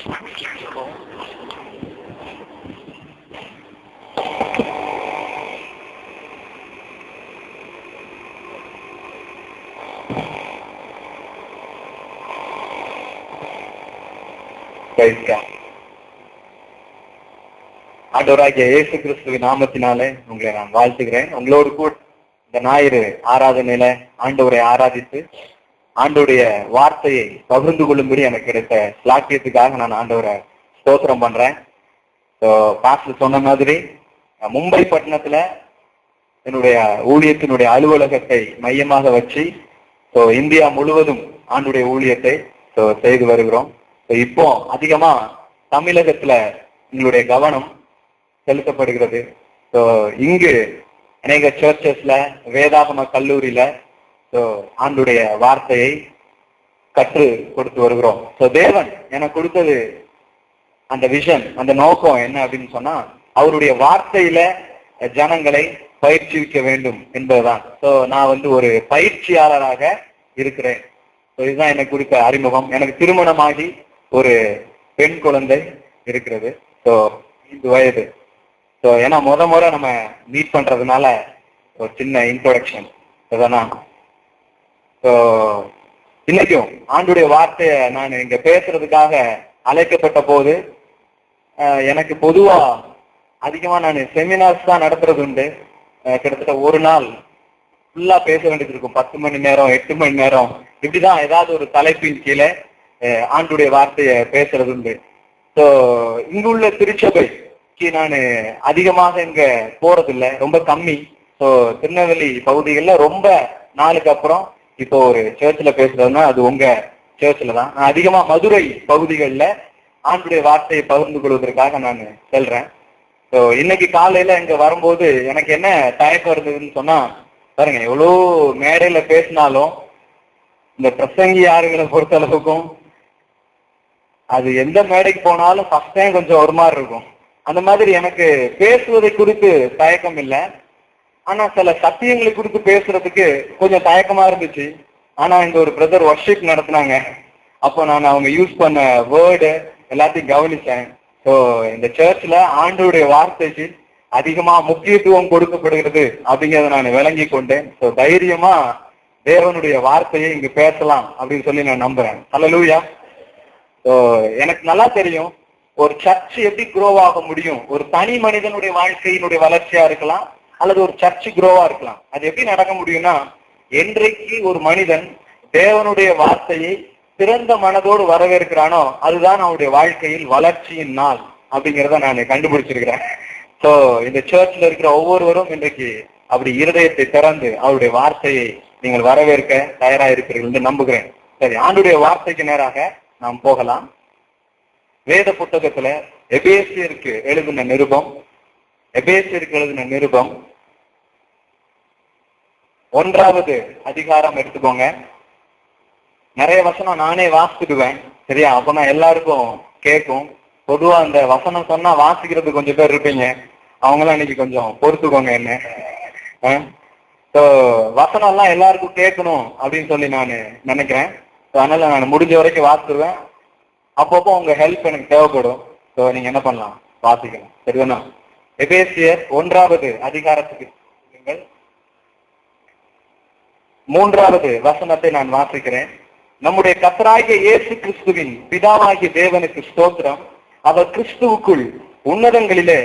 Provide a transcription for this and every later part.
ஆண்டவராகிய இயேசு கிறிஸ்துவின் நாமத்தினாலே உங்களை நான் வாழ்த்துகிறேன். உங்களோடு கூட இந்த ஞாயிறு ஆராதனையில ஆண்டவரை ஆராதித்து ஆண்டவருடைய வார்த்தையை பகிர்ந்து கொள்ளும்படி எனக்கு கிடைத்த சாக்கியத்துக்காக நான் ஆண்டவரை ஸ்தோத்திரம் பண்றேன். பாஸ்டர் சொன்ன மாதிரி மும்பை பட்டணத்துல என்னுடைய ஊழியத்தினுடைய அலுவலகத்தை மையமாக வச்சு இந்தியா முழுவதும் ஆண்டுடைய ஊழியத்தை செய்து வருகிறோம். இப்போ அதிகமா தமிழகத்துல எங்களுடைய கவனம் செலுத்தப்படுகிறது. இங்கு அநேக சர்ச்சஸ்ல, வேதாகம கல்லூரியில ஆண்டுடைய வார்த்தையை கற்று கொடுத்து வருகிறோம். தேவன் எனக்கு கொடுத்தது அந்த விஷன், அந்த நோக்கம் என்ன அப்படின்னு சொன்னா, அவருடைய வார்த்தையில ஜனங்களை பயிற்சிக்க வேண்டும் என்பதுதான். நான் ஒரு பயிற்சியாளராக இருக்கிறேன். இதுதான் எனக்கு குறித்த அறிமுகம். எனக்கு திருமணமாகி ஒரு பெண் குழந்தை இருக்கிறது. 5 வயது. ஏன்னா முறை நம்ம மீட் பண்றதுனால ஒரு சின்ன இன்ட்ரோடக்ஷன். இன்னைக்கும் ஆண்டுடைய வார்த்தைய நான் இங்க பேசுறதுக்காக அழைக்கப்பட்ட போது எனக்கு பொதுவா அதிகமா நான் செமினார்ஸ் தான் நடத்துறது உண்டு. கிட்டத்தட்ட ஒரு நாள் ஃபுல்லா பேச வேண்டியது இருக்கும். 10 மணி நேரம், 8 மணி நேரம், இப்படிதான் ஏதாவது ஒரு தலைப்பின் கீழே ஆண்டுடைய வார்த்தைய பேசுறது உண்டு. இங்குள்ள திருச்சபைக்கு நான் அதிகமாக இங்க போறதில்லை, ரொம்ப கம்மி. திருநெல்வேலி பகுதிகளில் ரொம்ப நாளுக்கு அப்புறம் இப்போ ஒரு சர்ச்சில் பேசுறதுன்னா அது உங்க சர்ச்சில் தான். நான் அதிகமா மதுரை பகுதிகளில் ஆண்டுடைய வார்த்தையை பகிர்ந்து கொள்வதற்காக நான் செல்றேன். இன்னைக்கு காலையில இங்க வரும்போது எனக்கு என்ன தயக்கம் இருந்ததுன்னு சொன்னா, பாருங்க, எவ்வளோ மேடையில பேசினாலும் இந்த பிரசங்கி யாருங்களை பொறுத்த அளவுக்கும் அது எந்த மேடைக்கு போனாலும் ஃபர்ஸ்ட் டைம் கொஞ்சம் ஒரு மாதிரி இருக்கும். அந்த மாதிரி எனக்கு பேசுவதை குறித்து தயக்கம் இல்லை. ஆனா சில சத்தியங்களை குறித்து பேசுறதுக்கு கொஞ்சம் தயக்கமா இருந்துச்சு. ஆனா இங்க ஒரு பிரதர் வர்ஷிப் நடத்தினாங்க. அப்போ நான் அவங்க யூஸ் பண்ண வேர்டு எல்லாத்தையும் கவனிச்சேன். இந்த சர்ச்ல ஆண்டவருடைய வார்த்தைக்கு அதிகமா முக்கியத்துவம் கொடுக்கப்படுகிறது அப்படிங்கிறத நான் விளங்கி கொண்டேன். தைரியமா தேவனுடைய வார்த்தையை இங்க பேசலாம் அப்படின்னு சொல்லி நான் நம்புறேன். ஹல்லேலூயா. எனக்கு நல்லா தெரியும் ஒரு சர்ச் எப்படி க்ரோ ஆக முடியும். ஒரு தனி மனிதனுடைய வாழ்க்கையினுடைய வளர்ச்சியா இருக்கலாம், அல்லது ஒரு சர்ச் க்ரோவா இருக்கலாம். அது எப்படி நடக்க முடியும்னா, என்றைக்கு ஒரு மனிதன் தேவனுடைய வார்த்தையை திறந்த மனதோடு வரவேற்கிறானோ அதுதான் அவனுடைய வாழ்க்கையில் வளர்ச்சியின் நாள் அப்படிங்கிறத நான் கண்டுபிடிச்சிருக்கிறேன். இந்த சர்ச்ல இருக்கிற ஒவ்வொருவரும் இன்றைக்கு அப்படி இருதயத்தை திறந்து அவருடைய வார்த்தையை நீங்கள் வரவேற்க தயாரா இருக்கிறீர்கள் என்று நம்புகிறேன். சரி, ஆண்டுடைய வார்த்தைக்கு நேராக நாம் போகலாம். வேத புத்தகத்துல எபேசியருக்கு எழுதின நிருபம் 1வது அதிகாரம் எடுத்துக்கோங்க. நிறைய வசனம் நானே வாசிடுவேன், சரியா? அப்ப நான் எல்லாருக்கும் கேட்கும். பொதுவா அந்த வசனம் சொன்னா வாசிக்கிறது கொஞ்சம் பேர் இருப்பீங்க, அவங்களாம் இன்னைக்கு கொஞ்சம் பொறுத்துக்கோங்க என்ன. வசனம் எல்லாம் எல்லாருக்கும் கேட்கணும் அப்படின்னு சொல்லி நான் நினைக்கிறேன். அதனால நான் முடிஞ்ச வரைக்கும் வாசிடுவேன். அப்பப்போ உங்க ஹெல்ப் எனக்கு தேவைப்படும். நீங்க என்ன பண்ணலாம், வாசிக்கணும், சரிதானா? எபேசியர் 1வது அதிகாரத்துக்கு 3வது வசனத்தை நான் வாசிக்கிறேன். நம்முடைய கர்த்தராகிய இயேசு கிறிஸ்துவின் பிதாவாகிய தேவனுக்கு ஸ்தோத்திரம். அவர் கிறிஸ்துவுக்குள் உன்னதங்களிலே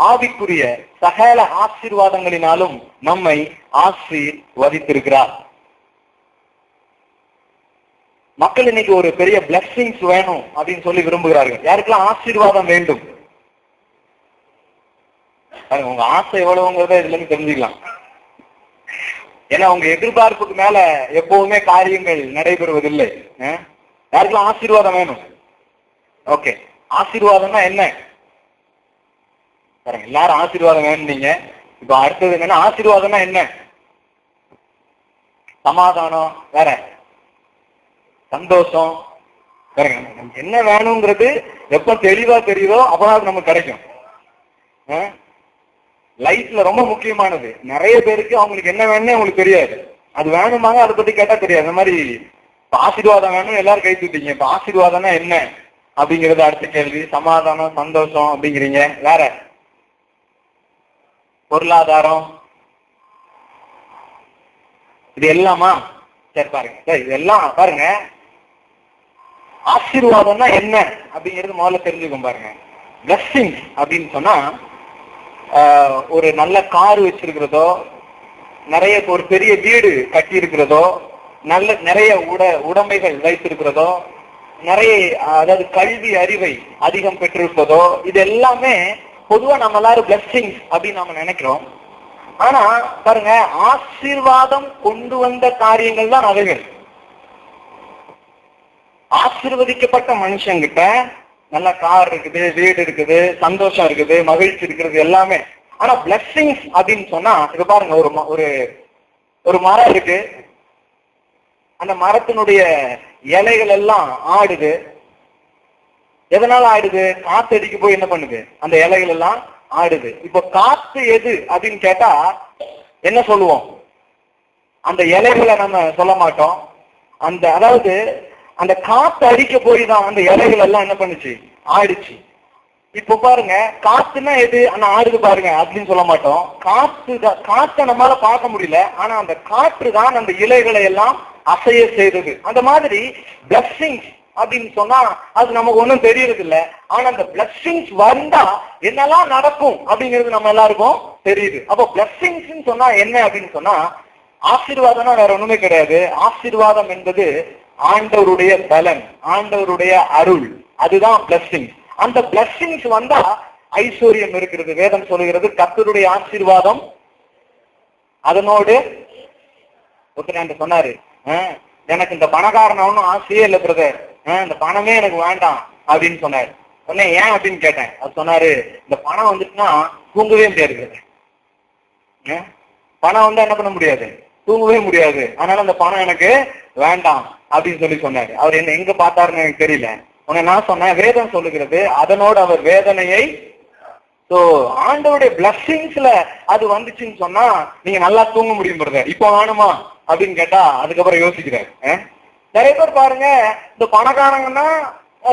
ஆவிக்குரிய சகல ஆசீர்வாதங்களினாலும் நம்மை ஆசீர்வதித்திருக்கிறார். மக்கள் இன்னைக்கு ஒரு பெரிய பிளெஸிங்ஸ் வேணும் அப்படின்னு சொல்லி விரும்புகிறார்கள். யாருக்கெல்லாம் ஆசீர்வாதம் வேண்டும்? உங்க ஆசை எவ்வளவுங்கிறத இதுல இருந்து தெரிஞ்சுக்கலாம். ஏன்னா உங்க எதிர்பார்ப்புக்கு மேல எப்பவுமே காரியங்கள் நடைபெறுவதில்லை. யாருக்கெல்லாம் ஆசீர்வாதம் வேணும்? ஓகே, ஆசீர்வாதம்னா என்ன? பாருங்க, எல்லாரும் ஆசீர்வாதம் வேணும். நீங்க இப்ப அடுத்தது என்னன்னா, ஆசீர்வாதம்னா என்ன? சமாதானம் வேற, சந்தோஷம் வேற. என்ன வேணுங்கிறது எப்ப தெளிவா தெரியுதோ அப்பதான் நமக்கு கிடைக்கும். லைஃப்ல ரொம்ப முக்கியமானது. நிறைய பேருக்கு அவங்களுக்கு என்ன வேணும்னு அவங்களுக்கு தெரியாது. அது வேணுமாங்க, அதை பத்தி கேட்டா தெரியாது. அந்த மாதிரி ஆசீர்வாதம் வேணும் எல்லாரும் கை தூட்டிங்க. இப்ப ஆசீர்வாதம்னா என்ன அப்படிங்கிறது அடுத்த கேள்வி. சமாதானம், சந்தோஷம் அப்படிங்கிறீங்க. வேற பொருளாதாரம், இது எல்லாமா? சரி பாருங்க, இதெல்லாம் பாருங்க. ஆசீர்வாதம்னா என்ன அப்படிங்கிறது முதல்ல தெரிஞ்சுக்கும் பாருங்க. பிளஸ்ஸிங் அப்படின்னு சொன்னா ஒரு நல்ல கார் வச்சிருக்கிறதோ, நிறைய ஒரு பெரிய வீடு கட்டி இருக்கிறதோ, நிறைய உடைமைகள் வைத்திருக்கிறதோ, நிறைய அதாவது கல்வி அறிவை அதிகம் பெற்றிருப்பதோ, இது எல்லாமே பொதுவா நம்ம எல்லாரும் பிளஸ்ஸிங் அப்படின்னு நம்ம நினைக்கிறோம். ஆனா பாருங்க, ஆசீர்வாதம் கொண்டு வந்த காரியங்கள் தான் அவைகள். ஆசீர்வதிக்கப்பட்ட மனுஷங்கிட்ட நல்ல கார் இருக்குது, வீடு இருக்குது, சந்தோஷம் இருக்குது, மகிழ்ச்சி இருக்கிறது எல்லாமே. ஆனா பிளஸ்ஸிங்ஸ் அப்படின்னு சொன்னா, இப்ப பாருங்க, ஒரு மரம் இருக்கு, அந்த மரத்தினுடைய இலைகள் எல்லாம் ஆடுது. எதனால ஆடுது? காத்து அடிக்க போய் என்ன பண்ணுது? அந்த இலைகள் எல்லாம் ஆடுது. இப்ப காத்து எது அப்படின்னு கேட்டா என்ன சொல்லுவோம்? அந்த இலைகளை நம்ம சொல்ல மாட்டோம். அதாவது அந்த காத்து அடிக்க போய் தான் அந்த இலைகள் எல்லாம் என்ன பண்ணுச்சு? ஆடிச்சு. இப்ப பாருங்க, காத்துனா எது? ஆனா ஆடுது பாருங்க அப்படின்னு சொல்ல மாட்டோம். காத்தை நம்மளால பார்க்க முடியல, ஆனா அந்த காற்று தான் அந்த இலைகளை எல்லாம் அசைய செய்தது. அந்த மாதிரி பிளஸ்ஸிங்ஸ் அப்படின்னு சொன்னா அது நமக்கு ஒண்ணும் தெரியறது இல்ல. ஆனா அந்த பிளஸ்ஸிங்ஸ் வந்தா என்னெல்லாம் நடக்கும் அப்படிங்கிறது நம்ம எல்லாருக்கும் தெரியுது. அப்போ பிளஸ்ஸிங்ஸ் சொன்னா என்ன அப்படின்னு சொன்னா, ஆசீர்வாதம்னா வேற ஒண்ணுமே கிடையாது. ஆசீர்வாதம் என்பது ஆண்டவருடைய பலன், ஆண்டவருடைய அருள், அதுதான் பிளஸ்ஸிங். அந்த பிளஸ்ஸிங்ஸ் வந்தா ஐஸ்வர்யம் இருக்கிறது. வேதம் சொல்லுகிறது, கர்த்தருடைய ஆசீர்வாதம் அதனோடு ஒருத்தர் சொன்னாரு, எனக்கு இந்த பணக்காரன் ஒன்னும் ஆசையே இல்லை பிரதர், இந்த பணமே எனக்கு வேண்டாம் அப்படின்னு சொன்னாரு. சொன்னேன், ஏன் அப்படின்னு கேட்டேன். அது சொன்னாரு, இந்த பணம் வந்துட்டுன்னா தூங்கவே முடியாது. பணம் வந்தா என்ன பண்ண முடியாது? தூங்கவே முடியாது. அதனால அந்த பணம் எனக்கு வேண்டாம் அப்படின்னு சொன்னாரு. அவர் என்ன எங்க பார்த்தாருன்னு எனக்கு தெரியல. உன்னை நான் சொன்னேன், வேதம் சொல்லுகிறது அதனோடு அவர் வேதனையை. ஆண்டவருடைய பிளஸ்ஸிங்ஸ்ல அது வந்துச்சுன்னு சொன்னா நீங்க நல்லா தூங்க முடியும் பிரதர். இப்போ வேணுமா அப்படின்னு கேட்டா அதுக்கப்புறம் யோசிக்கிறாரு. நிறைய பேர் பாருங்க, இந்த பணக்காரங்கன்னா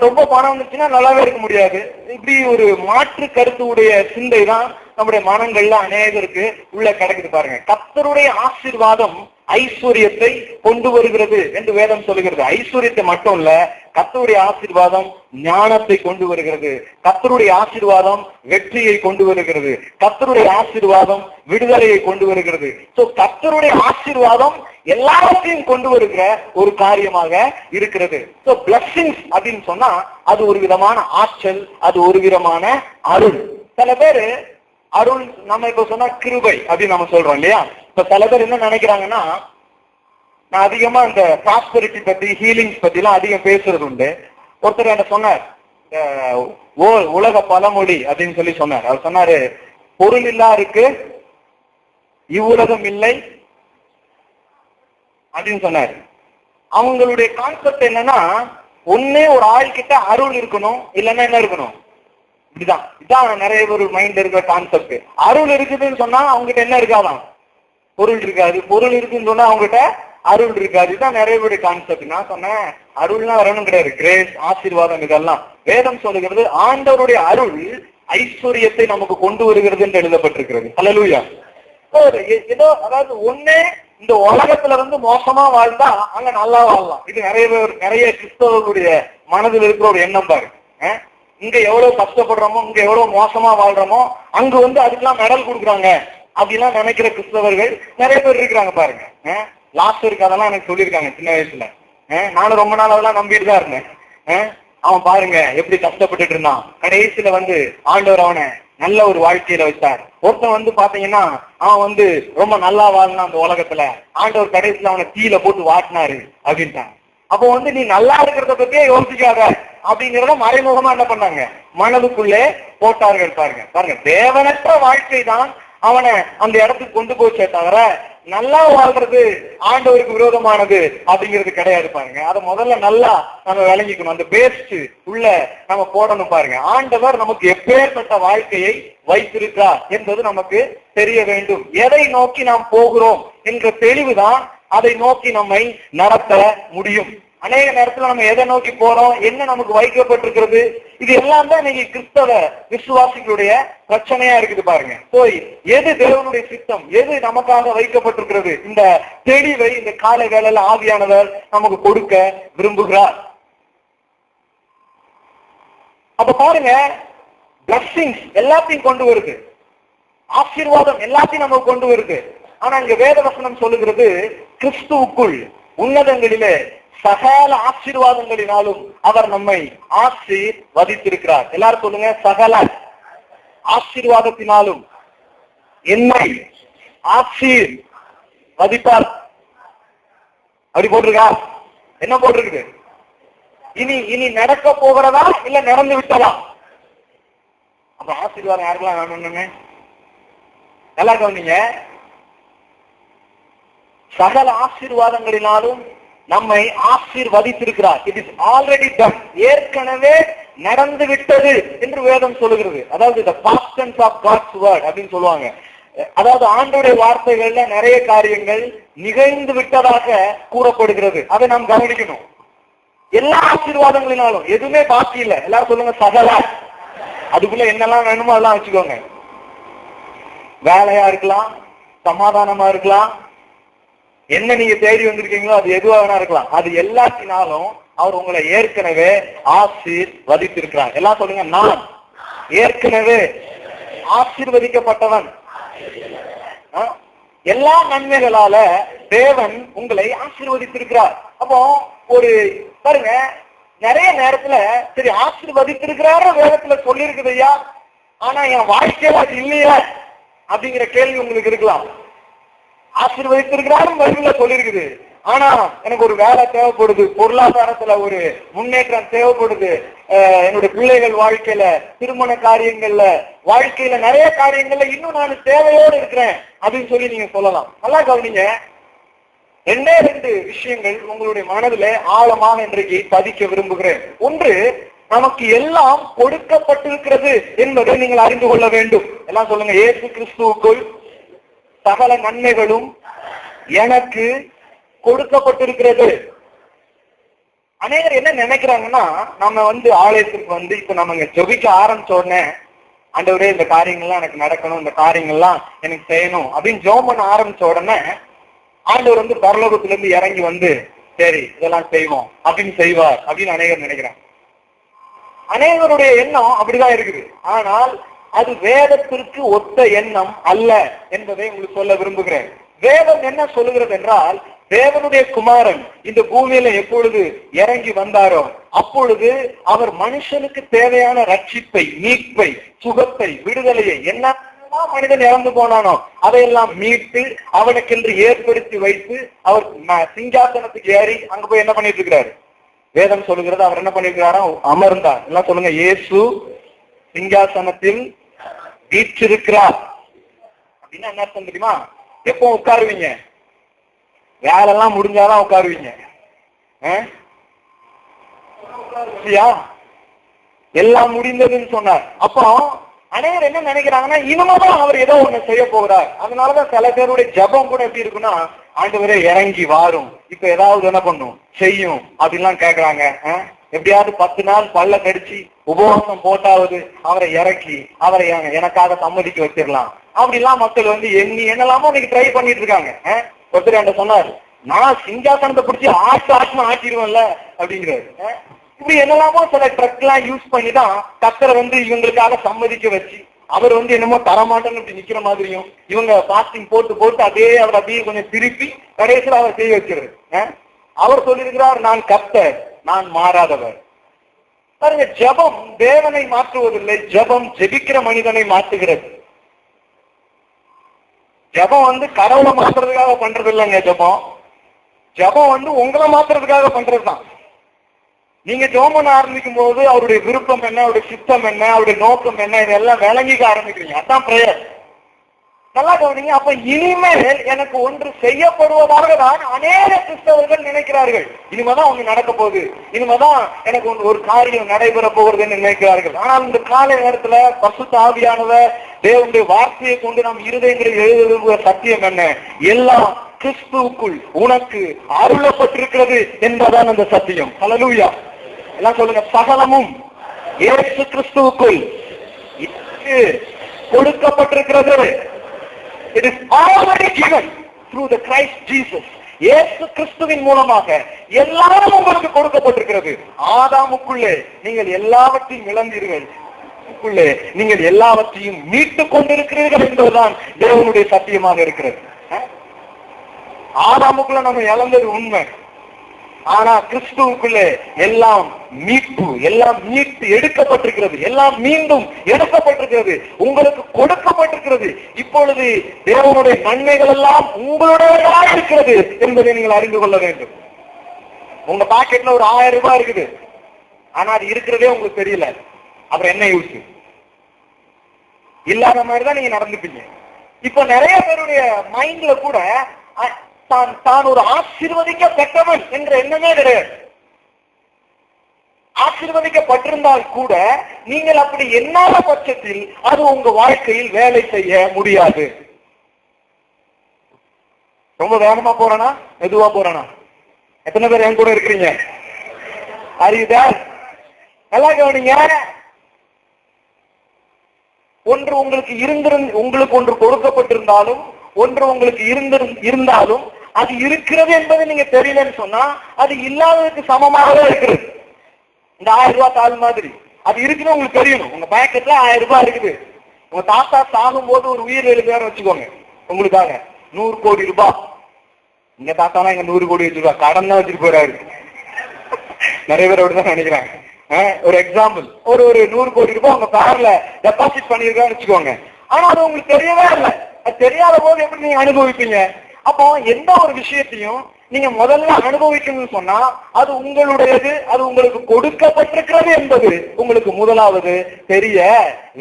ரொம்ப பணம் வந்துச்சுன்னா நல்லாவே இருக்க முடியாது. இப்படி ஒரு மாற்று கருத்து உடைய சிந்தை தான் நம்முடைய மனங்கள்ல அநேகருக்கு உள்ள கிடைக்குது பாருங்க. கர்த்தருடைய ஆசீர்வாதம் ஐஸ்வர்யத்தை கொண்டு வருகிறது என்று வேதம் சொல்லுகிறது. ஐஸ்வர்யத்தை மட்டும் இல்ல, கர்த்தருடைய ஆசீர்வாதம் ஞானத்தை கொண்டு வருகிறது. கர்த்தருடைய ஆசீர்வாதம் வெற்றியை கொண்டு வருகிறது. கர்த்தருடைய ஆசீர்வாதம் விடுதலையை கொண்டு வருகிறது. கர்த்தருடைய ஆசீர்வாதம் எல்லாத்தையும் கொண்டு வருகிற ஒரு காரியமாக இருக்கிறது. பிளஸ்ஸிங்ஸ் அப்படின்னு சொன்னா அது ஒரு விதமான ஆற்றல், அது ஒரு விதமான அருள். சில பேரு அருள் நம்ம இப்ப சொன்னா கிருபை அப்படின்னு நம்ம சொல்றோம் இல்லையா? இப்ப சில பேர் என்ன நினைக்கிறாங்கன்னா, நான் அதிகமா இந்த ப்ராஸ்பெரிட்டி பத்தி, ஹீலிங்ஸ் பத்தி எல்லாம் அதிகம் பேசுறது உண்டு. ஒருத்தர் என்ன சொன்னார், உலக பழமொழி அப்படின்னு சொன்னார். அவர் சொன்னாரு, பொருள் இல்லாருக்கு இவ்வுலகம் இல்லை அப்படின்னு சொன்னாரு. அவங்களுடைய கான்செப்ட் என்னன்னா, ஒன்னே ஒரு ஆள் கிட்ட அருள் இருக்கணும், இல்லைன்னா என்ன இருக்கணும்? இதான் நிறைய ஒரு மைண்ட் இருக்கிற கான்செப்ட். அருள் இருக்குதுன்னு சொன்னா அவங்ககிட்ட என்ன இருக்காதான்? பொருள் இருக்காது. பொருள் இருக்குன்னு சொன்னா அவங்ககிட்ட அருள் இருக்காது. இதுதான் நிறைய பேருடைய கான்செப்ட். நான் சொன்னேன், அருள்னா வரணும் கிடையாது, கிரேஸ், ஆசீர்வாதம் இதெல்லாம். வேதம் சொல்லுகிறது ஆண்டவருடைய அருள் ஐஸ்வர்யத்தை நமக்கு கொண்டு வருகிறது என்று எழுதப்பட்டிருக்கிறது. ஹல்லேலூயா. ஏதோ அதாவது ஒன்னே இந்த உலகத்துல மோசமா வாழ்ந்தா அங்க நல்லா வாழலாம். இது நிறைய கிறிஸ்தவர்களுடைய மனதில் இருக்கிற ஒரு எண்ணம் பாரு. இங்க எவ்வளவு கஷ்டப்படுறோமோ, இங்க எவ்வளவு மோசமா வாழ்றோமோ, அங்க அதுக்கெல்லாம் மெடல் கொடுக்குறாங்க அப்படிலாம் நினைக்கிற கிறிஸ்தவர்கள் நிறைய பேர் இருக்கிறாங்க பாருங்க. லாஸ்டருக்கு அதெல்லாம் எனக்கு சொல்லியிருக்காங்க சின்ன வயசுல. நானும் ரொம்ப நாள் அதெல்லாம் நம்பிட்டு தான் இருந்தேன். அவன் பாருங்க எப்படி கஷ்டப்பட்டுட்டு இருந்தான், கடைசியில ஆண்டவர் அவனை நல்ல ஒரு வாழ்க்கையில வச்சார். ஒருத்தன் பாத்தீங்கன்னா அவன் ரொம்ப நல்லா வாழ்ந்தான் அந்த உலகத்துல, ஆண்டவர் கடைசியில அவனை தீயில போட்டு வாட்டினாரு அப்படின்ட்டாங்க. அப்போ நீ நல்லா இருக்கிறத பத்தியே யோசிக்காத அப்படிங்கறத மறைமுகமா என்ன பண்ணாங்க, மனதுக்குள்ளே போட்டார்கள் பாருங்க. தேவனற்ற வாழ்க்கை தான் அவனை அந்த இடத்துக்கு கொண்டு போச்சே தவிர நல்லா வாழ்றது ஆண்டவருக்கு விரோதமானது அப்படிங்கிறது கிடையாது பாருங்க. அதை முதல்ல நல்லா நம்ம விளங்கிக்கணும். அந்த பேஸ்ட் உள்ள நம்ம போடணும் பாருங்க. ஆண்டவர் நமக்கு எப்பேற்பட்ட வாழ்க்கையை வைத்திருக்கிறார் என்பது நமக்கு தெரிய வேண்டும். எதை நோக்கி நாம் போகிறோம் என்ற தெளிவுதான் அதை நோக்கி நம்மை நடத்த முடியும். அநேக நேரத்துல நம்ம எதை நோக்கி போறோம், என்ன நமக்கு வைக்கப்பட்டிருக்கிறது, இது எல்லாம் தான் இன்னைக்கு கிறிஸ்தவ விசுவாசிகளுடைய பிரச்சனையா இருக்குது பாருங்க. போய் எது தேவனுடைய சித்தம், எது நமக்காக வைக்கப்பட்டிருக்கிறது, இந்த தெளிவை இந்த கால வேளையில ஆவியானவர் நமக்கு கொடுக்க விரும்புகிறார். அப்ப பாருங்க, பிளஸிங்ஸ் எல்லாத்தையும் கொண்டு வருது, ஆசீர்வாதம் எல்லாத்தையும் நமக்கு கொண்டு வருது. ஆனா இங்க வேத வசனம் சொல்லுகிறது, கிறிஸ்துவுக்குள் உன்னதங்களிலே சகல ஆசீர்வாதங்களினாலும் அவர் நம்மை ஆசீர்வதித்திருக்கிறார். எல்லாரும் சொல்லுங்க, சகல ஆசீர்வாதத்தினாலும் என்னை ஆசீர்வதிப்பார். அப்படி போட்டிருக்கா? என்ன போட்டிருக்குது? இனி நடக்க போகிறதா இல்ல நடந்து விட்டதா? அப்ப ஆசீர்வாதம் யாருக்கெல்லாம் வேணும்னு நல்லா கவனிங்க. சகல ஆசீர்வாதங்களினாலும் நம்மை ஆசீர்வதித்திருக்கிறார். இட் இஸ் ஆல்ரெடி டன், ஏற்கனவே நடந்து விட்டது என்று வேதம் சொல்லுகிறது. அதாவது the past tense of God's word அப்படின்னு சொல்லுவாங்க. அதாவது ஆண்டவருடைய வார்த்தைகள்ல நிறைய காரியங்கள் நிகழ்ந்து விட்டதாக கூறப்படுகிறது. அதை நாம் கவனிக்கணும். எல்லா ஆசீர்வாதங்களினாலும் எதுவுமே பாக்கி இல்லை. எல்லாரும் சொல்லுங்க, சகல. அதுக்குள்ள என்னெல்லாம் வேணுமோ அதெல்லாம் வச்சுக்கோங்க. வேலையா இருக்கலாம், சமாதானமா இருக்கலாம், என்ன நீங்க தேடி வந்திருக்கீங்களோ அது எதுவா வேணா இருக்கலாம். அது எல்லாத்தினாலும் அவர் உங்களை ஏற்கனவே ஆசீர்வதித்திருக்கிறார். எல்லாம் சொல்லுங்க, நான் ஏற்கனவே ஆசீர்வதிக்கப்பட்டவன். எல்லா நன்மைகளால தேவன் உங்களை ஆசீர்வதித்திருக்கிறார். அப்போ ஒரு பாருங்க, நிறைய நேரத்துல சரி ஆசீர்வதித்திருக்கிறார வேதத்துல சொல்லி இருக்குது ஐயா, ஆனா என் வாழ்க்கையில அது இல்லையா அப்படிங்கிற கேள்வி உங்களுக்கு இருக்கலாம். ஆசீர்வதித்திருக்கிறாரும் பைபிள்ல சொல்லியிருக்குது, ஆனா எனக்கு ஒரு வேலை தேவைப்படுது, பொருளாதாரத்துல ஒரு முன்னேற்றம் தேவைப்படுது, என்னுடைய பிள்ளைகள் வாழ்க்கையில, திருமண காரியங்கள்ல, வாழ்க்கையில நிறைய காரியங்கள்ல இன்னும் நான் தேவையோடு இருக்கிறேன் அப்படின்னு சொல்லி நீங்க சொல்லலாம். நல்லா கவனிங்க, 2 விஷயங்கள் உங்களுடைய மனதில ஆழமாக இன்றைக்கு பதிக்க விரும்புகிறேன். ஒன்று, நமக்கு எல்லாம் கொடுக்கப்பட்டிருக்கிறது என்பதை நீங்கள் அறிந்து கொள்ள வேண்டும். எல்லாம் சொல்லுங்க, இயேசு கிறிஸ்துவுக்குள் சகல நன்மைகளும் எனக்கு கொடுக்கப்பட்டிருக்கிறது. அநேகர் என்ன நினைக்கிறாங்கன்னா, நம்ம ஆலயத்துக்கு இப்ப நம்ம ஜெபிக்க ஆரம்பிச்ச உடனே, ஆண்டவரே இந்த காரியங்கள்லாம் எனக்கு நடக்கணும், இந்த காரியங்கள்லாம் எனக்கு செய்யணும் அப்படின்னு ஜெபம் பண்ண ஆரம்பிச்ச உடனே ஆண்டவர் பரலோகத்துல இருந்து இறங்கி சரி இதெல்லாம் செய்வோம் அப்படின்னு செய்வார் அப்படின்னு அநேகர் நினைக்கிறாங்க. அநேகருடைய எண்ணம் அப்படிதான் இருக்குது. ஆனால் அது வேதத்திற்கு ஒத்த எண்ணம் அல்ல என்பதை உங்களுக்கு சொல்ல விரும்புகிறேன். வேதம் என்ன சொல்லுகிறது என்றால், தேவனுடைய குமாரன் இந்த பூமியில எப்பொழுது இறங்கி வந்தாரோ அப்பொழுது அவர் மனுஷனுக்கு தேவையான ரட்சிப்பை, மீட்பை, சுகத்தை, விடுதலையை, என்ன மனிதன் இறந்து போனானோ அதையெல்லாம் மீட்டு அவனுக்கென்று ஏற்படுத்தி வைத்து அவர் சிங்காசனத்துக்கு ஏறி அங்க போய் என்ன பண்ணிட்டு இருக்கிறாரு? வேதம் சொல்லுகிறது, அவர் என்ன பண்ணிருக்கிறாரா? அமர்ந்தார். எல்லாம் சொல்லுங்க, இயேசு சிங்காசனத்தில் வீற்றிருக்கிறார். அப்படின்னா என்ன அர்த்தம் தெரியுமா? எப்போ உட்காருவீங்க? வேலைலாம் முடிஞ்சாதான் உட்காருவீங்க. எல்லாம் முடிந்ததுன்னு சொன்னார். அப்போ அநேகர் என்ன நினைக்கிறாங்கன்னா, இனிமேதான் அவர் ஏதோ ஒண்ணு செய்ய போகிறார். அதனாலதான் சில பேருடைய ஜபம் கூட எப்படி இருக்குன்னா, ஆண்டவரே இறங்கி வாரும், இப்ப ஏதாவது என்ன பண்ணும் செய்யும் அப்படின்லாம் கேக்குறாங்க. எப்படியாவது 10 நாள் பல்ல கடிச்சு உபவாசம் போட்டாவது அவரை இறக்கி அவரை எனக்காக சம்மதிக்க வச்சிடலாம் அப்படிலாம் மக்கள் எண்ணி என்னெல்லாமோ இன்னைக்கு ட்ரை பண்ணிட்டு இருக்காங்க. ஒருத்தர் என்கிட்ட சொன்னாரு, நான் சிங்காசனத்தை பிடிச்சி ஆத்மா ஆக்கிடுவேன்ல அப்படிங்கிறாரு. இப்படி என்னெல்லாமோ சில ட்ரக் எல்லாம் யூஸ் பண்ணிதான் கர்த்தரை இவங்களுக்காக சம்மதிக்க வச்சு அவர் என்னமோ தரமாட்டேன்னு இப்படி நிக்கிற மாதிரியும், இவங்க பாஸ்டிங் போட்டு அதே அவர் அப்படியே கொஞ்சம் திருப்பி கடைசியில் அவர் செய்ய வச்சிருது. அவர் சொல்லியிருக்கிறார், நான் கர்த்தர், நான் மாறாதவர். பாருங்க, ஜபம் தேவனை மாற்றுவதில்லை, ஜபம் ஜெபிக்கிற மனிதனை மாற்றுகிறது. ஜபம் கடவுளை மாற்றுறதுக்காக பண்றது இல்லைங்க. ஜபம் உங்களை மாற்றுறதுக்காக பண்றதுதான். நீங்க ஜெபம் பண்ண ஆரம்பிக்கும் போது அவருடைய விருப்பம் என்ன, அவருடைய சித்தம் என்ன, அவருடைய நோக்கம் என்ன, இதெல்லாம் விளங்கிக்க ஆரம்பிக்கிறீங்க. அதான் பிரேயர். நல்லா கவனிங்க. அப்ப இனிமேல் எனக்கு ஒன்று செய்யப்படுவதாக தான் அநேக கிறிஸ்தவர்கள் நினைக்கிறார்கள். இனிமேதான் ஒண்ணு நடக்க போகுது, இனிமேதான் எனக்கு ஒரு காரியம் நடைபெற போகுதுன்னு நினைக்கிறார்கள். ஆனால் இந்த காலை நேரத்துல பரிசுத்த ஆவியானவர் தேவனுடைய வார்த்தையை கொண்டு நம் இருதயங்களில் எழுத விரும்புகிற சத்தியம் என்ன? எல்லாம் கிறிஸ்துவுக்குள் உனக்கு அருளப்பட்டிருக்கிறது என்பதான் அந்த சத்தியம். ஹல்லேலூயா. எல்லாம் சொல்லுங்க, சகலமும் இயேசு கிறிஸ்துவுக்குள் கொடுக்கப்பட்டிருக்கிறது. It is already given through the Christ Jesus. இயேசு கிறிஸ்துவின் மூலமாக எல்லாரும் உங்களுக்கு கொடுக்கப்பட்டிருக்கிறது. ஆதாமுக்குள்ளே நீங்கள் எல்லாவற்றையும் இழந்தீர்கள், நீங்கள் எல்லாவற்றையும் மீட்டுக் கொண்டிருக்கிறீர்கள் என்பதுதான் தேவனுடைய சத்தியமாக இருக்கிறது. ஆதாமுக்குள்ள நம்ம இழந்தது உண்மை, ஆனா கிறிஸ்துவுக்குள்ளே எல்லாம் மீட்பு, எல்லாம் மீட்டு எடுக்கப்பட்டிருக்கிறது, எல்லாம் மீண்டும் எடுக்கப்பட்டிருக்கிறது, உங்களுக்கு கொடுக்கப்பட்டிருக்கிறது. இப்பொழுது தேவனுடைய நன்மைகள் எல்லாம் உங்களுடையதாக இருக்கிறது என்பதை நீங்கள் அறிந்து கொள்ள வேண்டும். உங்க பாக்கெட்ல ஒரு 1000 ரூபாய் இருக்குது, ஆனா அது இருக்கிறதே உங்களுக்கு தெரியல, அப்புறம் என்ன யூஸ்? இல்லாத மாதிரிதான் நீங்க நடந்துப்பீங்க. இப்ப நிறைய பேருடைய மைண்ட்ல கூட தான் ஒரு ஆசீர்வதிக்கப்பட்டவன் என்ற எண்ணமே கிடையாது. ஆசீர்வதிக்கப்பட்டிருந்தால் கூட நீங்கள் அப்படி எண்ணாத பட்சத்தில் அது உங்க வாழ்க்கையில் வேலை செய்ய முடியாது. ரொம்ப வேகமா போறனா மெதுவா போறனா? எத்தனை பேர் என் கூட இருக்கிறீங்க? அறியுதா? நல்லா கவனிங்க. ஒன்று உங்களுக்கு ஒன்று கொடுக்கப்பட்டிருந்தாலும், ஒன்று உங்களுக்கு இருந்தாலும் அது இருக்கிறது என்பது நீங்க தெரியலன்னு சொன்னா அது இல்லாததுக்கு சமமாகவே இருக்கிறது. இந்த 1000 ரூபாய் தாள் மாதிரி அது இருக்குன்னு உங்களுக்கு தெரியணும். உங்க பாக்கெட்ல 1000 ரூபாய் இருக்குது. உங்க தாத்தா சாகும் போது ஒரு உயிர் எழுதுறாரு வச்சுக்கோங்க, உங்களுக்காக 100 கோடி ரூபாய். எங்க தாத்தானா இங்க 100 கோடி வச்சிருக்கா, கடன் தான் வச்சுட்டு போறாரு. நிறைய பேர் அப்படிதான் நினைக்கிறாங்க. ஒரு எக்ஸாம்பிள், ஒரு 100 கோடி ரூபாய் உங்க பேர்ல டெபாசிட் பண்ணிருக்கான்னு வச்சுக்கோங்க. ஆனா அது உங்களுக்கு தெரியவே இல்லை. அது தெரியாத போது எப்படி நீங்க அனுபவிப்பீங்க? அப்போ எந்த ஒரு விஷயத்தையும் நீங்க முதல்ல அனுபவிக்கணும்னு சொன்னா அது உங்களுடையது, அது உங்களுக்கு கொடுக்கப்பட்டிருக்கிறது என்பது உங்களுக்கு முதலாவது தெரிய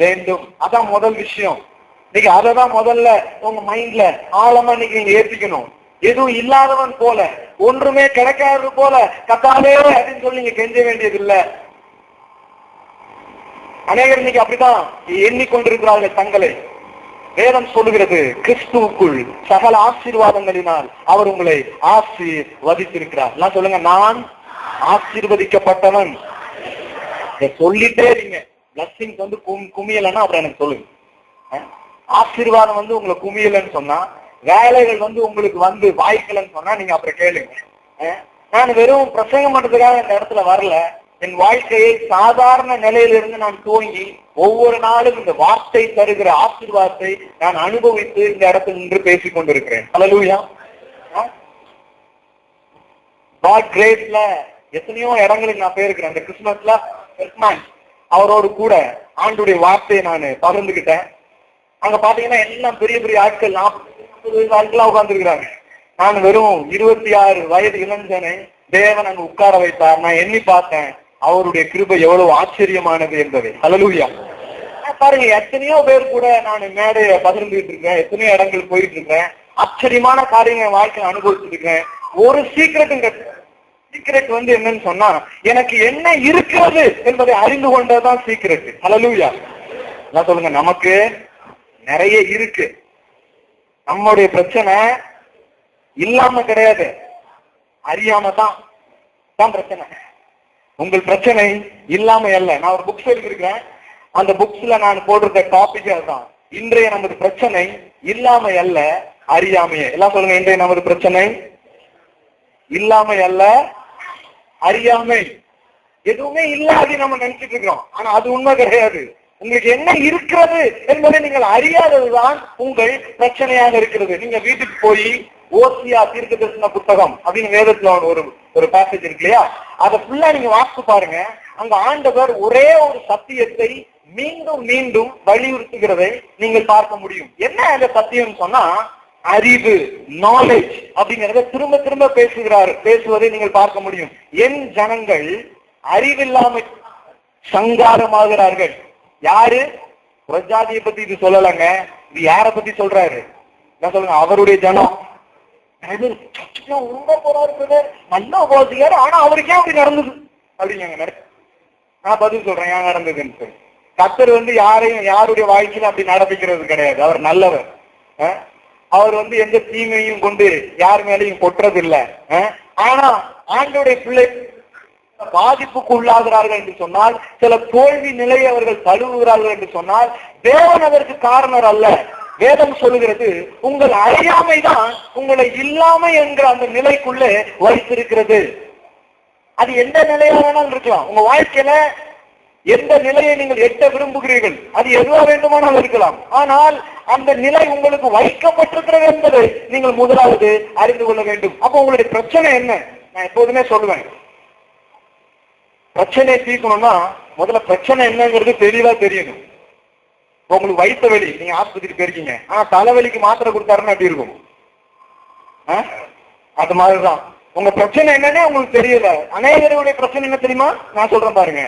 வேண்டும். அதான் முதல் விஷயம். நீங்க அததான் முதல்ல உங்க மைண்ட்ல ஆழமா நீங்க ஏற்றிக்கணும். எதுவும் இல்லாதவன் போல, ஒன்றுமே கிடைக்காதது போல கத்தாலே அப்படின்னு சொல்லி நீங்க கெஞ்ச வேண்டியது இல்லை. அநேகர் இன்னைக்கு அப்படிதான் எண்ணிக்கொண்டிருக்கிறார்கள் தங்களை. வேதம் சொல்லுகிறது, கிறிஸ்துவுக்குள் சகல ஆசீர்வாதங்களினால் அவர் உங்களை ஆசீர்வதித்திருக்கிறார். எல்லாம் சொல்லுங்க, நான் ஆசீர்வதிக்கப்பட்டவன். சொல்லிட்டே இருங்க. பிளஸிங்ஸ் வந்து குமியலன்னா அப்புறம் எனக்கு சொல்லுங்க. ஆசீர்வாதம் வந்து உங்களை குமியலன்னு சொன்னா, வேலைகள் வந்து உங்களுக்கு வந்து வாய்க்கலன்னு சொன்னா நீங்க அப்புறம் கேளுங்க. நான் வெறும் பிரசங்கம் பண்றதுக்காக இந்த இடத்துல வரல. என் வாழ்க்கையை சாதாரண நிலையிலிருந்து நான் துவங்கி ஒவ்வொரு நாளும் இந்த வார்த்தை தருகிற ஆசீர்வாதத்தை நான் அனுபவித்து இந்த இடத்தில் நின்று பேசிக் கொண்டிருக்கிறேன். ஹல்லேலூயா. காட் கிரேஸ்ல எத்தனையோ இடங்களுக்கு நான் போயிருக்கிறேன். அந்த கிறிஸ்துமஸ்ல அவரோடு கூட ஆண்டுடைய வார்த்தையை நான் பகிர்ந்துகிட்டேன். அங்க பாத்தீங்கன்னா எல்லாம் பெரிய பெரிய ஆட்கள், 40 ஆட்களா உட்கார்ந்துருக்கிறாங்க. நான் வெறும் 26 வயது இளைஞனை தேவன் அங்கு உட்கார வைத்தார். நான் எண்ணி பார்த்தேன் அவருடைய கிருபை எவ்வளவு ஆச்சரியமானது என்பதை. ஹல்லேலூயா. பாருங்க, எத்தனையோ பேர் கூட நான் மேடையை பகிர்ந்துட்டு இருக்கேன், எத்தனையோ இடங்கள் போயிட்டு இருக்கேன், ஆச்சரியமான காரியங்கள் வாழ்க்கையை அனுபவிச்சுட்டு இருக்கேன். ஒரு சீக்ரெட் வந்து என்னன்னு சொன்னா, எனக்கு என்ன இருக்கிறது என்பதை அறிந்து கொண்டதுதான் சீக்ரெட். ஹல்லேலூயா. நான் சொல்லுங்க, நமக்கு நிறைய இருக்கு. நம்முடைய பிரச்சனை இல்லாம கிடையாது, அறியாம தான் பிரச்சனை. உங்கள் பிரச்சனை இல்லாம அல்ல. நான் ஒரு புக்ஸ் எழுதியிருக்கேன். அந்த புக்ஸ்ல நான் போட்டிருக்க டாபிக் அதுதான். இன்றைய நமது பிரச்சனை இல்லாம அல்ல, அறியாமையே. எல்லாம் சொல்லுங்க, இன்றைய நமது பிரச்சனை இல்லாம அல்ல, அறியாமை. எதுவுமே இல்லாத நம்ம நினைச்சிட்டு இருக்கிறோம், ஆனா அது உண்மை கிடையாது. உங்களுக்கு என்ன இருக்கிறது என்பதை நீங்கள் அறியாததுதான் உங்கள் பிரச்சனையாக இருக்கிறது. நீங்க வீட்டுக்கு போய் ஓசியா தீர்க்கதரிசன புத்தகம் அப்படின்னு வேதத்துல ஒரு பேசேஜ் இருக்கு இல்லையா, அதை ஃபுல்லா நீங்க வாசித்து பாருங்க. அங்க ஆண்டவர் ஒரே ஒரு சத்தியத்தை மீண்டும் மீண்டும் வலியுறுத்துகிறதை நீங்கள் பார்க்க முடியும். என்ன அந்த சத்தியம் சொன்னா, அறிவு, நாலேஜ் அப்படிங்கறத திரும்ப திரும்ப பேசுவதை நீங்கள் பார்க்க முடியும். என் ஜனங்கள் அறிவில்லாமல் சங்காரமாகிறார்கள். யாரு? பிரஜாதியை பத்தி இது சொல்லலங்க. இது யார பத்தி சொல்றாரு? என்ன சொல்லுங்க, அவருடைய ஜனம். நல்லா போதிக்காரு, ஆனா அவருக்கு ஏன் அப்படி நடந்தது அப்படிங்க. நான் பதில் சொல்றேன் ஏன் நடந்ததுன்னு சொல்லி. கர்த்தர் வந்து யாருடைய வாழ்க்கையில அப்படி நடப்பிக்கிறது கிடையாது. அவர் நல்லவர். அவர் எந்த தீமையும் கொண்டு யார் மேலையும் கொட்டுறது இல்லை. ஆனா ஆண்டவருடைய பிள்ளை பாதிப்புக்கு உள்ளாகிறார்கள் என்று சொன்னால், சில தோல்வி நிலையை அவர்கள் தழுவுகிறார்கள் என்று சொன்னால், தேவன் அதற்கு காரணர் அல்ல. வேதம் சொல்லுகிறது, உங்கள் அறியாமைதான் உங்களை இல்லாமை என்கிற அந்த நிலைக்குள்ளே வைத்திருக்கிறது. அது எந்த நிலையா வேணாலும் இருக்கலாம். உங்க வாழ்க்கையில எந்த நிலையை நீங்கள் எட்ட விரும்புகிறீர்கள், அது எதுவா வேண்டுமானால் இருக்கலாம். ஆனால் அந்த நிலை உங்களுக்கு வைக்கப்பட்டிருக்கிறது என்பதை நீங்கள் முதலாவது அறிந்து கொள்ள வேண்டும். அப்ப உங்களுடைய பிரச்சனை என்ன? நான் எப்போதுமே சொல்லுவேன், பிரச்சனையை தீர்க்கணும்னா முதல்ல பிரச்சனை என்னங்கிறது தெளிவா தெரியணும். உங்களுக்கு வயிற்று வலி, நீங்க ஆஸ்பத்திரிக்கு போயிருக்கீங்க, ஆனா தலைவலிக்கு மாத்திரை கொடுத்தாருன்னு அப்படி இருக்கும். அது மாதிரிதான் உங்க பிரச்சனை என்னன்னு உங்களுக்கு தெரியல. அநேகருடைய பிரச்சனை என்ன தெரியுமா? நான் சொல்றேன் பாருங்க,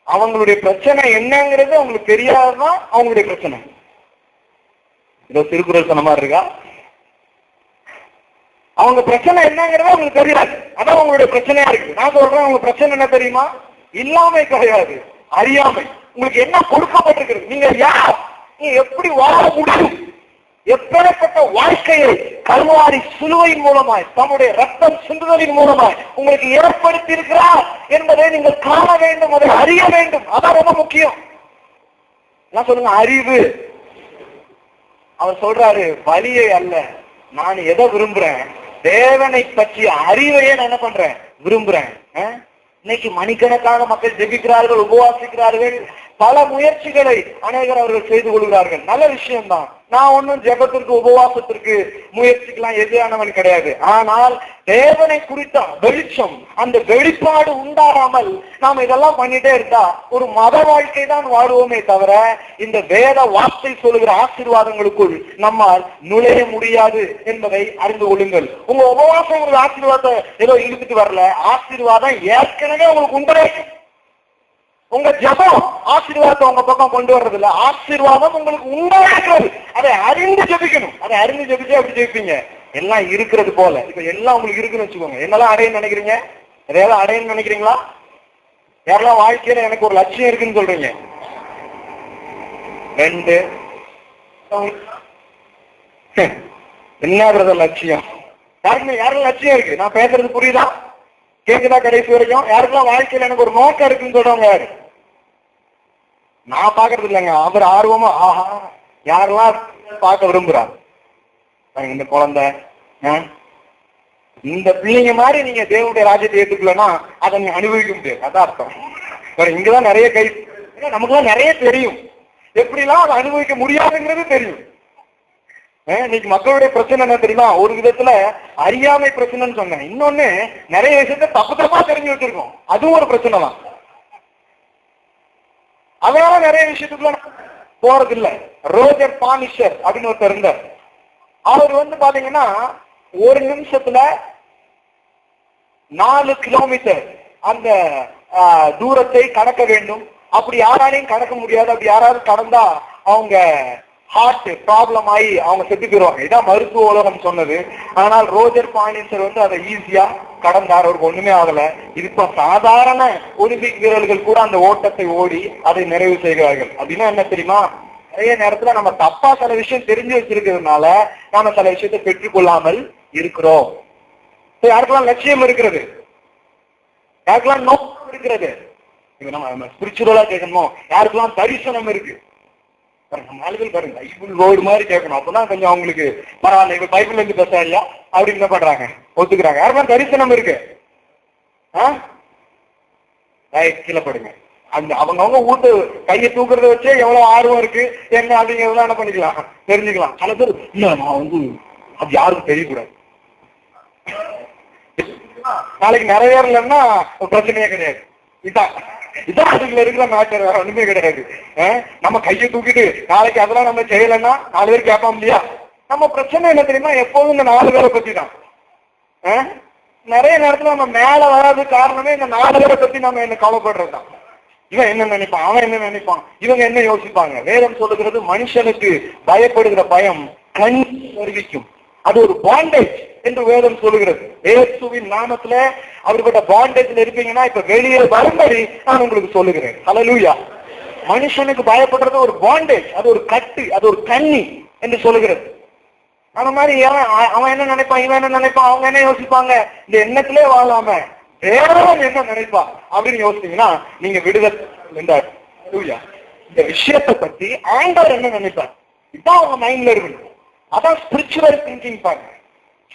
அவங்களுடைய பிரச்சனை என்னங்கிறது அவங்களுக்கு தெரியாதுதான் அவங்களுடைய பிரச்சனை. இதோ திருக்குறள் சொன்ன மாதிரி இருக்கா? அவங்க பிரச்சனை என்னங்கிறது அவங்களுக்கு தெரியாது, அதான் அவங்களுடைய பிரச்சனையா இருக்கு. நான் சொல்றேன், அவங்க பிரச்சனை என்ன தெரியுமா? இல்லாமை கிடையாது, அறியாமை. உங்களுக்கு என்ன கொடுக்கப்பட்டிருக்கிறது, நீங்க யார், நீங்க எப்படி வாழ முடியும், எப்பேற்பட்ட வாழ்க்கையை கல்வாரி சிலுவையின் மூலமாய் தம்முடைய ரத்தம் சிந்துதலின் மூலமாய் உங்களுக்கு ஏற்படுத்தி இருக்கிறார் என்பதை நீங்கள் காண வேண்டும், அதை அறிய வேண்டும். அதான் ரொம்ப முக்கியம். நான் சொல்லுங்க, அறிவு. அவர் சொல்றாரு, வலியை அல்ல, நான் எதை விரும்புறேன், தேவனை பற்றிய அறிவையே நான் என்ன பண்றேன், விரும்புறேன். இன்னைக்கு மணிக்கணக்கான மக்கள் ஜெபிக்கிறார்கள், உபவாசிக்கிறார்கள், பல முயற்சிகளை அநேகர் அவர்கள் செய்து கொள்கிறார்கள். நல்ல விஷயம்தான். நான் ஒன்னும் ஜெபத்திற்கு உபவாசத்திற்கு முயற்சிக்கலாம் எதிரானவன் கிடையாது. ஆனால் தேவனை குறித்த வெளிச்சம், அந்த வெளிப்பாடு உண்டாகாமல் நாம் இதெல்லாம் பண்ணிட்டே இருந்தா ஒரு மத வாழ்க்கை தான் வாழ்வோமே தவிர இந்த வேத வார்த்தை சொல்லுகிற ஆசீர்வாதங்களுக்குள் நம்மால் நுழைய முடியாது என்பதை அறிந்து கொள்ளுங்கள். உங்க உபவாசம் உங்களுக்கு ஆசீர்வாதத்தை ஏதோ இழுத்துட்டு வரல, ஆசீர்வாதம் ஏற்கனவே உங்களுக்கு உண்டாயிருக்கும். உங்க ஜபம் ஆசீர்வாதத்தை உங்க பக்கம் கொண்டு வர்றது இல்ல, ஆசீர்வாதம் உங்களுக்கு உண்டாகிறது. அதை அறிந்து ஜபிக்கணும். அதை அறிந்து ஜபிச்சு அப்படி ஜெயிப்பீங்க. எல்லாம் இருக்கிறது போல இப்ப எல்லாம் உங்களுக்கு இருக்குன்னு வச்சுக்கோங்க. என்னெல்லாம் அடையன்னு நினைக்கிறீங்க? எதையாவது அடையன்னு நினைக்கிறீங்களா? யாரெல்லாம் வாழ்க்கையில எனக்கு ஒரு லட்சியம் இருக்குன்னு சொல்றீங்க? 2 என்ன லட்சியம்? யாருக்கும் லட்சியம் இருக்கு? நான் பேசுறது புரியுதா? கேக்குதா? கடைசி வரைக்கும் யாருக்கெல்லாம் வாழ்க்கையில எனக்கு ஒரு நோக்கம் இருக்குன்னு சொல்றவங்க யாரு? நான் பாக்குறது இல்லைங்க, அவர் ஆர்வமா ஆஹா யாரெல்லாம் பார்க்க விரும்புறாரு. இந்த குழந்தை, இந்த பிள்ளைங்க மாதிரி நீங்க தேவனுடைய ராஜ்யத்தை ஏற்றுக்கலன்னா அதை நீங்க அனுபவிக்க முடியாது. அதான் அர்த்தம். இங்கதான் நிறைய கை, நமக்குலாம் நிறைய தெரியும், எப்படிலாம் அதை அனுபவிக்க முடியாதுங்கிறது தெரியும். இன்னைக்கு மக்களுடைய பிரச்சனை என்ன தெரியுமா? ஒரு விதத்துல அறியாமை பிரச்சனைன்னு சொன்னேன், இன்னொன்னு நிறைய விஷயத்த தப்பு தப்பா தெரிஞ்சு வச்சிருக்கோம், அதுவும் ஒரு பிரச்சனை தான். அதனால நிறைய விஷயத்துக்குள்ள போறது இல்ல. ரோஜர் பானிஷர் அப்படின்னு ஒருத்தர் இருந்தார். அவர் பாத்தீங்கன்னா ஒரு நிமிஷத்துல 4 கிலோமீட்டர் அந்த தூரத்தை கடக்க வேண்டும். அப்படி யாராலையும் கடக்க முடியாது. அப்படி யாராவது கடந்தா அவங்க ஹார்ட் ப்ராப்ளம் ஆகி அவங்க செத்து போயிருவாங்க. இதான் மருத்துவ உலகம் சொன்னது. ஆனால் ரோஜர் பானிஷர் அதை ஈஸியா கடந்தார், அவருக்கு ஒண்ணுமே ஆகல. இது இப்ப சாதாரண ஒலிம்பிக் வீரர்கள் கூட அந்த ஓட்டத்தை ஓடி அதை நிறைவு செய்கிறார்கள். அப்படின்னா என்ன தெரியுமா? நிறைய நேரத்துல நம்ம தப்பா சில விஷயம் தெரிஞ்சு வச்சிருக்கிறதுனால நாம சில விஷயத்தை பெற்றுக்கொள்ளாமல் இருக்கிறோம். யாருக்கெல்லாம் லட்சியம் இருக்கிறது, யாருக்கெல்லாம் நோக்கம் இருக்கிறது, நம்ம ஸ்பிரிச்சுவலா கேட்கணுமோ, யாருக்கெல்லாம் தரிசனம் இருக்கு, ஆளுகள் பாருங்க பைபிள் வேர்டு மாதிரி கேட்கணும். அப்பதான் கொஞ்சம் அவங்களுக்கு பரவாயில்ல, இப்ப பைபிள்ல இருந்து பேச இல்லையா அப்படின்னு என்ன பண்றாங்க, ஒத்துக்கிறாங்க. யாருக்கெல்லாம் தரிசனம் இருக்கு? கீழே படுங்க. அந்த அவங்கவுங்க ஊட்டு கையை தூக்குறத வச்சே எவ்வளவு ஆர்வம் இருக்கு என்ன அப்படிங்கறதுலாம் என்ன பண்ணிக்கலாம், தெரிஞ்சுக்கலாம். சில பேர் இல்ல நான் அது யாருக்கும் தெரியக்கூடாது, நாளைக்கு நிறைவேறலன்னா பிரச்சனையே கிடையாது. இதான் அதுக்குள்ள இருக்கிற மேட்டர், வேற ஒண்ணுமே கிடையாது. நம்ம கையை தூக்கிட்டு நாளைக்கு அதெல்லாம் நம்ம செய்யலைன்னா 4 பேர் கேட்போம் இல்லையா? நம்ம பிரச்சனை என்ன தெரியுமா? எப்போதும் இந்த 4 பேரை பத்தி தான். நிறைய நேரத்துல நம்ம மேல வராது காரணமே இந்த 4 பேரை பத்தி நம்ம என்ன கவலைப்படுறதுதான். இவன் என்ன நினைப்பான், அவன் என்ன நினைப்பான், இவங்க என்ன யோசிப்பாங்க. வேதம் சொல்லுகிறது, மனுஷனுக்கு பயப்படுகிற பயம் கண் வருவிக்கும். அது ஒரு பாண்டேஜ் என்று வேதம் சொல்லுகிறது. இயேசுவின் நாமத்துல அப்படிப்பட்ட பாண்டேஜ்ல இருப்பீங்கன்னா இப்ப வெளியே வரும்படி நான் உங்களுக்கு சொல்லுகிறேன். ஹல்லேலூயா. மனுஷனுக்கு பயப்படுறது ஒரு பாண்டேஜ், அது ஒரு கட்டு, அது ஒரு கண்ணி என்று சொல்லுகிறது. அந்த மாதிரி அவன் என்ன நினைப்பான், இவன் என்ன நினைப்பான், அவங்க என்ன யோசிப்பாங்க, இந்த எண்ணத்திலே வாழாம தேவன் என்ன நினைப்பா அப்படின்னு யோசிச்சீங்கன்னா நீங்க விடுதல் என்றார். இந்த விஷயத்தை பத்தி ஆண்டவர் என்ன நினைப்பார், இதான் அவங்க மைண்ட்ல இருக்கு. அதான் ஸ்பிரிச்சுவல் திங்கிங் பாருங்க.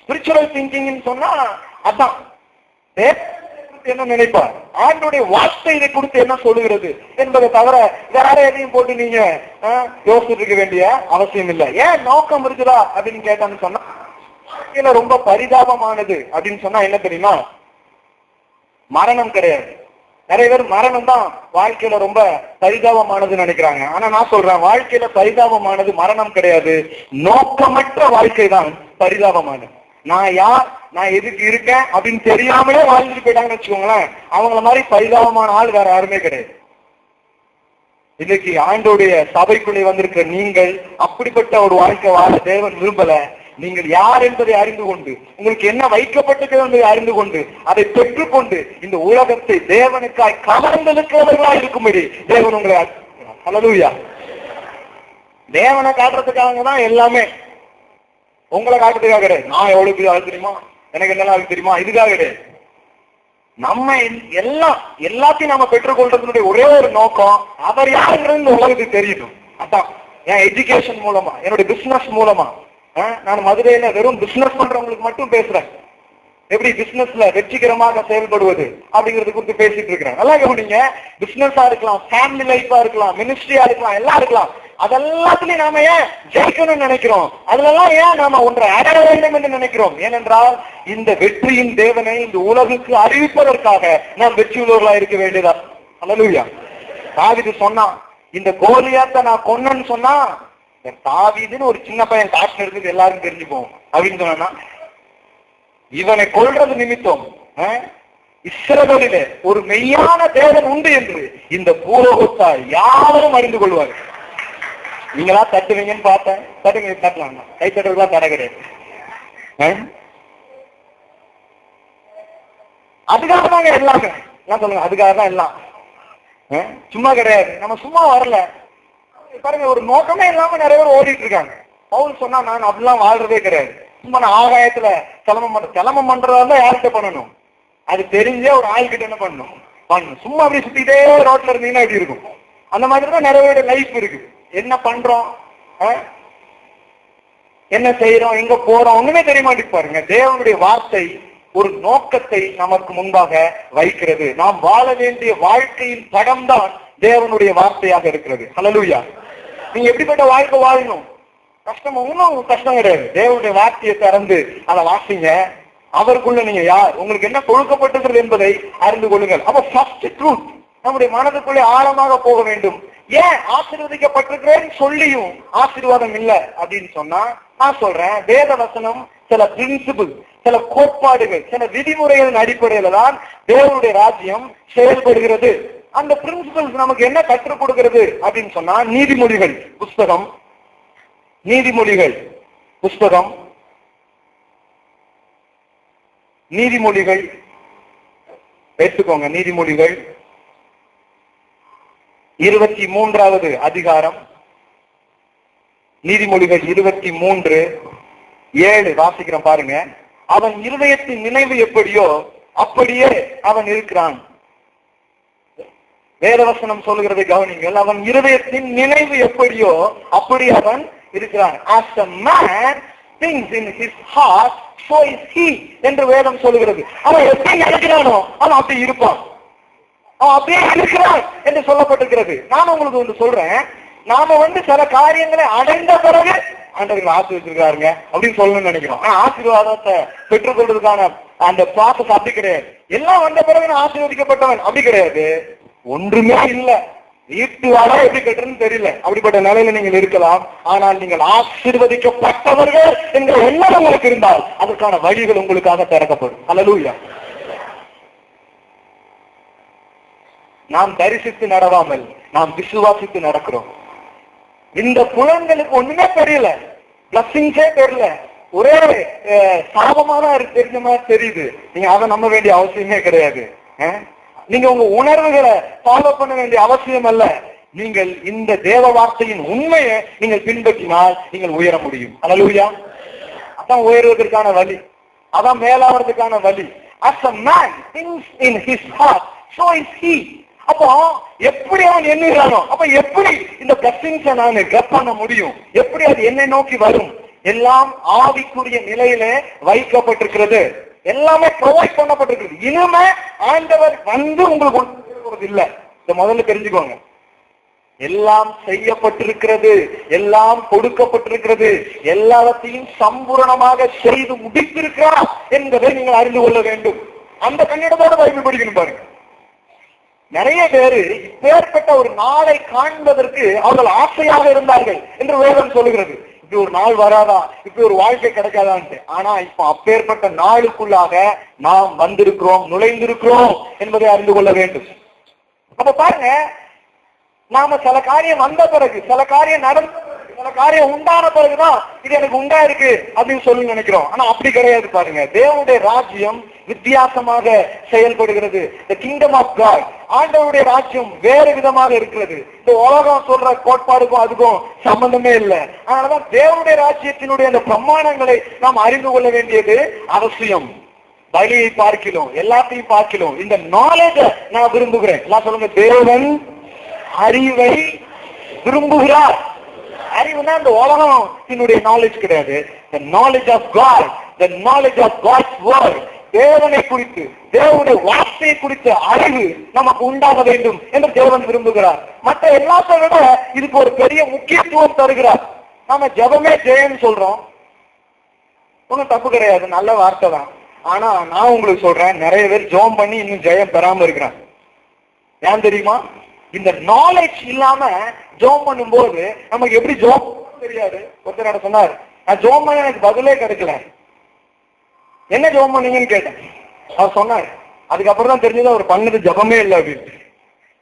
ஸ்பிரிச்சுவல் திங்கிங் சொன்னா அதான் என்ன நினைப்பார், ஆண்டோடைய வார்த்தை இதை கொடுத்து என்ன சொல்லுகிறது என்பதை தவிர வேற எதையும் போட்டு நீங்க யோசிச்சுட்டு இருக்க வேண்டிய அவசியம் இல்லை. ஏன் நோக்கம் இருக்குதா அப்படின்னு கேட்டான்னு சொன்னா, ரொம்ப பரிதாபமானது அப்படின்னு சொன்னா என்ன தெரியுமா, மரணம் கிடையாது. நிறைய பேர் மரணம் தான் வாழ்க்கையில ரொம்ப பரிதாபமானதுன்னு நினைக்கிறாங்க. ஆனா நான் சொல்றேன், வாழ்க்கையில பரிதாபமானது மரணம் கிடையாது, நோக்கமற்ற வாழ்க்கை தான் பரிதாபமானது. நான் யார், நான் எதுக்கு இருக்கேன் அப்படின்னு தெரியாமலே வாழ்ந்துட்டு போயிட்டாங்கன்னு வச்சுக்கோங்களேன், அவங்கள மாதிரி பரிதாபமான ஆள் வேற யாருமே கிடையாது. இன்னைக்கு ஆண்டோடைய சபைக்குள்ளே வந்திருக்கிற நீங்கள் அப்படிப்பட்ட ஒரு வாழ்க்கை வாழ தேவன் விரும்பல. நீங்கள் யார் என்பதை அறிந்து கொண்டு, உங்களுக்கு என்ன வைக்கப்பட்டது என்பதை அறிந்து கொண்டு, அதை பெற்றுக்கொண்டு இந்த உலகத்தை தேவனுக்காய் கவர்ந்தெடுக்கிறவர்களாக இருக்கும்படி தேவன் உங்களை ஹல்லேலூயா. தேவனை காட்டுறதுக்காக தான் எல்லாமே, உங்களை காட்டுறதுக்காக கிடையாது. நான் எவ்வளவு பெரிய ஆள் தெரியுமா, எனக்கு என்னெல்லாம் தெரியுமா, இதுக்காக கிடையாது. நம்ம எல்லாத்தையும் நம்ம பெற்றுக்கொள்றதுனுடைய ஒரே ஒரு நோக்கம், அவர் யாருங்கிறது இந்த உலகத்துக்கு தெரியணும். அதான் என் எஜுகேஷன் மூலமா, என்னுடைய பிசினஸ் மூலமா. நான் மதுரையில வெறும் பிசினஸ் பண்றவங்களுக்கு மட்டும் பேசுறேன், எப்படி பிசினஸ்ல வெற்றிகரமாக செயல்படுவது அப்படிங்கறது குறித்து பேசிட்டு இருக்கிறேன். நல்லா கவனிங்க, பிசினஸா இருக்கலாம், ஃபேமிலி லைஃபா இருக்கலாம், மினிஸ்ட்ரியா இருக்கலாம், எல்லாம் இருக்கலாம். அதெல்லாத்துலயும் நாம ஏன் ஜெயிக்கணும்னு நினைக்கிறோம், அதுலலாம் ஏன் நாம ஒன்றை அடைய வேண்டும் என்று நினைக்கிறோம். ஏனென்றால் இந்த வெற்றியின் தேவனை இந்த உலகுக்கு அறிவிப்பதற்காக நாம் வெற்றி உள்ளவர்களா இருக்க வேண்டியதா. ஹல்லேலூயா. தாவீது சொன்னா, இந்த கோலியாத்தை நான் கொன்னேன்னு சொன்னா, தாவீதுன்னு ஒரு சின்ன பையன் காட்டுல இருக்குது எல்லாருக்கும் தெரிஞ்சுப்போம் அப்படின்னு சொன்னா, இவனை கொல்றது நிமித்தம் இஸ்ரவேலிலே ஒரு மெய்யான தேவன் உண்டு என்று இந்த பூலோகத்தார் யாரும் அறிந்து கொள்வார். நீங்களா தட்டுவீங்கன்னு பார்த்தேன், தட்டுங்க, தட்டலாம், கை தட்டுறதுலாம் தர கிடையாது. அதுக்காக தாங்க எல்லாமே, என்ன சொல்லுங்க, அதுக்காக தான் எல்லாம், சும்மா கிடையாது. நம்ம சும்மா வரல பாருங்க, ஒரு நோக்கமே இல்லாம நிறைய பேர் ஓடிட்டு இருக்காங்க. பவுல் சொன்னா, நான் அப்படிலாம் வாழ்றதே கிடையாது, சும்மா நான் ஆகாயத்துல கிளம்ப பண்றதா யார்கிட்ட பண்ணணும், அது தெரிஞ்சே ஒரு ஆள்கிட்ட என்ன பண்ணணும், சும்மா அப்படி சுத்திட்டே ரோட்ல இருந்தீங்கன்னா எப்படி இருக்கும், அந்த மாதிரிதான் நிறைய பேருடைய லைஃப் இருக்கு. என்ன பண்றோம், என்ன செய்யறோம், எங்க போறோம், ஒண்ணுமே தெரிய மாட்டேங்குது. பாருங்க, தேவனுடைய வார்த்தை ஒரு நோக்கத்தை நமக்கு முன்பாக வைக்கிறது. நாம் வாழ வேண்டிய வாழ்க்கையின் படம் தான் தேவனுடைய வார்த்தையாக இருக்கிறது. ஹல்லேலூயா. நீங்க எப்படிப்பட்ட வாழ்க்கை வாழணும், கஷ்டம் ஒன்றும் கஷ்டம் கிடையாது. தேவனுடைய வார்த்தையை திறந்து அதை வாசிங்க, அவருக்குள்ள நீங்க யார், உங்களுக்கு என்ன கொடுக்கப்பட்டிருக்கிறது என்பதை அறிந்து கொள்ளுங்கள். அப்ப ஃபர்ஸ்ட் ட்ரூத் நம்முடைய மனதுக்குள்ளே ஆழமாக போக வேண்டும். ஏன் ஆசீர்வதிக்கப்பட்டிருக்கிறேன்னு சொல்லியும் ஆசீர்வாதம் இல்லை அப்படின்னு சொன்னா, நான் சொல்றேன், வேத வசனம் சில பிரின்சிபிள், சில கோட்பாடுகள், சில விதிமுறைகளின் அடிப்படையில தான் தேவனுடைய ராஜ்யம் செயல்படுகிறது. அந்த பிரின்சிபிள்ஸ் நமக்கு என்ன கற்றுக் கொடுக்கிறது அப்படின்னு சொன்னா, நீதிமொழிகள் புஸ்தகம் நீதிமொழிகள் எடுத்துக்கோங்க. நீதிமொழிகள் 23வது அதிகாரம், நீதிமொழிகள் 23:7 வாசிக்கிறோம் பாருங்க. அவன் இருதயத்தின் நினைவு எப்படியோ அப்படியே அவன் இருக்கிறான். வேதவசனம் சொல்லுகிறதை கவனிங்கள். அவன் இருதயத்தின் நினைவு எப்படியோ அப்படி அவன் இருக்கிறான். As a man thinks in his heart, so is he என்று வேதம் சொல்லுகிறது. அவன் எப்படி நினைக்கிறானோ அவன் அப்படி இருப்பான், அவன் அப்படியே இருக்கிறான் என்று சொல்லப்பட்டிருக்கிறது. நான் உங்களுக்கு ஒன்று சொல்றேன், நாம சில காரியங்களை அடைந்த பிறகு ஆண்டவர்கள் ஆசீர்வதிச்சிருக்காருங்க அப்படின்னு சொல்லணும்னு நினைக்கிறோம். ஆனா ஆசீர்வாதத்தை பெற்றுக்கொள்றதுக்கான அந்த ப்ராசஸ் அப்படி கிடையாது. எல்லாம் வந்த பிறகு நான் ஆசீர்வதிக்கப்பட்டவன் அப்படி கிடையாது. ஒன்றுமே இல்லை, வீட்டு வாடா எப்படி கட்டுறதுன்னு தெரியல, அப்படிப்பட்ட நிலையில நீங்கள் இருக்கலாம். ஆனால் நீங்கள் ஆசீர்வதிக்கப்பட்டவர்கள் என்ற எண்ணம் உங்களுக்கு இருந்தால் அதற்கான வழிகள் உங்களுக்காக திறக்கப்படும். ஹல்லேலூயா. நாம் தரிசித்து நடவாமல் நாம் விசுவாசித்து நடக்கிறோம். இந்த புலன்களுக்கு ஒண்ணுமே தெரியல, பிளஸிங்ஸே தெரியல, ஒரே சாபமா தான் தெரிஞ்ச மாதிரி தெரியுது. நீங்க அதை நம்ப வேண்டிய அவசியமே கிடையாது. நீங்க உங்க உணர்வுகளை ஃபாலோ பண்ண வேண்டிய அவசியம் அல்ல. நீங்கள் இந்த தேவ வார்த்தையின் உண்மையை நீங்கள் பின்பற்றினால் நீங்கள் உயர முடியும். ஹல்லேலூயா. அதான் உயர்வதற்கான வழி, அதான் மேலாவதுக்கான வழி. As a man thinks in his heart, so is he. அப்போ எப்படி அவன் எண்ணுகிறானோ, அப்ப எப்படி இந்த பிளஸிங்ஸை நான் கெட் பண்ண முடியும், எப்படி அது என்னை நோக்கி வரும்? எல்லாம் ஆவிக்குரிய நிலையில வைக்கப்பட்டிருக்கிறது, எல்லாமே ப்ரொவைட் பண்ணப்பட்டிருக்கிறது. இனிமே ஆண்டவர் வந்து உங்களுக்கு இல்லை, இதை முதல்ல தெரிஞ்சுக்கோங்க. எல்லாம் செய்யப்பட்டிருக்கிறது, எல்லாம் கொடுக்கப்பட்டிருக்கிறது, எல்லாத்தையும் சம்பூரணமாக செய்து முடித்திருக்கிறார் என்பதை நீங்கள் அறிந்து கொள்ள வேண்டும். அந்த கண்ணீடத்தோட பைபிள் படிக்கணும் பாருங்க. நிறைய பேரு இப்பேற்பட்ட ஒரு நாளை காண்பதற்கு அவர்கள் ஆசையாக இருந்தார்கள் என்று வேதம் சொல்லுகிறது. இப்படி ஒரு நாள் வராதா, இப்படி ஒரு வாழ்க்கை கிடைக்காதான்ட்டு. ஆனா இப்ப அப்பேற்பட்ட நாளுக்குள்ளாக நாம் வந்திருக்கிறோம், நுழைந்திருக்கிறோம் என்பதை அறிந்து கொள்ள வேண்டும். அப்ப பாருங்க, நாம சில காரியம் வந்த பிறகு, சில காரியம் நடந்த, சில காரியம் உண்டான பிறகுதான் இது எனக்கு உண்டா இருக்கு அப்படின்னு சொல்லி நினைக்கிறோம். ஆனா அப்படி கிடையாது. பாருங்க, தேவனுடைய ராஜ்யம் வித்தியாசமாக செயல்படுகிறது. The kingdom of God, ஆண்டவருடைய ராஜ்யம் வேறு விதமாக இருக்கிறது. இந்த உலகம் சொல்ற கோட்பாடுக்கும் அதுக்கும் சம்பந்தமே இல்லை. அதனாலதான் தேவனுடைய ராஜ்யத்தினுடைய அந்த பிரமாணங்களை நாம் அறிந்து கொள்ள வேண்டியது அவசியம். பலியை பார்க்கிறோம், எல்லாத்தையும் பார்க்கிறோம். இந்த நாலேஜை நான் விரும்புகிறேன். எல்லாம் சொல்லுங்க, தேவன் அறிவை விரும்புகிறார். அறிவுனா இந்த உலகத்தினுடைய நாலேஜ் கிடையாது. The knowledge of God, the knowledge of God's word, தேவனை குறித்து, தேவனுடைய வார்த்தையை குறித்த அறிவு நமக்கு உண்டாக வேண்டும் என்று தேவன் விரும்புகிறார். மற்ற எல்லாத்தை விட இதுக்கு ஒரு பெரிய முக்கியத்துவம் தருகிறார். நாம ஜெபமே ஜெயன்னு சொல்றோம், ஒன்னும் தப்பு கிடையாது, நல்ல வார்த்தை தான். ஆனா நான் உங்களுக்கு சொல்றேன், நிறைய பேர் ஜெபம் பண்ணி இன்னும் ஜெயம் பெறாம இருக்கிறாங்க. ஏன் தெரியுமா? இந்த நாலேஜ் இல்லாம ஜெபம் பண்ணும் போது நமக்கு எப்படி ஜெபம் தெரியாது. ஒருத்தர் சொன்னார், நான் ஜெபம் பண்ண எனக்கு பதிலே கிடைக்கல, என்ன ஜெபம் பண்ணீங்கன்னு கேட்டேன். அவர் சொன்னார், அதுக்கப்புறம் தான் தெரிஞ்சது அவர் பண்ணது ஜெபமே இல்லை அப்படின்னு.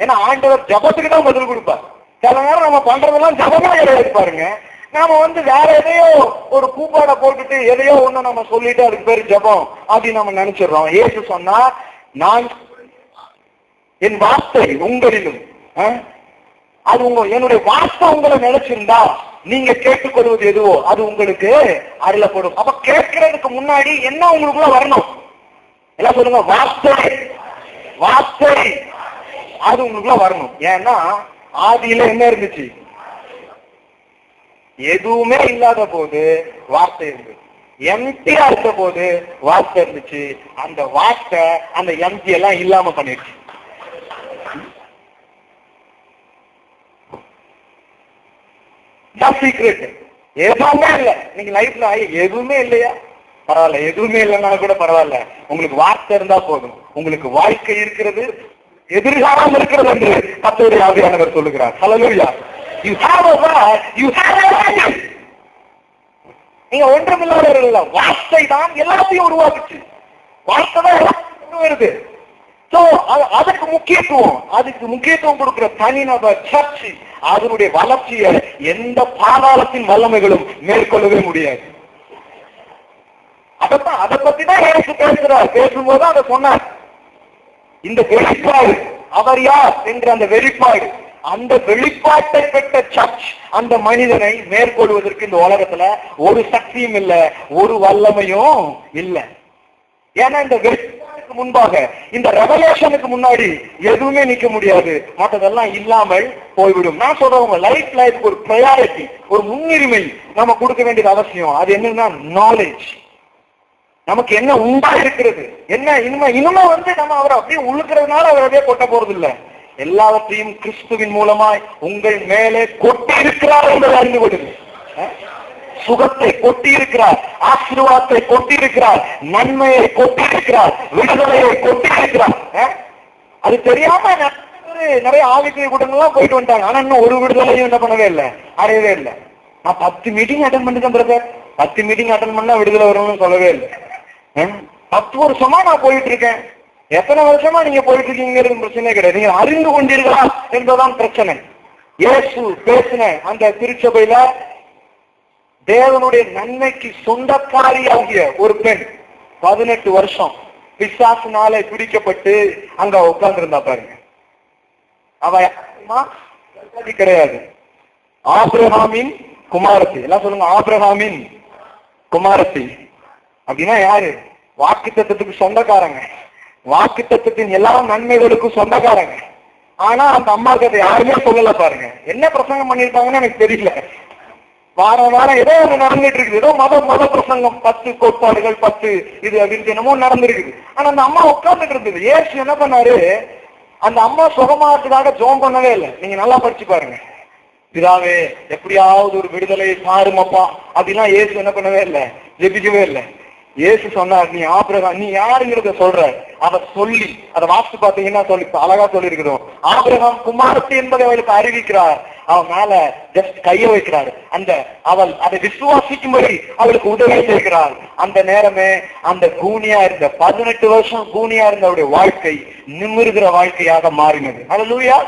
ஏன்னா ஆண்டவர் ஜெபத்துக்கு தான் பதில் கொடுப்பார். சில நேரம் நம்ம பண்றதெல்லாம் ஜெபமே கிடையாது. பாருங்க, நாம வேற எதையோ ஒரு கூப்பாடை போட்டுட்டு எதையோ ஒண்ணு நம்ம சொல்லிட்டு அதுக்கு பேரு ஜெபம் அப்படின்னு நம்ம நினைச்சிடறோம். இயேசு சொன்னா, நான் என் வார்த்தை உங்களிலும், அது என்னுடைய வார்த்தை உங்களை நினைச்சிருந்தா நீங்க கேட்டுக்கொள்வது எதுவோ அது உங்களுக்கு அருளப்படும். அப்ப கேட்கறதுக்கு முன்னாடி என்ன உங்களுக்குள்ள வரணும்? எல்லாம் சொல்லுங்க, வார்த்தை, வார்த்தை அது உங்களுக்குள்ள வரணும். ஏன்னா ஆதியில என்ன இருந்துச்சு? எதுவுமே இல்லாத போது வார்த்தை இருந்துச்சு, எம்டியா இருந்த போது வார்த்தை இருந்துச்சு. அந்த வார்த்தை அந்த எம்டி எல்லாம் இல்லாம பண்ணிடுச்சு. சீக்ரெட் எதுவுமே இல்லை. நீங்க லைஃப்ல எதுவுமே இல்லையா, பரவாயில்ல, எதுவுமே இல்லைன்னா கூட பரவாயில்ல, உங்களுக்கு வார்த்தை இருந்தா போதும். உங்களுக்கு வாழ்க்கை இருக்கிறது, எதிர்காலம் இருக்கிறது என்று கர்த்தருடைய ஆவியானவர் சொல்லுகிறார். ஹல்லேலூயா. You have a word, you have a life. நீங்க ஒன்றுமில்லாதவர்கள் இல்ல, வார்த்தை தான் எல்லாத்தையும் உருவாக்குச்சு. வார்த்தை தான் எல்லாத்தையும் வருது. சோ அதுக்கு முக்கியத்துவம் கொடுக்கிற தனிநபர் சர்ச், அதனுடைய வளர்ச்சியை எந்த பாதாளத்தின் வல்லமைகளும் மேற்கொள்ளவே முடியாது. அதை பத்தி தான் எனக்கு பேசுறார். பேசும்போது அதை சொன்னார், இந்த வெளிப்பாடு அவர் யார் என்ற அந்த வெளிப்பாடு, அந்த வெளிப்பாட்டை பெற்ற சர்ச் அந்த மனிதனை மேற்கொள்வதற்கு இந்த உலகத்துல ஒரு சக்தியும் இல்லை, ஒரு வல்லமையும் இல்லை. ஏன்னா இந்த வெளிப்பாடுக்கு முன்பாக, இந்த ரெவலேஷனுக்கு முன்னாடி எதுவுமே நிக்க முடியாது, மற்றதெல்லாம் இல்லாமல் போய்விடும். நான் சொல்றேன், உங்க லைஃப்ல ஒரு ப்ரையாரிட்டி, ஒரு முன்னுரிமை நம்ம கொடுக்க வேண்டியது அவசியம். அது என்னன்னா நாலேஜ். நமக்கு என்ன உண்டா இருக்கிறது, என்ன இனிமே நம்ம அவரை அப்படியே உழுக்கிறதுனால அவர் அப்படியே கொட்ட போறது இல்லை. எல்லாவற்றையும் கிறிஸ்துவின் மூலமாய் உங்கள் மேலே கொட்டி இருக்கிறார் என்பதை அறிந்து கொள்ளுங்கள். சுகத்தை கொட்டி இருக்கிறார், ஆசீர்வாதத்தை கொட்டி இருக்கிறார், நன்மையை கொட்டி இருக்கிறார், விடுதலையை கொட்டி இருக்கிறார். அது தெரியாம நிறைய ஆவிக்குரிய கூட்டங்கள்லாம் போயிட்டு வந்துட்டாங்க. ஆனா இன்னும் ஒரு விடுதலையும் என்ன பண்ணவே இல்லை, அடையவே இல்லை. நான் 10 மீட்டிங் அட்டன் பண்ணிட்டேன் பிரதர், 10 மீட்டிங் அட்டன் பண்ணா விடுதலை வரும்னு சொல்லவே இல்லை. 10 வருஷமா நான் போயிட்டு இருக்கேன். எத்தனை வருஷமா நீங்க போயிட்டு இருக்கீங்கிறது பிரச்சனை கிடையாது, நீங்க அறிந்து கொண்டீர்களா என்பதுதான் பிரச்சனை. இயேசு பேசின அந்த திருச்சபையில தேவனுடைய நன்மைக்கு சொந்தக்காரியாகிய ஒரு பெண் 18 வருஷம் பிசாசினாலே பிடிக்கப்பட்டு அங்க உட்கார்ந்து இருந்தா பாருங்க. அவ கிடையாது, ஆபிரகாமின் குமாரத்தி. எல்லாம் சொல்லுங்க, ஆபிரகாமின் குமாரத்தி அப்படின்னா யாரு? வாக்கு தத்துவத்துக்கு சொந்தக்காரங்க, வாக்கு தத்துவத்தின் எல்லா நன்மைகளுக்கும் சொந்தக்காரங்க. ஆனா அந்த அம்மாவுக்கு அதை யாருமே சொல்லல. பாருங்க என்ன பிரசங்கம் பண்ணிருக்காங்கன்னு எனக்கு தெரியல. வாரம் வாரம் ஏதோ ஒண்ணு நடந்துட்டு இருக்குது, ஏதோ மத பிரசங்கம், 10 கோட்பாடுகள் 10 இது அப்படின்னு என்னமோ நடந்திருக்குது. ஆனா அந்த அம்மா உட்கார்ந்துட்டு இருந்தது. ஏசு என்ன பண்ணாரு? அந்த அம்மா சுகமாகறதுக்காக ஜெபம் பண்ணவே இல்லை. நீங்க நல்லா படிச்சு பாருங்க. பிதாவே எப்படியாவது ஒரு விடுதலை பாருமப்பா அப்படின்னா ஏசு என்ன பண்ணவே இல்லை, ஜெபிக்கவே இல்லை. ஏசு சொன்னார், நீ ஆபிரகாம், நீ யாருங்கிறத சொல்ற அதை சொல்லி அதை வாசித்து பாத்தீங்கன்னா சொல்லி அழகா சொல்லி இருக்கிறோம். ஆபிரகாம் குமாரத்தி என்பதை அவளுக்கு அறிவிக்கிறார். அவன் மேல ஜஸ்ட் கைய வைக்கிறார். அவள் அதை விசுவாசிக்கும்படி அவளுக்கு உதவி செய்கிறாள். அந்த நேரமே அந்த கூனியா இருந்த 18 வருஷம் கூனியா இருந்த அவருடைய வாழ்க்கை நிமிர்கிற வாழ்க்கையாக மாறினது. அல்லேலூயா.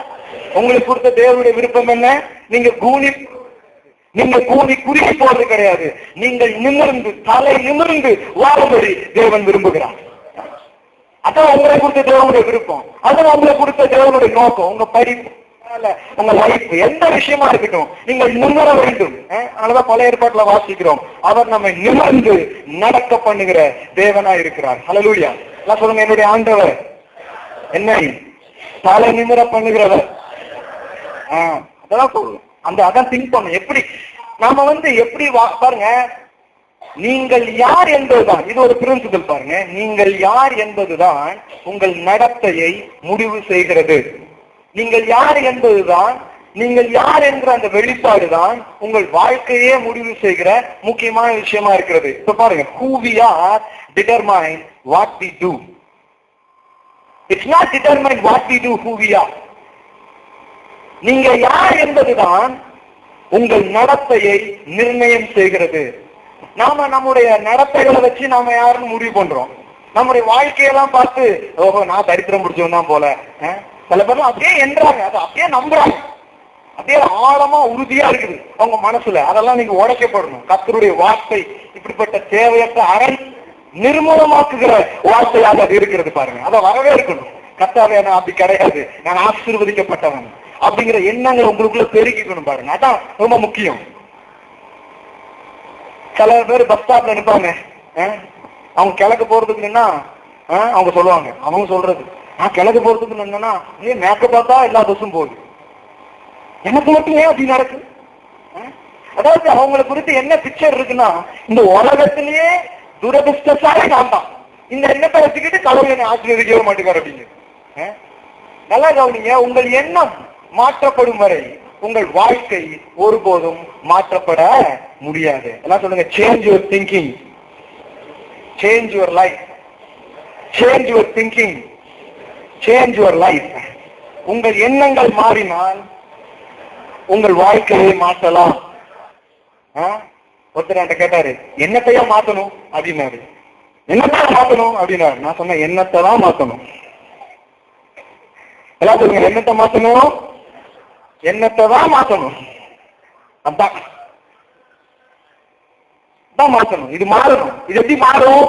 உங்களுக்கு கொடுத்த தேவனுடைய விருப்பம் என்ன? நீங்க கூனி குறுகி போறது கிடையாது. நீங்கள் நிமிர்ந்து தலை நிமிர்ந்து வாழும்படி தேவன் விரும்புகிறார். அதான் உங்களை கொடுத்த தேவனுடைய விருப்பம், அதான் உங்களை கொடுத்த தேவனுடைய நோக்கம். உங்க படிப்பு, உங்க லைஃப், எந்த விஷயமா இருக்கட்டும் நீங்கள் நிமிர வேண்டும். அதனாலதான் பழைய ஏற்பாட்டுல வாசிக்கிறோம், அவர் நம்மை நிமிர்ந்து நடக்க பண்ணுகிற தேவனா இருக்கிறார். ஹல்லேலூயா. எல்லாம் சொல்லுங்க, என்னுடைய ஆண்டவர் என்னை தலை நிமிர பண்ணுகிறவர். அதெல்லாம் சொல்லுங்க. அதான் திங்க் பண்ணும். எப்படி நாம எப்படி பாருங்க, நீங்கள் யார் என்பதுதான் இது ஒரு பிரின்சிபல். பாருங்க, நீங்கள் யார் என்பதுதான் உங்கள் நடத்தையை முடிவு செய்கிறது. நீங்கள் யார் என்பதுதான், நீங்கள் யார் என்ற அந்த வெளிப்பாடுதான் உங்கள் வாழ்க்கையே முடிவு செய்கிற முக்கியமான விஷயமா இருக்கிறது. இப்ப பாருங்க, who we are determine what we do. It's not determine what we do, who we are. நீங்க யார் என்பதுதான் உங்கள் நடத்தையை நிர்ணயம் செய்கிறது. நாம நம்முடைய நடத்தைகளை வச்சு நாம யாருன்னு முடிவு பண்றோம். நம்முடைய வாழ்க்கையெல்லாம் பார்த்து, ஓஹோ நான் தரித்திரம் பிடிச்சவன் தான் போல. சில பேர்லாம் அப்படியே என்றாங்க, அதை அப்படியே நம்புறாங்க, அப்படியே ஆழமா உறுதியா இருக்குது அவங்க மனசுல. அதெல்லாம் நீங்க உடைக்கப்படணும். கர்த்தருடைய வார்த்தை இப்படிப்பட்ட தேவையற்ற அரண் நிர்மூலமாக்குகிற வார்த்தையாக அது இருக்கிறது. பாருங்க, அதை வரவே இருக்கணும். கர்த்தாவே நான் அப்படி கிடையாது, நான் ஆசீர்வதிக்கப்பட்டவன் அப்படிங்கிற எண்ணங்கள் உங்களுக்குள்ள பெருக்கிக்கணும். பாருங்க, அதான் ரொம்ப முக்கியம். சில பேர் பஸ் ஸ்டாப்ல நிற்பாங்க, அவங்க கிழக்கு போறதுக்கு நின்னா அவங்க சொல்லுவாங்க, அவங்க சொல்றது நான் கிழக்கு போறதுக்கு நின்னா மேக்கப் பார்த்தா எல்லா பஸ்ஸும் போகுது, எனக்கு மட்டும் ஏன் அப்படி நடக்கு? அதாவது அவங்களை குறித்து என்ன பிக்சர் இருக்குன்னா, இந்த உலகத்திலேயே துரதிருஷ்டசாலி நான் தான், இந்த எண்ணத்தை வச்சுக்கிட்டு கடவுள் என்னை ஆசீர்வதிக்கவே மாட்டேங்கார் அப்படின்னு. நல்லா கவனிங்க, உங்கள் எண்ணம் மாற்றப்படும் வரை உங்கள் வாழ்க்கை ஒருபோதும் மாற்றப்பட முடியாது. எல்லாம் சொல்லுங்க, change your thinking, change your life, change your thinking, change your life. உங்கள் எண்ணங்கள் மாறினால் உங்கள் வாழ்க்கையை மாற்றலாம். ஒருத்தர் என்கிட்ட கேட்டாரு, என்னத்தையா மாத்தணும் அப்படின்னாரு. என்னத்தான் மாத்தணும் அப்படின்னாரு. நான் சொன்னேன், எண்ணத்தை தான் மாத்தணும். எல்லாம் சொல்லுங்க, எண்ணத்தை மாத்தணும், எண்ணத்தை தான் மாத்தணும். அதான் மாத்தணும். இது மாறணும். இது எப்படி மாறும்?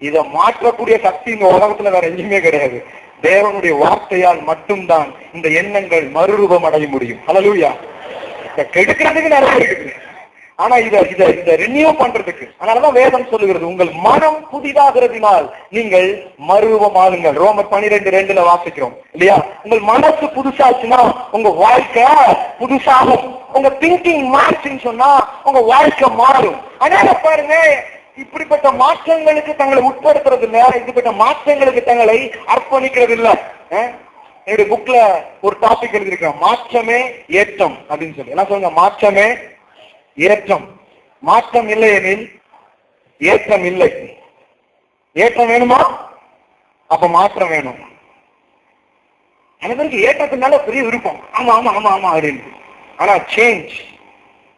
இதை மாற்றக்கூடிய சக்தி இந்த உலகத்துல வேற எங்கேயுமே கிடையாது. தேவனுடைய வார்த்தையால் மட்டும்தான் இந்த எண்ணங்கள் மறுரூபம் அடைய முடியும். ஹல்லேலூயா. கெடுக்கிறதுக்கு நிறைய இருக்குது, ஆனா இத ரினியூ பண்றதுக்கு. அதனாலதான் வேதம் சொல்லுகிறது, உங்கள் மனம் புதிதாகிறதுனால் நீங்கள் மறுரூபமாகுங்கள். ரோமர் 12:2 வாசிக்கிறோம் இல்லையா? உங்கள் மனசு புதுசாச்சுன்னா உங்க வாழ்க்கை புதுசாகும். உங்க திங்கிங் மாறுச்சுன்னு சொன்னா உங்க வாழ்க்கை மாறும். அதனால பாருங்க, இப்படிப்பட்ட மாற்றங்களுக்கு தங்களை உட்படுத்துறது இல்ல, இப்படிப்பட்ட மாற்றங்களுக்கு தங்களை அர்ப்பணிக்கிறது இல்ல. என்னுடைய புக்ல ஒரு டாபிக் எழுதியிருக்கேன், மாற்றமே ஏற்றம் அப்படின்னு சொல்லி. என்ன சொல்லுங்க, மாற்றமே ஏற்றம். மாற்றம் இல்லை எனில் ஏற்றம் இல்லை. ஏற்றம் வேணுமா? அப்ப மாற்றம் வேணும். அனைவருக்கு ஏற்றத்தினால பெரிய விருப்பம், ஆமா ஆமா ஆமா ஆமா அப்படின்னு. ஆனா change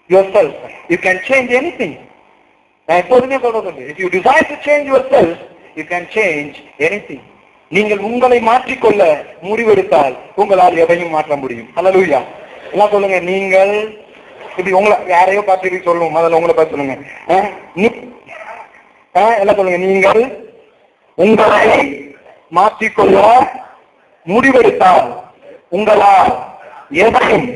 your self, you can change anything. நான் எப்போதுமே சொல்றது, if you desire to change yourself, you can change anything. நீங்கள் உங்களை மாற்றிக்கொள்ள முடிவெடுத்தால் உங்களால் எதையும் மாற்ற முடியும். ஹல்லேலூயா. எல்லாம் சொல்லுங்க, நீங்கள் இப்படி உங்களை யாரையோ பார்த்து சொல்லுவோம், முதல்ல உங்களை பார்த்து சொல்லுங்க. எல்லாம் சொல்லுங்க, நீங்கள் உங்களை மாற்றிக்கொள்ள முடிவெடுத்தால் உங்களால் எதையும்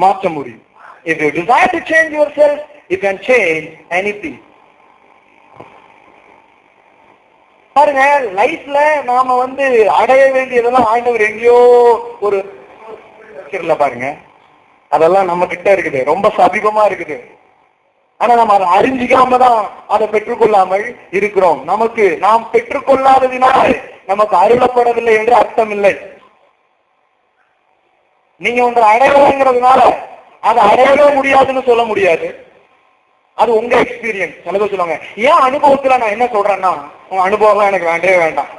மாற்ற முடியும். If you desire to change yourself, you can change anything. பாருங்க, லைஃப்ல நாம அடைய வேண்டியதெல்லாம் ஆண்டவர் எங்கேயோ ஒரு பாருங்க, அதெல்லாம் நம்ம கிட்ட இருக்குது, ரொம்ப சமீபமா இருக்குது. ஆனா நம்ம அதை அறிஞ்சிக்காம தான் அதை பெற்றுக்கொள்ளாமல் இருக்கிறோம். நாம் பெற்றுக்கொள்ளாததினால் நமக்கு அருளப்படவில்லை என்று அர்த்தம் இல்லை. நீங்க ஒன்று அடையலைங்கிறதுனால அதை அடையவே முடியாதுன்னு சொல்ல முடியாது. அது உங்க எக்ஸ்பீரியன்ஸ். சில பேர் சொல்லுவாங்க, ஏன் அனுபவத்துல நான் என்ன சொல்றேன்னா, உங்க அனுபவம் எனக்கு வேண்டவே வேண்டாம்.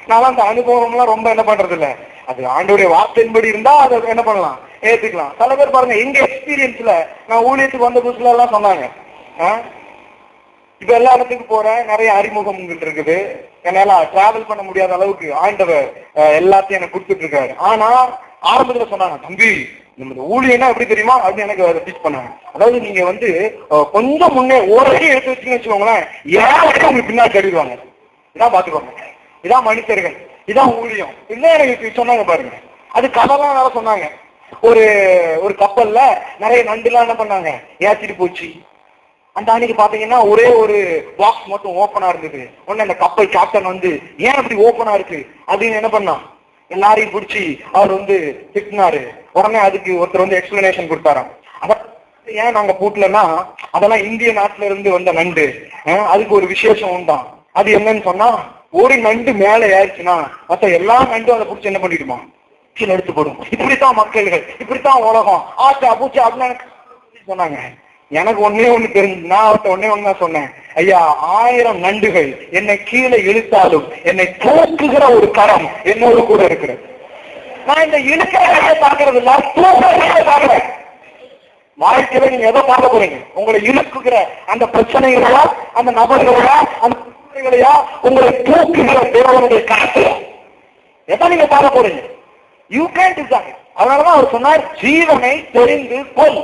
நான் அந்த அனுபவம்லாம் ரொம்ப என்ன பண்றது இல்ல, அது ஆண்டவருடைய வார்த்தையின்படி இருந்தா அதை என்ன பண்ணலாம், ஏத்துக்கலாம். சில பேர் பாருங்க, எங்க எக்ஸ்பீரியன்ஸ்ல நான் ஊழியத்துக்கு வந்த புதுசுல எல்லாம் சொன்னாங்க, இப்ப எல்லா இடத்துக்கும் போறேன், நிறைய அறிமுகங்கள் இருக்குது, என்னால டிராவல் பண்ண முடியாத அளவுக்கு ஆண்டவர் எல்லாத்தையும் எனக்கு கொடுத்துட்டு இருக்காரு. ஆனா ஆரம்பத்துல சொன்னாங்க, தம்பி நம்ம ஊழியன்னா எப்படி தெரியுமா அப்படின்னு எனக்கு டீச் பண்ணாங்க. அதாவது நீங்க கொஞ்சம் முன்னே ஓரடி எடுத்து வச்சுன்னு வச்சுக்கோங்களேன், ஏன் உங்களுக்கு பின்னாடி கட்டிடுவாங்க. இதான் பாத்துக்கோங்க, இதான் மனுஷர்கள், இதான் ஊழியம். இல்ல எனக்கு சொன்னாங்க பாருங்க, அது கதைலாம் வேற சொன்னாங்க. ஒரு கப்பல்ல நிறைய நண்டுலாம் என்ன பண்ணாங்க, ஏற்றிட்டு போச்சு. அந்த அன்னைக்கு பாத்தீங்கன்னா ஒரே ஒரு பாக்ஸ் மட்டும் ஓப்பனா இருந்தது. உடனே அந்த கப்பல் கேப்டன் ஏன் அப்படி ஓப்பனா இருக்கு அப்படின்னு என்ன பண்ணா, எல்லாரையும் பிடிச்சி அவர் திட்டினாரு. உடனே அதுக்கு ஒருத்தர் எக்ஸ்பிளனேஷன் கொடுத்தாராம். அதான் ஏன் நாங்க பூட்டலன்னா, அதெல்லாம் இந்திய நாட்டுல இருந்து வந்த நண்டு, அதுக்கு ஒரு விசேஷம் உண்டான். அது என்னன்னு சொன்னா, ஒரு நண்டு மேல ஏறிச்சுன்னா மத்த எல்லா நண்டும் அதை பிடிச்சி என்ன பண்ணிடுமா, கீழே எடுத்து போடும். இப்படித்தான் மக்கள்கள், இப்படித்தான் உலகம், ஆச்சா பூச்சா அப்படின்னு சொன்னாங்க. எனக்கு ஒண்ணு தெரிஞ்சு, நான் அவர்கிட்ட ஒண்ணு தான் சொன்னேன், ஐயா 1000 நண்டுகள் என்னை கீழே இழுத்தாலும் என்னை தூக்குகிற ஒரு கரம் என்னோடு கூட இருக்கிறது. நான் இந்த இழுக்கிற கையை பார்க்கறது இல்ல, தூக்குற கையை பார்க்கிறேன். வாழ்க்கையில நீங்க எதை பார்க்க போறீங்க, உங்களை இழுக்குகிற அந்த பிரச்சனைகளா, அந்த நபர்களா, அந்த பிரச்சனைகளையா, உங்களை தூக்குகிற தேவனுடைய கரத்துல எதை நீங்க பார்க்க போறீங்க? You can decide. அதனாலதான் அவர் சொன்னார், ஜீவனை தெரிந்து கொள்.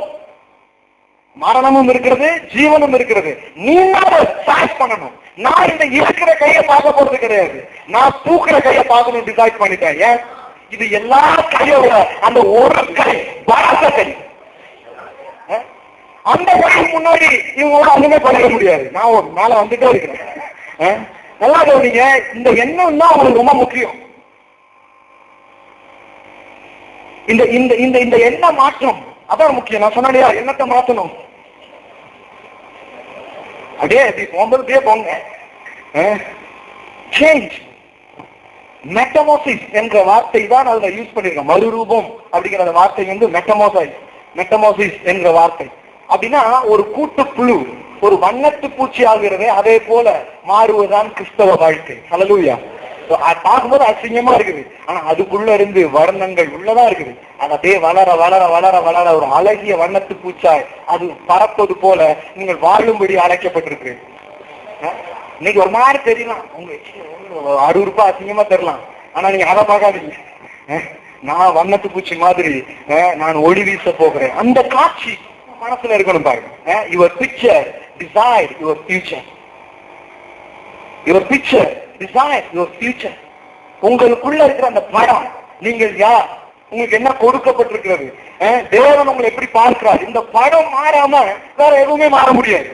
மரணமும் இருக்கிறது, ஜீவனும் இருக்கிறது. நீங்க சாய்ஸ் பண்ணணும். நான் இந்த இருக்கிற கையை பார்க்க போறது கிடையாது, நான் தூக்குற கையை பார்க்கணும் டிசைட் பண்ணிட்டேன். ஏன், இது எல்லா கையோட அந்த ஒரு கை பலத்த கை. அந்த கைக்கு முன்னாடி இவங்களோட ஒண்ணுமே பண்ணிட முடியாது. நான் மேல வந்துட்டே இருக்கிறேன். நல்லா கவனிங்க, இந்த எண்ணம் தான் அவங்களுக்கு ரொம்ப முக்கியம். இந்த இந்த இந்த இந்த எண்ண மாற்றம் அதான் முக்கியம். நான் சொன்னேன், எண்ணத்தை மாற்றணும். அப்படியே போகும்போது போங்க. சேஞ்ச், மெட்டமோசிஸ் என்ற வார்த்தை தான் அதுல யூஸ் பண்ணிருக்கேன். மறுரூபம் அப்படிங்கிற வார்த்தை மெட்டமோசிஸ் என்ற வார்த்தை. அப்படின்னா ஒரு கூட்டுப்புழு ஒரு வண்ணத்து பூச்சி ஆகிறதே அதே போல மாறுவதுதான் கிறிஸ்தவ வாழ்க்கை. ஹல்லேலூயா. பார்க்கும்போது அசிங்கமா இருக்குது, ஆனா அதுக்குள்ள இருந்து வர்ணங்கள் உள்ளதா இருக்குது. அது அப்படியே வளர வளர வளர வளர ஒரு அழகிய வண்ணத்து பூச்சாய் அது பறப்பது போல நீங்கள் வாழும்படி அழைக்கப்பட்டிருக்கு. இன்னைக்கு ஒரு மாதிரி தெரியலாம், உங்க 60 ரூபாய் அசிங்கமா தெரியலாம், ஆனா நீங்க அதை பார்க்காதீங்க. நான் வண்ணத்து பூச்சி மாதிரி நான் ஒளி வீச போகிறேன். அந்த காட்சி மனசுல இருக்கணும் பாருங்க. Your picture decide your future. Your picture decide your future. உங்களுக்குள்ள இருக்கிற அந்த படம், நீங்கள் யார், உங்களுக்கு என்ன கொடுக்கப்பட்டிருக்கிறது, தேவன் உங்களை எப்படி பார்க்கிறார், இந்த படம் மாறாம வேற எதுவுமே மாற முடியாது.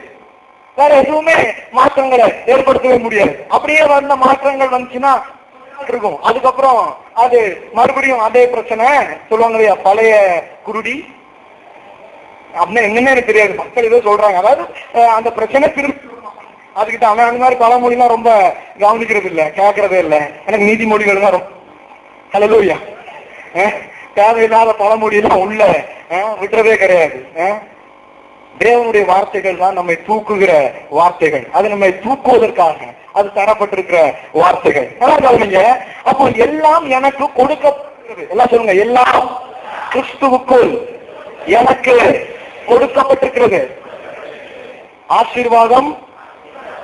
வேற எதுவுமே மாற்றங்களை ஏற்படுத்தவே முடியாது. அப்படியே வந்த மாற்றங்கள் வந்துச்சுன்னா இருக்கும். அதுக்கப்புறம் அது மறுபடியும் அதே பிரச்சனை சொல்லுவாங்க இல்லையா, பழைய குருடி அப்படின்னா என்னன்னு எனக்கு தெரியாது, மக்கள் ஏதோ சொல்றாங்க. அதாவது அந்த பிரச்சனை திரும்பி அதுக்கிட்ட அவன் அந்த மாதிரி பழமொழிலாம் ரொம்ப கவனிக்கிறது இல்லை, கேட்கறதே இல்லை. எனக்கு நீதிமொழிகள் தான் ரொம்ப ஹல்லேலூயா. தேவையில்லாத பழமொழியெல்லாம் உள்ள விட்டுறதே கிடையாது. தேவனுடைய வார்த்தைகள் தான் நம்மை தூக்குகிற வார்த்தைகள். அது நம்மை தூக்குவதற்காக அது தரப்பட்டிருக்கிற வார்த்தைகள். கவனிங்க. அப்போ எல்லாம் எனக்கு கொடுக்கப்பட்டிருக்கிறது. எல்லாம் சொல்லுங்க, எல்லாம் கிறிஸ்துவுக்குள் எனக்கு கொடுக்கப்பட்டிருக்கிறது. ஆசீர்வாதம்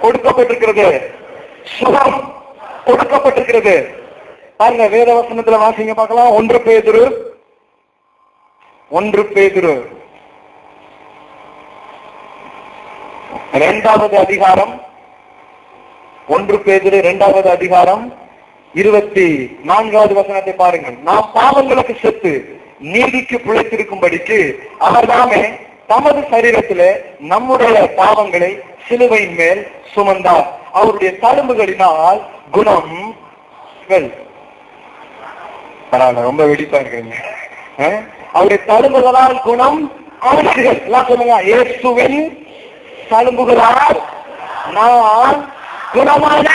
கொடுக்கப்பட்டிருக்கிறது, சுகம் கொடுக்கப்பட்டிருக்கிறது. பாருங்க, வேத வசனத்துல வாசிங்க பார்க்கலாம். 1 பேதுரு 2வது அதிகாரம் 1 பேதுரு 2வது அதிகாரம் 24வது வசனத்தை பாருங்கள். நாம் பாவங்களுக்கு செத்து நீதிக்கு பிழைத்திருக்கும்படிக்கு அவர்தாமே தமது சரீரத்திலே நம்முடைய பாவங்களை சிலுவையின் மேல் சுமந்தார். அவருடைய தழும்புகளினால் குணம் பரவாயில்ல, ரொம்ப வெடிப்பா இருக்கிறீங்க. அவருடைய தழும்புகளால் குணம் ஆனீர்கள். எல்லாம் சொல்லுங்க, இயேசுவின் தழும்புகளால் நான் குணமான.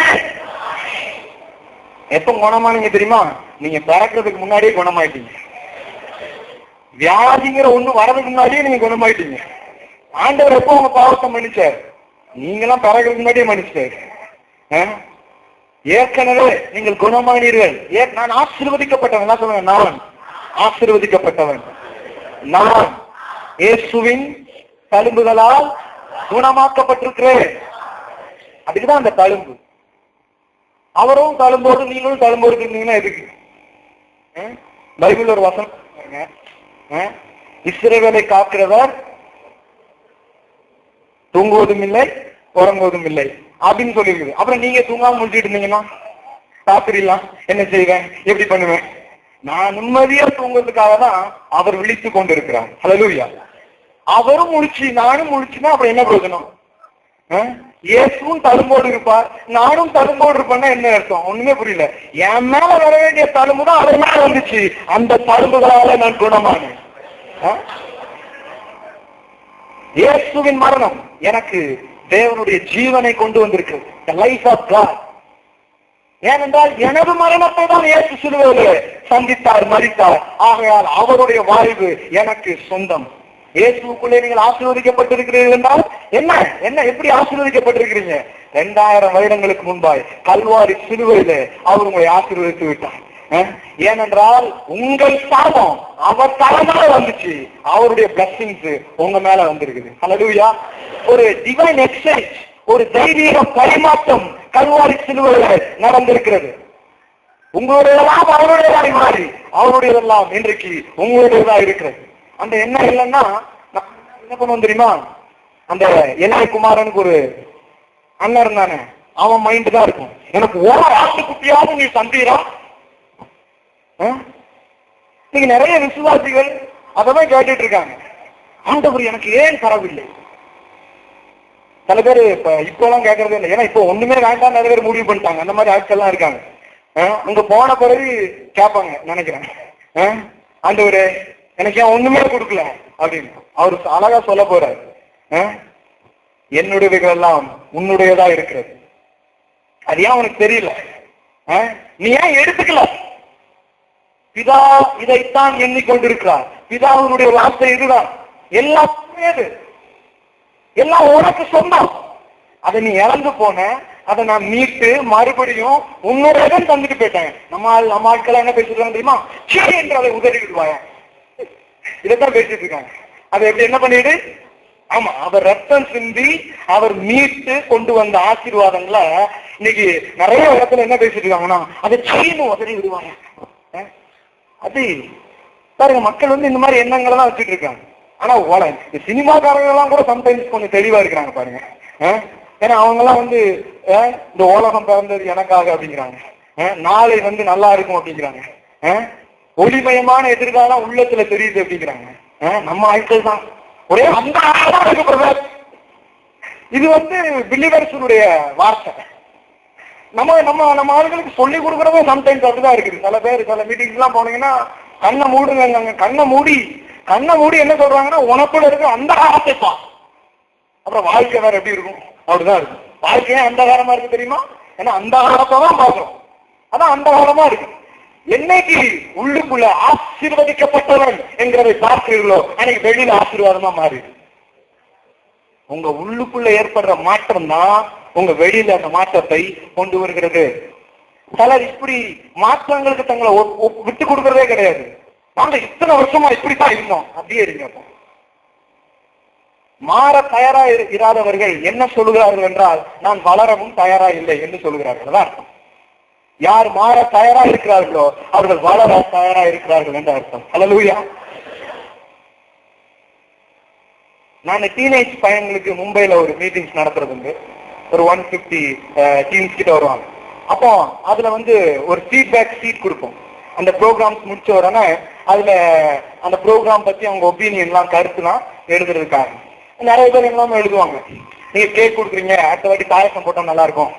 எப்ப குணமானீங்க தெரியுமா? நீங்க பிறக்கிறதுக்கு முன்னாடியே குணமாயிட்டீங்க. வியாதிங்கிற ஒண்ணு வரதுக்கு முன்னாடியே நீங்க குணமாயிட்டீங்க. ஆண்டவர் எப்போ உங்க பாவத்தை மன்னிச்சார்? நீங்களாம் பிறக்கிறதுக்கு முன்னாடியே மன்னிச்சாரு. ஏற்கனவே நீங்கள் குணமானீர்கள். நான் ஆசீர்வதிக்கப்பட்டவன். என்ன சொல்லுங்க? நான் ஆசீர்வதிக்கப்பட்டவன். நான் இயேசுவின் தழும்புகளால் குணமாக்கப்பட்டிருக்கிறேன். அதுக்குதான் அந்த தழும்பு. அவரும் தழும்போடு நீங்களும் தழும்போடு இருந்தீங்கன்னா எதுக்கு? பைபிள் ஒரு வசனம், இஸ்ரவேலை காக்கிறவர் தூங்குவதும் இல்லை உறங்குவதும் இல்லை அப்படின்னு சொல்லியிருக்குது. அப்புறம் நீங்க தூங்காம முடிச்சுட்டு இருந்தீங்கன்னா சாப்பிடலாம், என்ன செய்வேன், எப்படி பண்ணுவேன்? நான் நிம்மதியா தூங்குறதுக்காக தான் அவர் விழித்து கொண்டு இருக்கிறார். ஹல்லேலூயா. அவரும் முழிச்சு நானும் முழிச்சுன்னா அப்புறம் என்ன பிரயோஜனம்? இயேசுவும் தழும்போடு இருப்பார், நானும் தழும்போடு இருப்பேன்னா என்ன அர்த்தம்? ஒண்ணுமே புரியல. என் மேல வர வேண்டிய தழும்பு தான் அவர் மேல வந்துச்சு. அந்த தழும்புகளால நான் குணமானேன். இயேசுவின் மரணம் எனக்கு தேவனுடைய ஜீவனை கொண்டு வந்திருக்கு. The life of God. ஏனென்றால் எனது மரணத்தை தான் இயேசு சிலுவையிலே சந்தித்தார், மரித்தார். ஆகையால் அவருடைய வாழ்வு எனக்கு சொந்தம். இயேசுக்குள்ளே நீங்கள் ஆசீர்வதிக்கப்பட்டிருக்கிறீர்கள் என்றால் என்ன என்ன எப்படி ஆசீர்வதிக்கப்பட்டிருக்கிறீங்க? 2000 வருடங்களுக்கு முன்பாய் கல்வாரி சிலுவையிலே அவர் உங்களை ஆசீர்வதித்து விட்டார். ஏனென்றால் உங்கள் பாவம் அவர் தலைமையில வந்துச்சு, அவருடைய பிளஸிங்ஸ் உங்க மேல வந்திருக்குது. ஹல்லேலூயா. ஒரு டிவைன் எக்ஸ்சேஞ்ச், ஒரு தெய்வீக பரிமாற்றம் கல்வாரி சிலுவையில நடந்திருக்கிறது. உங்களுடையதெல்லாம் அவருடையதாய் மாறி அவருடையதெல்லாம் இன்றைக்கு உங்களுடையதா இருக்கிறது. அந்த எண்ணம் இல்லைன்னா என்ன பண்ணுவோம் தெரியுமா? அந்த எல்லை குமாரனுக்கு ஒரு அண்ணன் இருந்தானே, அவன் மைண்ட் தான் இருக்கும், எனக்கு ஒரு ஆட்டுக்குட்டியாவது நீ சந்தீரா. நீங்க நிறைய விசுவாசிகள் அதான் கேட்டுட்டு இருக்காங்க, ஆண்டவர் எனக்கு ஏன் தரவில்லை. சில பேர் இப்பெல்லாம் கேட்கறதே இல்லை, ஏன்னா இப்போ ஒண்ணுமே வேண்டாம் நிறைய பேர் முடிவு பண்ணிட்டாங்க. அந்த மாதிரி ஆட்கள் எல்லாம் இருக்காங்க. அங்க போன பிறகு கேட்பாங்க நினைக்கிறேன், ஆண்டவரே எனக்கு ஏன் ஒண்ணுமே கொடுக்கல அப்படின்னு. அவரு அழகா சொல்ல போறாரு, என்னுடையவைகள் எல்லாம் உன்னுடையதா இருக்கிறது. அது ஏன் உனக்கு தெரியல? நீ ஏன் எடுத்துக்கல? பிதா இதைத்தான் எண்ணிக்கொண்டிருக்கிறார். பிதாவினுடைய வார்த்தை இதுதான். எல்லாம் உனக்கு சொந்தம். அதை நீ இழந்து போன, அதை நான் மீட்டு மறுபடியும் உன்னுடைய தந்துட்டு போயிட்டேன். நம்ம ஆட்கள் என்ன பேசிட்டு இருக்காங்க தெரியுமா? சரி என்று அதை உதறி விடுவாங்க. இதைத்தான் பேசிட்டு இருக்காங்க. அதை எப்படி என்ன பண்ணிடு? ஆமா, அவர் ரத்தம் சிந்தி அவர் மீட்டு கொண்டு வந்த ஆசீர்வாதங்களை இன்னைக்கு நிறைய இடத்துல என்ன பேசிட்டு இருக்காங்கன்னா அதை செய்யணும் உதறி விடுவாங்க. அது பாருங்க, மக்கள் வந்து இந்த மாதிரி எண்ணங்கள் எல்லாம் வச்சுட்டு இருக்காங்க. ஆனா இந்த சினிமாக்காரங்க எல்லாம் கூட சம்டைம்ஸ் கொஞ்சம் தெளிவா இருக்கிறாங்க பாருங்க. ஏன்னா அவங்க எல்லாம் வந்து இந்த உலகம் பிறந்தது எனக்காக அப்படிங்கிறாங்க, நாளை வந்து நல்லா இருக்கும் அப்படிங்கிறாங்க, ஒளிமயமான எதிர்காலம் உள்ளத்துல தெரியுது அப்படிங்கிறாங்க. நம்ம ஆட்கள் தான் ஒரே அந்த இருக்கு. இது வந்து பிலிவர்ஸுடைய வார்த்தை. நம்ம நம்ம நம்ம ஆளுங்களுக்கு சொல்லி கொடுக்கறதும் சம்டைம்ஸ் அப்படிதான் இருக்குது. சில பேர் சில மீட்டிங்ஸ் எல்லாம் போனீங்கன்னா கண்ணை மூடுங்க, கண்ணை மூடி என்ன சொல்றாங்கன்னா உனக்குள்ள இருக்க அந்த காலத்தைப்பா. அப்புறம் வாழ்க்கை வேற எப்படி இருக்கும்? அப்படிதான் இருக்கும். வாழ்க்கையே அந்த காலமா இருக்கு தெரியுமா? ஏன்னா அந்த காலத்தை தான் பாக்குறோம். அதான் அந்த காலமா இருக்கு. என்னைக்கு உள்ளுக்குள்ள ஆசீர்வதிக்கப்பட்டவன் என்கிறதை பார்க்கிறீர்களோ அன்னைக்கு வெளியில ஆசீர்வாதமா மாறி உங்க உள்ளுக்குள்ள ஏற்படுற மாற்றம் தான் உங்க வெளியில அந்த மாற்றத்தை கொண்டு வருகிறது. சிலர் இப்படி மாற்றங்களுக்கு தங்களை விட்டு கொடுக்கறதே கிடையாது. நாங்க இத்தனை வருஷமா இப்படித்தான் இருந்தோம், அப்படியே இருங்க. மாற தயாரா இராதவர்கள் என்ன சொல்லுகிறார்கள் என்றால், நான் வளரவும் தயாரா இல்லை என்று சொல்லுகிறார்கள். அதான் அர்த்தம். யார் மாற தயாரா இருக்கிறார்களோ அவர்கள் வளர தயாரா இருக்கிறார்கள் என்று அர்த்தம். ஹல்லேலூயா. நான் டீனேஜ் பையன்களுக்கு மும்பைல ஒரு மீட்டிங்ஸ் நடத்துறது உண்டு. ஒரு 150 டீம்ஸ் கிட்ட வருவாங்க. அப்போ அதுல வந்து ஒரு ஃபீட்பேக் ஷீட் கொடுப்போம். அந்த ப்ரோக்ராம்ஸ் முடிச்ச உடனே அதுல அந்த ப்ரோக்ராம் பத்தி அவங்க ஒப்பீனியன்லாம் கருத்துலாம் எழுதுறதுக்காக நிறைய பேர் எல்லாமே எழுதுவாங்க. நீங்க கேக் கொடுக்குறீங்க, அடுத்த வாட்டி பாயசம் போட்டா நல்லா இருக்கும்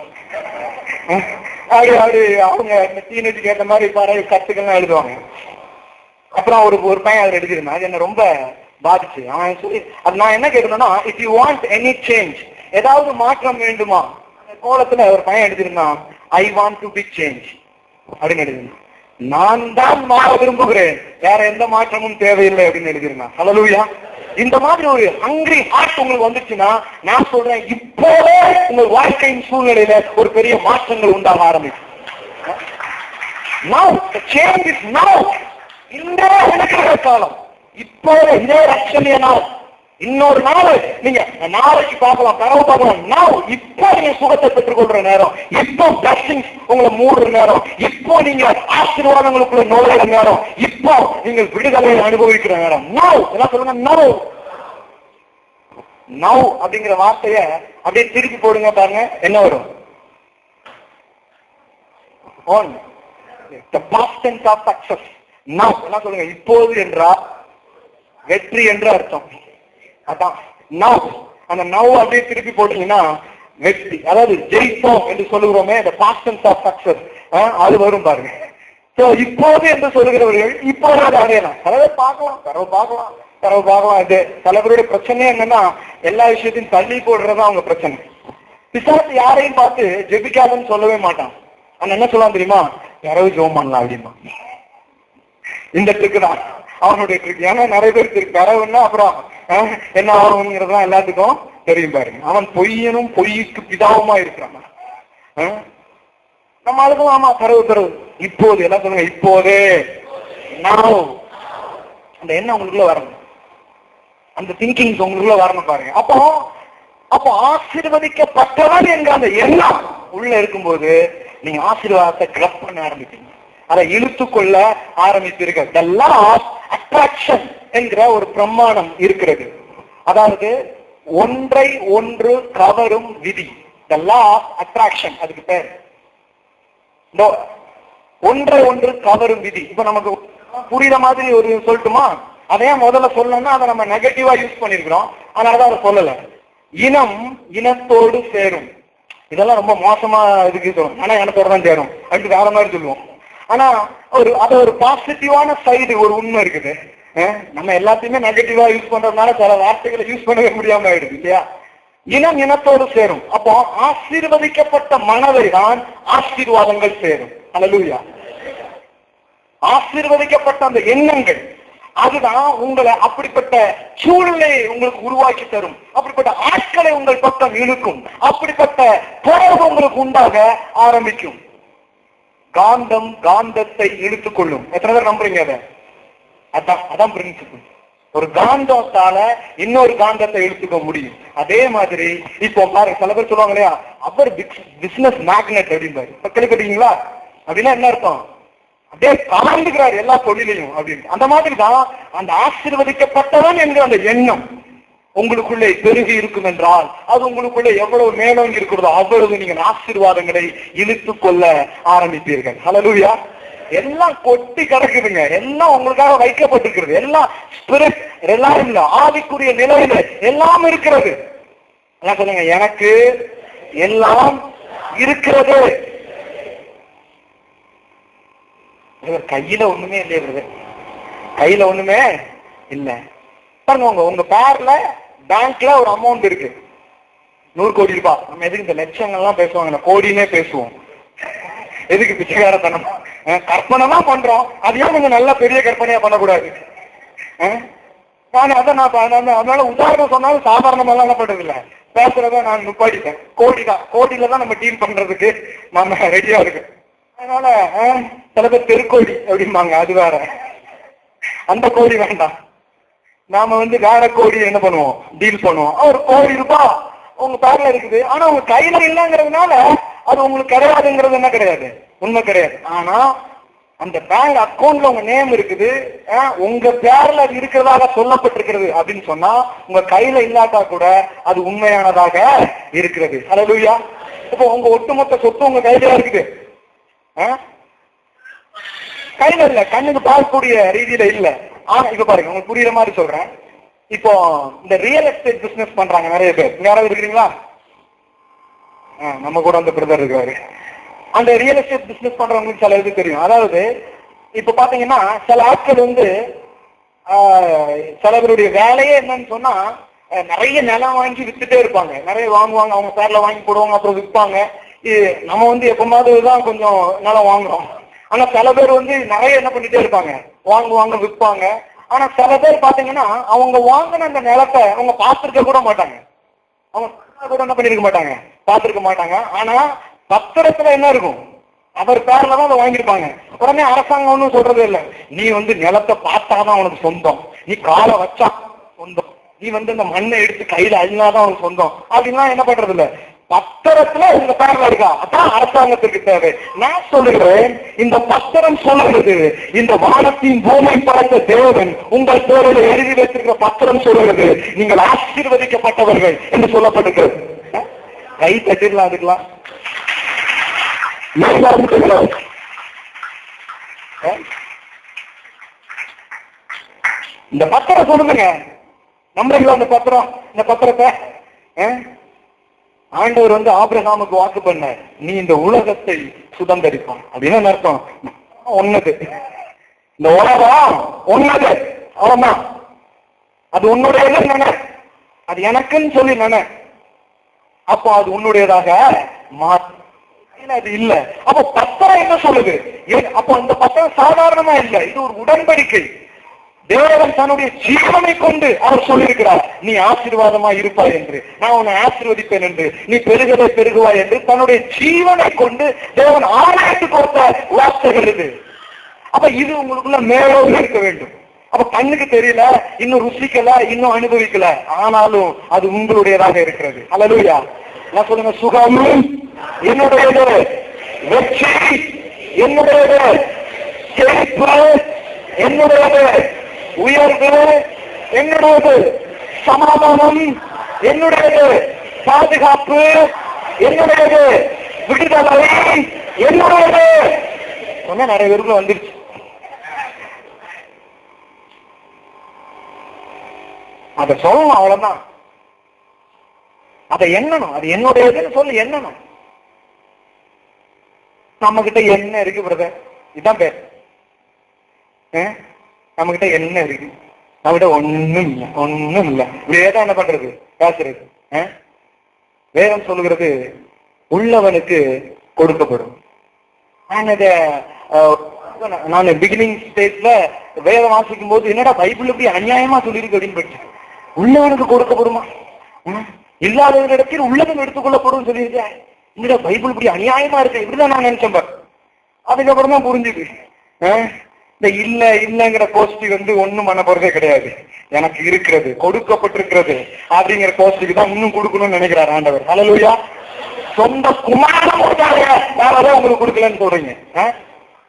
அவங்க டீனேஜுக்கு ஏற்ற மாதிரி கத்துக்கள்லாம் எழுதுவாங்க. அப்புறம் ஒரு பையன் அதில் எழுதிருந்தேன். அது என்ன ரொம்ப பாதிச்சு. அவன் சொல்லி அது நான் என்ன கேட்கணும்னா, if you want any change, ஏதாவது மாற்றம் வேண்டுமா, அந்த கோலத்துல ஒரு பையன் எழுதிருந்தான், I want to be change அப்படின்னு எழுதிருந்தான். நான் தான் மாற விரும்புகிறேன், வேற எந்த மாற்றமும் தேவையில்லை அப்படின்னு எழுதிருந்தான். ஹல்லேலூயா. இந்த மாதிரி ஒரு ஹங்கிரி ஹார்ட் உங்களுக்கு வந்துச்சுன்னா, நான் சொல்றேன், இப்போவே உங்க வாழ்க்கையின் சூழ்நிலையில ஒரு பெரிய மாற்றங்கள் உண்டாக ஆரம்பிக்கும். Now the change is now. இந்த காலம் இப்போ, இதே ரட்சணிய நாள். இன்னொரு நாள் நீங்க நாளைக்கு பார்க்கலாம், கனவு பார்க்கலாம். நான் இப்போ நீங்க சுகத்தை பெற்றுக் கொள்ற நேரம், இப்போ பிளஸிங்ஸ் உங்களை மூடுற நேரம், இப்போ நீங்க ஆசீர்வாதங்களுக்குள்ள நுழைகிற நேரம், இப்போ நீங்கள் விடுதலை அனுபவிக்கிற நேரம். நவ் என்ன சொல்லுங்க, நவ். நவ் அப்படிங்கிற வார்த்தைய அப்படியே திருப்பி போடுங்க, பாருங்க என்ன வரும். On the past tense of success. Now என்ன சொல்லுங்க, இப்போது என்றால் வெற்றி என்று அர்த்தம். அதான் நவ். அந்த நவ் அப்படியே திருப்பி போட்டீங்கன்னா வெற்றி, அதாவது ஜெயிப்போம் என்று சொல்லுகிறோமே, the past tense of success, அது வரும் பாருங்க. சோ இப்போது என்று சொல்லுகிறவர்கள் இப்போது அதை அடையலாம். கனவு பார்க்கலாம், கனவு பார்க்கலாம், கனவு பார்க்கலாம். இது சில பேருடைய பிரச்சனையே என்னன்னா, எல்லா விஷயத்தையும் தள்ளி போடுறதா அவங்க பிரச்சனை. பிசாசு யாரையும் பார்த்து ஜெபிக்காதுன்னு சொல்லவே மாட்டான். அவன் என்ன சொல்லலாம் தெரியுமா, யாராவது ஜெபம் பண்ணலாம் அப்படின்னா. இந்த ட்ரிக்கு தான் அவனுடைய ட்ரிக். ஏன்னா நிறைய பேருக்கு இருக்கு கரவுன்னா அப்புறம் என்ன ஆகணுங்கிறதுலாம் எல்லாத்துக்கும் தெரியும் பாருங்க. அவன் பொய்யனும் பொய்க்கு பிதாவுமா இருக்கிறான். நம்ம அதுக்கும் ஆமா கரவு கரவு. இப்போது எல்லாம் சொல்லுங்க, இப்போதே. அந்த எண்ணம் உங்களுக்குள்ள வரணும், அந்த திங்கிங் உங்களுக்குள்ள வரணும் பாருங்க. அப்போ ஆசீர்வதிக்கப்பட்டவன் என்ற அந்த எண்ணம் உள்ள இருக்கும்போது நீங்க ஆசீர்வாதத்தை கிளப் பண்ண ஆரம்பிப்பீங்க, அதை இழுத்துக்கொள்ள ஆரம்பிப்பீர்கள். The law of attraction என்கிற ஒரு பிரமாணம் இருக்கிறது. அதாவது ஒன்றை ஒன்று கவரும் விதி. The law of attraction, அதுக்கு பேர் ஒன்றை ஒன்று கவரும் விதி. இப்ப நமக்கு புரியுற மாதிரி ஒரு சொல்லட்டுமா? அதையே முதல்ல சொல்லணும்னா அதை நம்ம நெகட்டிவா யூஸ் பண்ணிருக்கிறோம், அதனாலதான் அதை சொல்லல. இனம் இனத்தோடு சேரும். இதெல்லாம் ரொம்ப மோசமா இதுக்கு சொல்லுவோம், ஆனா இனத்தோட தான் சேரும் அப்படின்னு வேற மாதிரி சொல்லுவோம். ஆனா அது ஒரு பாசிட்டிவான சைடு, ஒரு உண்மை இருக்குது. நம்ம எல்லாத்தையுமே நெகட்டிவா யூஸ் பண்றதுனால சில வார்த்தைகளை யூஸ் பண்ணவே முடியாம ஆயிடுது இல்லையா? இனம் இனத்தோடு சேரும். அப்போ ஆசீர்வதிக்கப்பட்ட மனதை தான் ஆசீர்வாதங்கள் சேரும். ஹல்லேலூயா. ஆசீர்வதிக்கப்பட்ட அந்த எண்ணங்கள் அதுதான் உங்களை அப்படிப்பட்ட சூழ்நிலையை உங்களுக்கு உருவாக்கி தரும், அப்படிப்பட்ட ஆட்களை உங்கள் பக்கம் இழுக்கும், அப்படிப்பட்ட தொடர்பு உங்களுக்கு உண்டாக ஆரம்பிக்கும். காந்தம் காந்தத்தை இழுத்துக் கொள்ளும். எத்தனை பேர் நம்புறீங்க அதை? அதான் பிரின்சிபிள். ஒரு காந்தத்தால இன்னொரு காந்தத்தை இழுத்துக்க முடியும். அதே மாதிரி இப்போ பாருங்க, சில பேர் சொல்லுவாங்க இல்லையா, அவர் பிசினஸ் மேக்னெட் அப்படின்பாரு. கேள்விப்பட்டீங்களா? அப்படின்னா என்ன அர்த்தம்? அப்படியே கலந்துக்கிறார் எல்லா தொழிலையும் அப்படின்னு. அந்த மாதிரி தான் அந்த ஆசீர்வதிக்கப்பட்டவன் என்கிற அந்த எண்ணம் உங்களுக்குள்ளே பெருகி இருக்கும் என்றால், அது உங்களுக்குள்ளே எவ்வளவு மேலோங்கி இருக்கிறதோ அவ்வளவு நீங்கள் ஆசீர்வாதங்களை இழுத்து கொள்ள ஆரம்பிப்பீர்கள். ஹல்லேலூயா. எல்லாம் கொட்டி கிடக்குதுங்க, எல்லாம் உங்களுக்காக வைக்கப்பட்டிருக்கிறது. எல்லாம் ஸ்பிரிட் ரிலையபிள், ஆவிக்குரிய நிலையில எல்லாம் இருக்கிறது. என்ன சொல்லுங்க, எனக்கு எல்லாம் இருக்கிறது. கையில ஒண்ணுமே இல்லையே, கையில ஒண்ணுமே இல்ல. பாருங்க, உங்க பேர்ல பேங்க்ல ஒரு அமௌண்ட் இருக்கு, 100 கோடி ரூபாய். நம்ம எதுக்கு இந்த லட்சங்கள்லாம் பேசுவாங்க, கோடினே பேசுவோம். எதுக்கு பிச்சைக்காரத்தனம்? கற்பனை தான் பண்றோம், அதையும் கொஞ்சம் நல்ல பெரிய கற்பனையா பண்ணக்கூடாது. அதனால உதாரணம் சொன்னாலும் சாதாரணமெல்லாம் என்ன பண்றது இல்ல, பேசுறத நான் நுப்பாடிட்டேன். கோடியில தான் நம்ம டீல் பண்றதுக்கு நம்ம ரெடியா இருக்கு. அதனால சில பேர் தெருக்கோடி அப்படிம்பாங்க, அது வேற. அந்த கோடி வேண்டாம், நாம வேற கோடி என்ன பண்ணுவோம், டீல் பண்ணுவோம். ஒரு 1 கோடி ரூபாய் உங்க பேர்ல இருக்குது, ஆனா உங்க கையில இல்லைங்கிறதுனால அது உங்களுக்கு கிடையாதுங்கிறது என்ன கிடையாது, உண்மை கிடையாது. ஆனா அந்த பேங்க் அக்கௌண்ட்ல உங்க நேம் இருக்குது, உங்க பேர்ல அது இருக்கிறதாக சொல்லப்பட்டிருக்கிறது அப்படின்னு சொன்னா, உங்க கையில இல்லாட்டா கூட அது உண்மையானதாக இருக்கிறது. ஹல்லேலூயா. இப்போ உங்க ஒட்டுமொத்த சொத்து உங்க கையில இருக்குது, கையில இல்ல, கண்ணுக்கு பார்க்கக்கூடிய ரீதியில இல்ல. ஆனா இப்ப பாருங்க, உங்களுக்கு புரியுற மாதிரி சொல்றேன். இப்போ இந்த ரியல் எஸ்டேட் பிசினஸ் பண்றாங்க நிறைய பேர். யாராவது இருக்கிறீங்களா? நம்ம கூட அந்த பிரதர் இருக்காரு. அந்த ரியல் எஸ்டேட் பிசினஸ் பண்றவங்களுக்கு சில இது தெரியும். அதாவது இப்ப பாத்தீங்கன்னா சில ஆட்கள் வந்து சில பேருடைய வேலையே என்னன்னு சொன்னா நிறைய நிலம் வாங்கி வித்துட்டே இருப்பாங்க. நிறைய வாங்குவாங்க, அவங்க பேர்ல வாங்கி போடுவாங்க, அப்புறம் விற்பாங்க. நம்ம வந்து எப்பமாவதுதான் கொஞ்சம் நிலம் வாங்குறோம். ஆனா சில பேர் வந்து நிறைய என்ன பண்ணிட்டே இருப்பாங்க, வாங்குவாங்க, விற்பாங்க. ஆனா சில பேர் பாத்தீங்கன்னா அவங்க வாங்கின அந்த நிலத்தை அவங்க பார்த்திருக்க கூட மாட்டாங்க. அவங்க கூட என்ன பண்ணிருக்க மாட்டாங்க, பார்த்திருக்க மாட்டாங்க. ஆனா பத்திரத்துல என்ன இருக்கும், அவர் பேர்ல தான் அதை வாங்கியிருப்பாங்க. உடனே அரசாங்கம் ஒன்றும் சொல்றது இல்லை, நீ வந்து நிலத்தை பார்த்தாதான் உனக்கு சொந்தம், நீ காலை வச்சா சொந்தம், நீ வந்து இந்த மண்ணை எடுத்து கையில அழினாதான் உனக்கு சொந்தம் அப்படின்லாம் என்ன பண்றது இல்ல. பத்திரத்துல உங்க பேர்ல இருக்கா, அதான் அரசாங்கத்திற்கு தேவை. நான் சொல்லுகிறேன், இந்த பத்திரம் சொல்லுகிறது, இந்த வானத்தின் பூமி படைத்த தேவன் உங்கள் பேரில் எழுதி வைத்திருக்கிற பத்திரம் சொல்லுகிறது, நீங்கள் ஆசீர்வதிக்கப்பட்டவர்கள் என்று சொல்லப்பட்டிருக்கிறது. கை தட்டிடலாம், அதுக்கெல்லாம் இந்த பத்திரம் சொல்லுங்க. நம்புறீங்களா அந்த பத்திரம்? இந்த பத்திரத்தை ஆண்டவர் வந்து ஆபிரகாமுக்கு வாக்கு பண்ண, நீ இந்த உலகத்தை சுதந்தரிப்பான் அப்படின்னு அர்த்தம். ஒன்னது இந்த உலகம் ஒன்னது, அவ்வளவுதான். அது உன்னுடையது நினை, அது எனக்குன்னு சொல்லி நினை. அப்போ அது உன்னுடையதாக மாற்ற அது இல்ல. அப்ப பத்திரம் என்ன சொல்லுது? அப்போ அந்த பத்திரம் சாதாரணமா இல்ல, இது ஒரு உடன்படிக்கை. தேவன் தன்னுடைய ஜீவனை கொண்டு அவர் சொல்லியிருக்கிறார், நீ ஆசீர்வாதமா இருப்பாய் என்று, நான் உன்னை ஆசீர்வதிப்பேன் என்று, நீ பெருகதை பெருகுவாய் என்று தன்னுடைய ஜீவனை கொண்டு தேவன் ஆணையிட்டு கொடுத்த வார்த்தைகள் இது. அப்ப இது உங்களுக்குள்ள மேலோடு இருக்க வேண்டும். அப்ப கண்ணுக்கு தெரியல, இன்னும் ருசிக்கல, இன்னும் அனுபவிக்கல, ஆனாலும் அது உங்களுடையதாக இருக்கிறது. அல்லேலூயா. நான் சொல்லுங்க, சுகம் என்னுடையது, வெற்றி என்னுடையது, செழிப்பு என்னுடையது, உயர்வு என்னுடையது, சமாதானம் என்னுடையது, பாதுகாப்பு என்னுடையது, விடுதலை என்னுடையது. சொன்ன நிறைய பேருக்கு வந்துருச்சு. அதை சொல்லணும், அவ்வளவுதான். அதை எண்ணணும், அது என்னுடையதுன்னு சொல்லி எண்ணணும். நம்ம கிட்ட என்ன இருக்கு பிரதர்? இதுதான் பேர். நம்ம கிட்ட என்ன இருக்கு? நம்ம கிட்ட ஒண்ணும் இல்லை, ஒண்ணும் இல்லை. இப்படியேதான் என்ன பண்றது, பேசுறது. வேதம் சொல்லுகிறது, உள்ளவனுக்கு கொடுக்கப்படும். நான் பிகினிங் ஸ்டேஜ்ல வேதம் வாசிக்கும் போது, என்னடா பைபிள் இப்படி அநியாயமா சொல்லியிருக்கு அப்படின்னு படிச்சேன். உள்ளவனுக்கு கொடுக்கப்படுமா, இல்லாதவரிடத்தில் உள்ளவன் எடுத்துக்கொள்ளப்படும் சொல்லியிருக்கேன். இந்த பைபிள் இப்படி அநியாயமா இருக்கு, இப்படிதான் நான் நினைச்சேன். அதுக்கப்புறம் தான் புரிஞ்சுது, இந்த இல்ல இல்லங்கிற கோஷ்டி வந்து ஒண்ணும் பண்ண போறதே கிடையாது. எனக்கு இருக்கிறது, கொடுக்கப்பட்டிருக்கிறது அப்படிங்கிற கோஷ்டிக்கு தான் இன்னும் கொடுக்கணும்னு நினைக்கிறார் ஆண்டவர். அல்லேலூயா. சொந்த குமாரன் வேறதான் உங்களுக்கு கொடுக்கலன்னு சொல்றீங்க.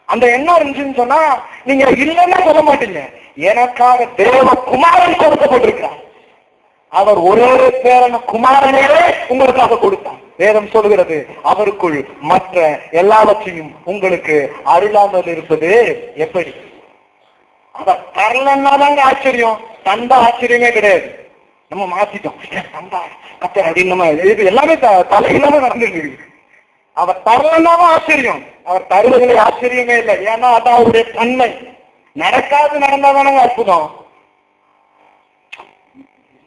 அந்த எண்ணம் இருந்துச்சுன்னு சொன்னா நீங்க இல்லைன்னா சொல்ல மாட்டீங்க. எனக்காக தேவ குமாரன் கொடுக்கப்பட்டிருக்கிறார். அவர் ஒரே பேரான குமாரனையே உங்களுக்காக கொடுத்தார். வேதம் சொல்கிறது, அவருக்குள் மற்ற எல்லாவற்றையும் உங்களுக்கு அருளாமல் இருப்பது எப்படி? அவர் தரலன்னா தாங்க ஆச்சரியம், தந்தா ஆச்சரியமே கிடையாது. நம்ம மாத்திட்டோம், தந்தா கத்த அப்படின்னு நம்ம இது எல்லாமே தலையில்லாம நடந்துருக்கு. அவர் தரலன்னாவும் ஆச்சரியம், அவர் தருவதிலே ஆச்சரியமே இல்லை. ஏன்னா அதான் அவருடைய தன்மை. நடக்காது நடந்தாதானங்க அற்புதம்.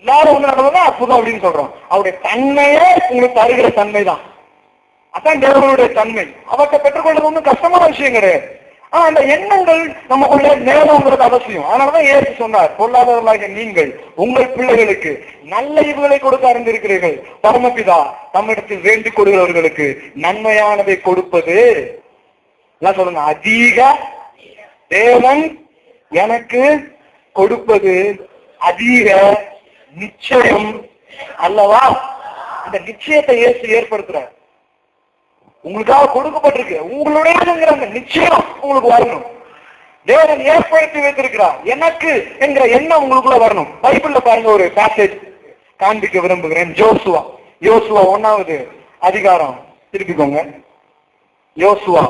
எல்லாரும் ஒண்ணு நடந்ததுதான் அற்புதம் அப்படின்னு சொல்றோம். அவருடைய தன்மையே உங்களுக்கு தருகிற தன்மை தான். அதான் தேவனுடைய தன்மை. அவற்றை பெற்றுக்கொள்றது ஒன்றும் கஷ்டமான விஷயம் கிடையாது. ஆனா அந்த எண்ணங்கள் நமக்குள்ள நேரங்கிறது அவசியம். அதனாலதான் ஏற்று சொன்னார், பொருளாதாரர்களாக நீங்கள் உங்கள் பிள்ளைகளுக்கு நல்ல ஈவுகளை கொடுக்க அறிந்திருக்கிறீர்கள். பரமபிதா தம்மிடத்தில் வேண்டிக் கொள்கிறவர்களுக்கு நன்மையானதை கொடுப்பது எல்லாம் சொல்லுங்க, அதிக தேவன் எனக்கு கொடுப்பது அதிக நிச்சயம் அல்லவா? இந்த நிச்சயத்தை இயேசு ஏற்படுத்துறார். உங்களுக்காக கொடுக்கப்பட்டிருக்கு, உங்களுடையதுங்கிற அந்த நிச்சயம் உங்களுக்கு வரணும். தேவன் ஏற்படுத்தி வைத்திருக்கிறார் எனக்கு என்கிற எண்ணம் உங்களுக்குள்ள வரணும். பைபிள்ல பாருங்க, ஒரு பேசேஜ் காண்பிக்க விரும்புகிறேன். யோசுவா 1வது அதிகாரம் திருப்பிக்கோங்க. யோசுவா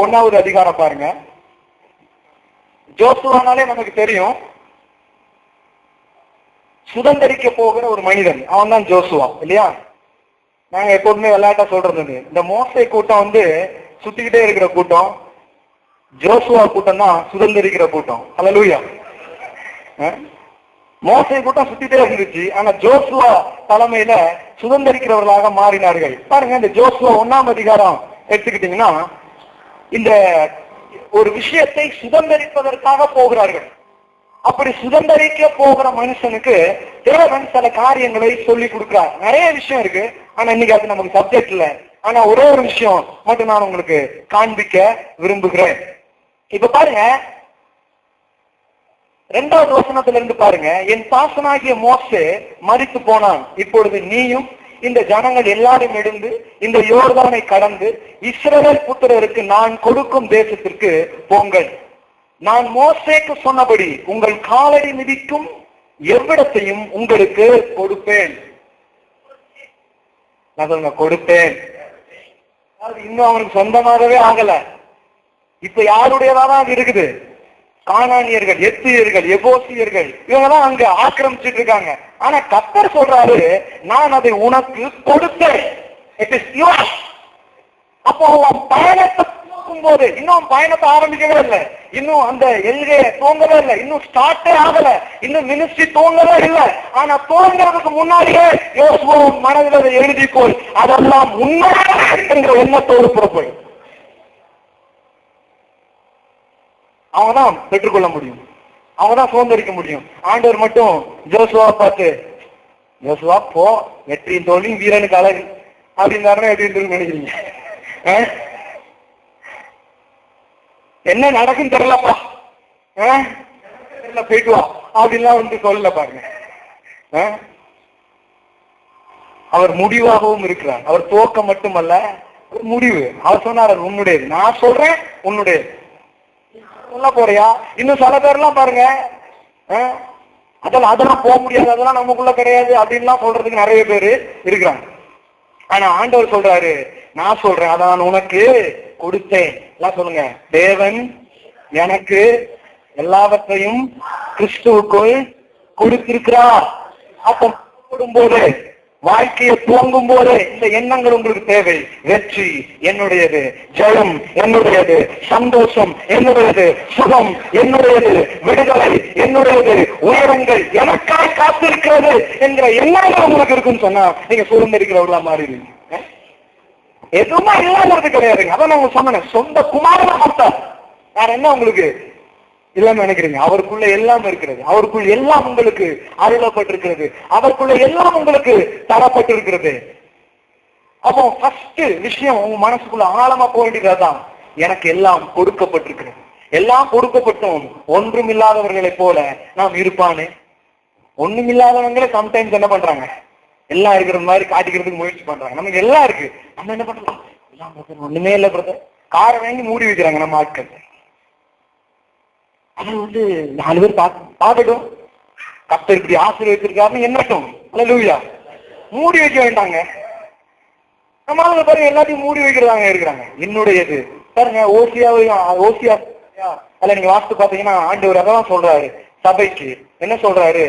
1வது அதிகாரம் பாருங்க. யோசுவானாலே நமக்கு தெரியும், சுதந்திரிக்க போகிற ஒரு மனிதன், அவன் தான் யோசுவா இல்லையா? நாங்க எப்போதுமே விளையாட்டா சொல்றது, இந்த மோசே கூட்டம் வந்து சுத்திக்கிட்டே இருக்கிற கூட்டம், ஜோசுவா கூட்டம் தான் சுதந்திரிக்கிற கூட்டம். ஹல்லேலூயா. மோசே கூட்டம் சுத்திட்டே இருந்துச்சு, ஆனா ஜோசுவா தலைமையில சுதந்திரிக்கிறவர்களாக மாறினார்கள். பாருங்க, இந்த ஜோசுவா 1ஆம் அதிகாரம் எடுத்துக்கிட்டீங்கன்னா, இந்த ஒரு விஷயத்தை சுதந்திரிப்பதற்காக போகிறார்கள். அப்படி சுதந்திரிக்க போகிற மனுஷனுக்கு தேவன் சில காரியங்களை சொல்லி கொடுக்கிறார். நிறைய விஷயம் இருக்கு, ஆனா இன்னைக்கு அது நமக்கு சப்ஜெக்ட் இல்ல. ஆனா ஒரே ஒரு விஷயம் மட்டும் நான் உங்களுக்கு காண்பிக்க விரும்புகிறேன். இப்ப பாருங்க, 2வது வசனத்துல இருந்து பாருங்க, என் தாசனாகிய மோசே மரித்து போனான், இப்பொழுது நீயும் இந்த ஜனங்கள் எல்லாரும் எழுந்து இந்த யோர்தானை கடந்து இஸ்ரவேல் புத்திரருக்கு நான் கொடுக்கும் தேசத்திற்கு போங்கள். நான் மோசேக்கு சொன்னபடி உங்கள் காலடி மிதிக்கும் எவ்விடத்தையும் உங்களுக்கு கொடுப்பேன். நான் சொல்லுங்க, கொடுப்பேன். இன்னும் அவனுக்கு சொந்தமாகவே ஆகல. இப்ப யாருடையதான் அது இருக்குது? கானானியர்கள், எத்தியர்கள், எபோசியர்கள், இவங்கதான் அங்க ஆக்கிரமிச்சுட்டு இருக்காங்க. ஆனா கர்த்தர் சொல்றாரு, நான் அதை உனக்கு கொடுத்தேன். It is yours. அப்போ அவன் பயணத்தை போகும் போது, இன்னும் பயணத்தை ஆரம்பிக்கவே இல்லை, இன்னும் அந்த எல்கையை தூங்கவே இல்லை, இன்னும் ஸ்டார்டே ஆகல, இன்னும் மினிஸ்ட்ரி தூங்கவே இல்லை. ஆனா தூங்குறதுக்கு முன்னாடியே யோசுவாவின் மனதில் அதை எழுதிக்கொள், அதெல்லாம் உண்மையாக என்ற எண்ணத்தோடு புறப்படும். அவங்கதான் பெற்றுக்கொள்ள முடியும், அவங்கதான் சுதந்திரிக்க முடியும். ஆண்டவர் மட்டும் ஜோசுவா பார்த்து, ஜோசுவா போ, வெற்றியின் தோல்வியும் வீரனுக்கு அழகு அப்படின்னாருன்னா எப்படி நினைக்கிறீங்க? என்ன நடக்குன்னு தெரியலப்பா, போயிட்டு வா அப்படின்லாம் வந்து சொல்லல. பாருங்க, அவர் முடிவாகவும் இருக்கிறார். அவர் துவக்கம் மட்டுமல்ல, முடிவு. அவர் சொன்னார், உன்னுடையது. நான் சொல்றேன், உன்னுடையது. சொல்ல போறியா? இன்னும் சில பேர்லாம் பாருங்க, அதெல்லாம் போக முடியாது, அதெல்லாம் நமக்குள்ள கிடையாது அப்படின்லாம் சொல்றதுக்கு நிறைய பேர் இருக்கிறாங்க. ஆனா ஆண்டவர் சொல்றாரு, நான் சொல்றேன், அதை நான் உனக்கு கொடுத்தேன். எல்லாம் சொல்லுங்க, தேவன் எனக்கு எல்லாவற்றையும் கிறிஸ்துவுக்குள் கொடுத்திருக்கிறார். அப்போ போது, வாழ்க்கையை துவங்கும் போது இந்த எண்ணங்கள் உங்களுக்கு தேவை. வெற்றி என்னுடையது, ஜெயம் என்னுடையது, சந்தோஷம் என்னுடையது, சுகம் என்னுடையது, விடுதலை என்னுடையது, உயரங்கள் எனக்காய் காத்திருக்கிறது என்கிற எண்ணங்கள் உங்களுக்கு இருக்குன்னு சொன்னா நீங்க சுதந்திரிக்கிறவர்களா மாறிடுவீங்க. எதுவுமே இல்லாம கிடையாதுங்க. அதான் நான் சொன்னேன், சொந்த குமாரனை கொடுத்தார். வேற என்ன உங்களுக்கு இல்லன்னு நினைக்கிறீங்க? அவருக்குள்ள எல்லாம் இருக்கிறது, அவருக்குள் எல்லாம் உங்களுக்கு அருளப்பட்டிருக்கிறது, அவருக்குள்ள எல்லாம் உங்களுக்கு தரப்பட்டிருக்கிறது. அப்போ ஃபர்ஸ்ட் விஷயம் உங்க மனசுக்குள்ள ஆழமா போக வேண்டியதுதான், எனக்கு எல்லாம் கொடுக்கப்பட்டிருக்கிறது. எல்லாம் கொடுக்கப்பட்டோம், ஒன்றும் இல்லாதவர்களை போல நாம் இருப்பானே. ஒண்ணும் இல்லாதவங்களே சம்டைம்ஸ் என்ன பண்றாங்க, எல்லாம் இருக்கிற மாதிரி காட்டிக்கிறதுக்கு முயற்சி பண்றாங்க. நமக்கு எல்லாம் இருக்கு, நம்ம என்ன பண்ணலாம், எல்லாம் ஒண்ணுமே இல்லை பிரதர், காரை வாங்கி மூடி வைக்கிறாங்க நம்ம ஆட்கள். அது வந்து 4 பேர் பார்க்கட்டும், கர்த்தர் இப்படி ஆசீர்வதிச்சிருக்காருன்னு என்னட்டும். அல்லேலூயா. மூடி வைக்க வேண்டாங்க. நம்ம பாருங்க, எல்லாத்தையும் மூடி வைக்கிறதாங்க இருக்கிறாங்க. என்னுடையது பாருங்க, ஓசியா அல்ல, நீங்க வாசித்து பாத்தீங்கன்னா ஆண்டவர் அதான் சொல்றாரு சபைக்கு. என்ன சொல்றாரு?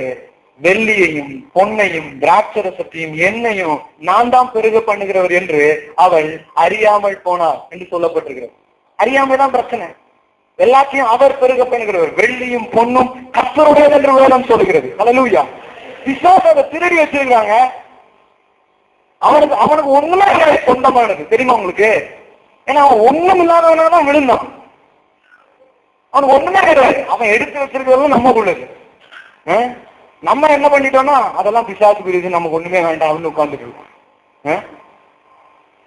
வெள்ளியையும் பொன்னையும் திராட்சரசத்தையும் எண்ணெயும் நான் தான் பெருக பண்ணுகிறவர் என்று அவள் அறியாமல் போனார் என்று சொல்லப்பட்டிருக்கிறது. அறியாமல் தான் பிரச்சனை. எல்லாத்தையும் அவர் பெருக பண்ணுகிறவர். வெள்ளியும் பொன்னும் கர்த்தருடையது என்று வேதம் சொல்லுகிறது. அல்லேலூயா. பிசாசு அதை திருடி வச்சிருக்காங்க. அவனுக்கு ஒண்ணுமே சொந்தமானது தெரியுமா உங்களுக்கு? ஏன்னா அவன் ஒண்ணும் இல்லாதவனாதான் விழுந்தான். அவனுக்கு ஒண்ணுமே கிடையாது. அவன் எடுத்து வச்சிருக்கிறதும் நமக்குள்ளது. நம்ம என்ன பண்ணிட்டோம்னா அதெல்லாம் பிசாசு பிரிவு, நமக்கு ஒண்ணுமே வேண்டாம் அப்படின்னு உட்கார்ந்துட்டு இருக்கோம்.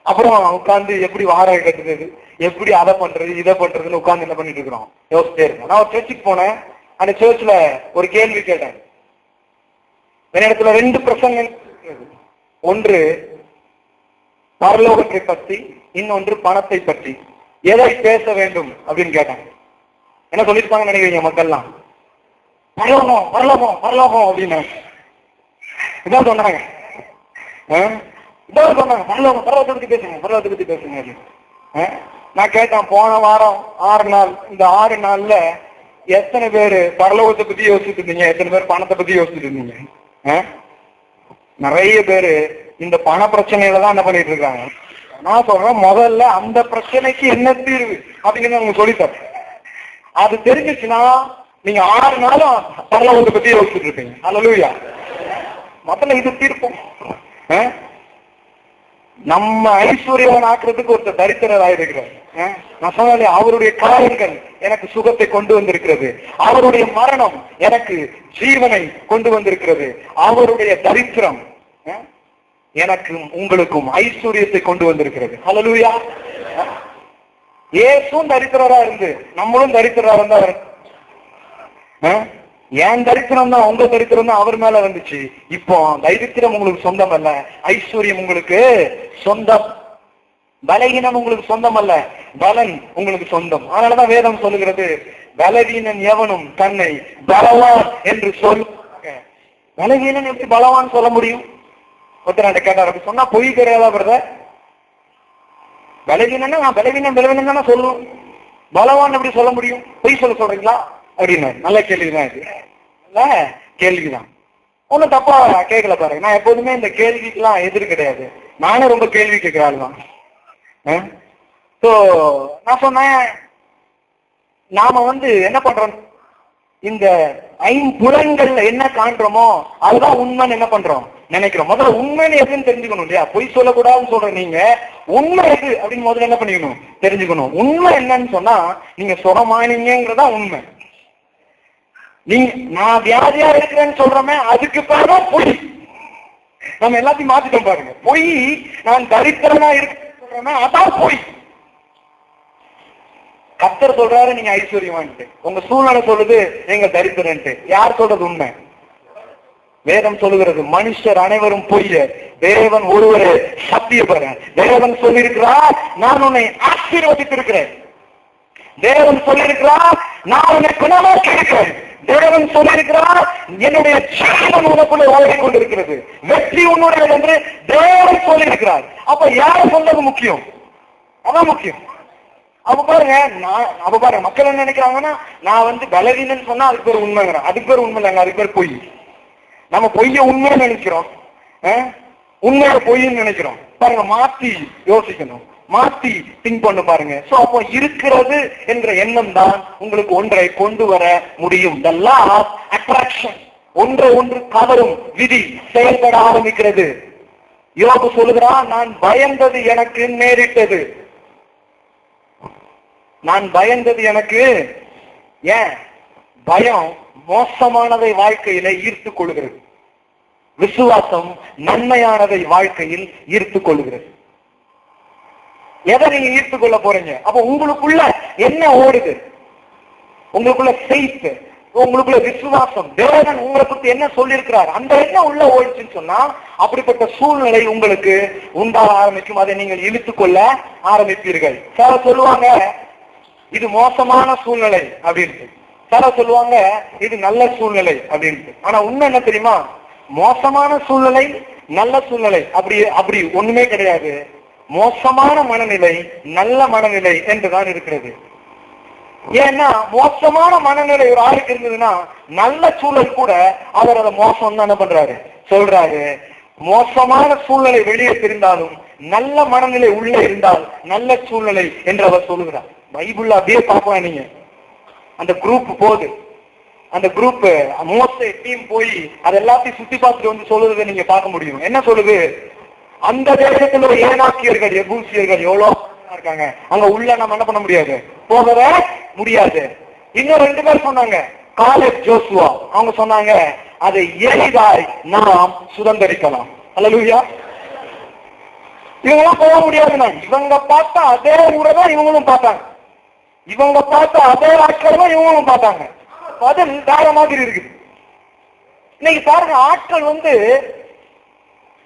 அப்புறம் உட்கார்ந்து எப்படி வாடகை கட்டுறது, எப்படி அதை பண்றது இதை பண்றதுன்னு உட்கார்ந்து என்ன பண்ணிட்டு இருக்கிறோம், யோசிச்சே இருக்கோம். நான் ஒரு சர்ச்சுக்கு போனேன். அந்த சர்ச்ல ஒரு கேள்வி கேட்டேன். என்னிடத்துல 2 பிரசங்கம். ஒன்று பரலோகத்தை பற்றி, இன்னொன்று பணத்தை பற்றி. எதை பேச வேண்டும் அப்படின்னு கேட்டாங்க. என்ன சொல்லிருப்பாங்கன்னு நினைக்கிறீங்க மக்கள்லாம்? பரலோகம் பரலோகம் பரலோகம் அப்படின்னு இதான் சொன்னாங்க. இதான் சொன்னாங்க, பரலோகம் பரலோகத்தை பத்தி பேசுங்க, பரலோகத்தை பத்தி பேசுங்க அப்படின்னு. நான் கேட்டேன், போன வாரம் 6 நாள், இந்த 6 நாள்ல எத்தனை பேர் பரலோகத்தை பத்தி யோசிச்சுட்டு இருந்தீங்க, எத்தனை பேர் பணத்தை பத்தி யோசிச்சுட்டு இருந்தீங்க? நிறைய பேரு இந்த பண பிரச்சனையில தான் என்ன பண்ணிட்டு இருக்காங்க. நான் சொல்றேன், முதல்ல அந்த பிரச்சனைக்கு என்ன தீர்வு அப்படிங்கிறத அவங்க சொல்லித்தர. அது தெரிஞ்சிச்சுன்னா நீங்க 6 நாளும் பரலோகத்தை பத்தி யோசிச்சுட்டு இருப்பீங்க. அல்லேலூயா. முதல்ல இது தீர்ப்போம். நம்ம ஐஸ்வர்யவன் ஆக்குறதுக்கு ஒருத்தர் தரித்திரராக இருக்கிறார். நான் சொன்னாலே அவருடைய காரியங்கள் எனக்கு சுகத்தை கொண்டு வந்திருக்கிறது. அவருடைய மரணம் எனக்கு ஜீவனை கொண்டு வந்திருக்கிறது. அவருடைய தரித்திரம் எனக்கும் உங்களுக்கும் ஐஸ்வர்யத்தை கொண்டு வந்திருக்கிறது. அல்லேலூயா. இயேசுவும் தரித்திரரா இருந்து நம்மளும் தரித்திரரா இருந்தா ஏன் தரித்திரம் தான் உங்க தரித்திரம் தான் அவர் மேல வந்துச்சு. இப்போ தைரியத்திரம் உங்களுக்கு சொந்தம் அல்ல, ஐஸ்வர்யம் உங்களுக்கு சொந்தம். பலகீனம் உங்களுக்கு சொந்தம் அல்ல, பலன் உங்களுக்கு சொந்தம். அதனாலதான் வேதம் சொல்லுகிறது, பலவீனன் எவனும் தன்னை பலவான் என்று சொல்ல. பலவீனன் எப்படி பலவான் சொல்ல முடியும்? ஒருத்தர் கேட்டார், அப்படி சொன்னா பொய் கிடையாதா பிரதர்? பலவீனன்னா நான் பலவீனம் பலவீனம் தானே சொல்லும், பலவான் எப்படி சொல்ல முடியும்? பொய் சொல்றீங்களா அப்படின்னு. நல்ல கேள்விதான் இது, இல்ல கேள்விதான். ஒன்னும் தப்பா கேட்கல பாருங்க. நான் எப்போதுமே இந்த கேள்விக்கெல்லாம் எதிர் கிடையாது. நானும் ரொம்ப கேள்வி கேட்கிற ஆளுதான். நான் சொன்னேன், நாம என்ன பண்றோம், இந்த ஐம்புலன்கள்ல என்ன காண்றோமோ அதுதான் உண்மைன்னு என்ன பண்றோம் நினைக்கிறோம். முதல்ல உண்மைன்னு எதுன்னு தெரிஞ்சுக்கணும் இல்லையா? பொய் சொல்லக்கூடாதுன்னு சொல்ற நீங்க உண்மை எது அப்படின்னு முதல்ல என்ன பண்ணிக்கணும், தெரிஞ்சுக்கணும். உண்மை என்னன்னு சொன்னா நீங்க சுகமானீங்கிறதா உண்மை. நீங்க நான் வியாதியா இருக்கிறேன்னு சொல்றோமே அதுக்கு பேரும் பொய். நம்ம எல்லாத்தையும் மாத்திட்டோம் பாருங்க. பொய் நான் தரித்திரனா இருக்கிறேன்னு சொல்றோமே அதான் பொய். கர்த்தர் சொல்றாரு நீங்க ஐஸ்வர்யமான்ட்டு, உங்க சூழ்நிலை சொல்லுது நீங்க தரித்திரன்ட்டு. யார் சொல்றது உண்மை? வேதம் சொல்லுகிறது மனுஷர் அனைவரும் பொய்ய, தேவன் ஒருவரே சத்தியபரன். தேவன் சொல்லியிருக்கிறார் நான் உன்னை ஆசீர்வதித்திருக்கிறேன். தேவன் சொல்லியிருக்கிறார் நான் உன்னை குணமாக்கி இருக்கிறேன். தேவன் சொல்லியிருக்கிறார் என்னுடைய ஜீவன் உனக்குள்ளே ஓடிக் கொண்டிருக்கிறது, வெற்றி உன்னுடைய என்று தேவன் சொல்லியிருக்கிறார். அப்ப யார சொல்றது முக்கியம்? அதான் முக்கியம். அப்ப பாருங்க மக்கள் என்ன நினைக்கிறாங்கன்னா, நான் பலவீனன்னு சொன்னா அதுக்கு பேர் உண்மைங்கிறேன். அதுக்கு பேர் உண்மை இல்லைங்க, அதுக்கு பேர் பொய். நம்ம பொய்ய உண்மைன்னு நினைக்கிறோம், உண்மையை பொய்ன்னு நினைக்கிறோம். பாருங்க, மாத்தி யோசிக்கணும், மாத்தி திங்க் பண்ண பாருங்க. சோ அப்போ இருக்கிறது என்ற எண்ணம் தான் உங்களுக்கு ஒன்றை கொண்டு வர முடியும். The law of attraction, ஒன்று ஒன்று கவரும் விதி செயல்பட ஆரம்பிக்கிறது. யோபு சொல்லுகிறான், நான் பயந்தது எனக்கு நேரிட்டது. நான் பயந்தது எனக்கு. ஏன் பயம்? மோசமானதை வாழ்க்கையில ஈர்த்து கொள்கிறது. விசுவாசம் நன்மையானதை வாழ்க்கையில் ஈர்த்து கொள்கிறது. எதை நீங்க ஈர்த்து கொள்ள போறீங்க? அப்ப உங்களுக்குள்ள என்ன ஓடுது? உங்களுக்குள்ள ஃபெய்த், உங்களுக்குள்ள விசுவாசம், தேவன் உங்களை பத்தி என்ன சொல்லி இருக்கிறார், அந்த என்ன உள்ள ஓடிச்சுன்னு சொன்னா அப்படிப்பட்ட சூழ்நிலை உங்களுக்கு உண்டாக ஆரம்பிக்கும். அதை நீங்கள் இழுத்துக் கொள்ள ஆரம்பிப்பீர்கள். சிலர் சொல்லுவாங்க இது மோசமான சூழ்நிலை அப்படின்ட்டு, சிலர் சொல்லுவாங்க இது நல்ல சூழ்நிலை அப்படின்ட்டு. ஆனா உண்மை என்ன தெரியுமா? மோசமான சூழ்நிலை நல்ல சூழ்நிலை அப்படி ஒண்ணுமே கிடையாது. மோசமான மனநிலை நல்ல மனநிலை என்றுதான் இருக்கிறது. ஏன்னா மோசமான மனநிலை ஒரு ஆளுக்கு இருந்ததுன்னா நல்ல சூழல் கூட அவர் அதை மோசம் தான் என்ன பண்றாரு சொல்றாரு. மோசமான சூழ்நிலை வெளியே தெரிந்தாலும் நல்ல மனநிலை உள்ளே இருந்தால் நல்ல சூழ்நிலை என்று அவர் சொல்லுகிறார். பைபிள்ல அப்படியே பார்க்கலாம். நீங்க அந்த குரூப் போகுது, அந்த குரூப் மோசே டீம் போய் அது எல்லாத்தையும் சுத்தி பார்த்துட்டு சொல்லுறதை நீங்க பார்க்க முடியும். என்ன சொல்லுது? அந்த தேசத்துல ஒரு ஏனாக்கியர்கள் எபூசியர்கள் எவ்வளவு இருக்காங்க, அங்க உள்ள நம்ம என்ன பண்ண முடியாது, போகவே முடியாது. இன்னும் 2 பேர் சொன்னாங்க, காலேப் ஜோசுவா. அவங்க சொன்னாங்க அதை எளிதாய் நாம் சுதந்திரிக்கலாம். அல்லேலூயா. இவங்கெல்லாம் போக முடியாதுன்னா இவங்க பார்த்தா அதே ஊரதான் இவங்களும் பார்த்தாங்க, இவங்க பார்த்தா அதே ஆட்கள் தான் இவங்களும் பார்த்தாங்க. பதில் வேற மாதிரி இருக்குது. இன்னைக்கு பாருங்க, ஆட்கள்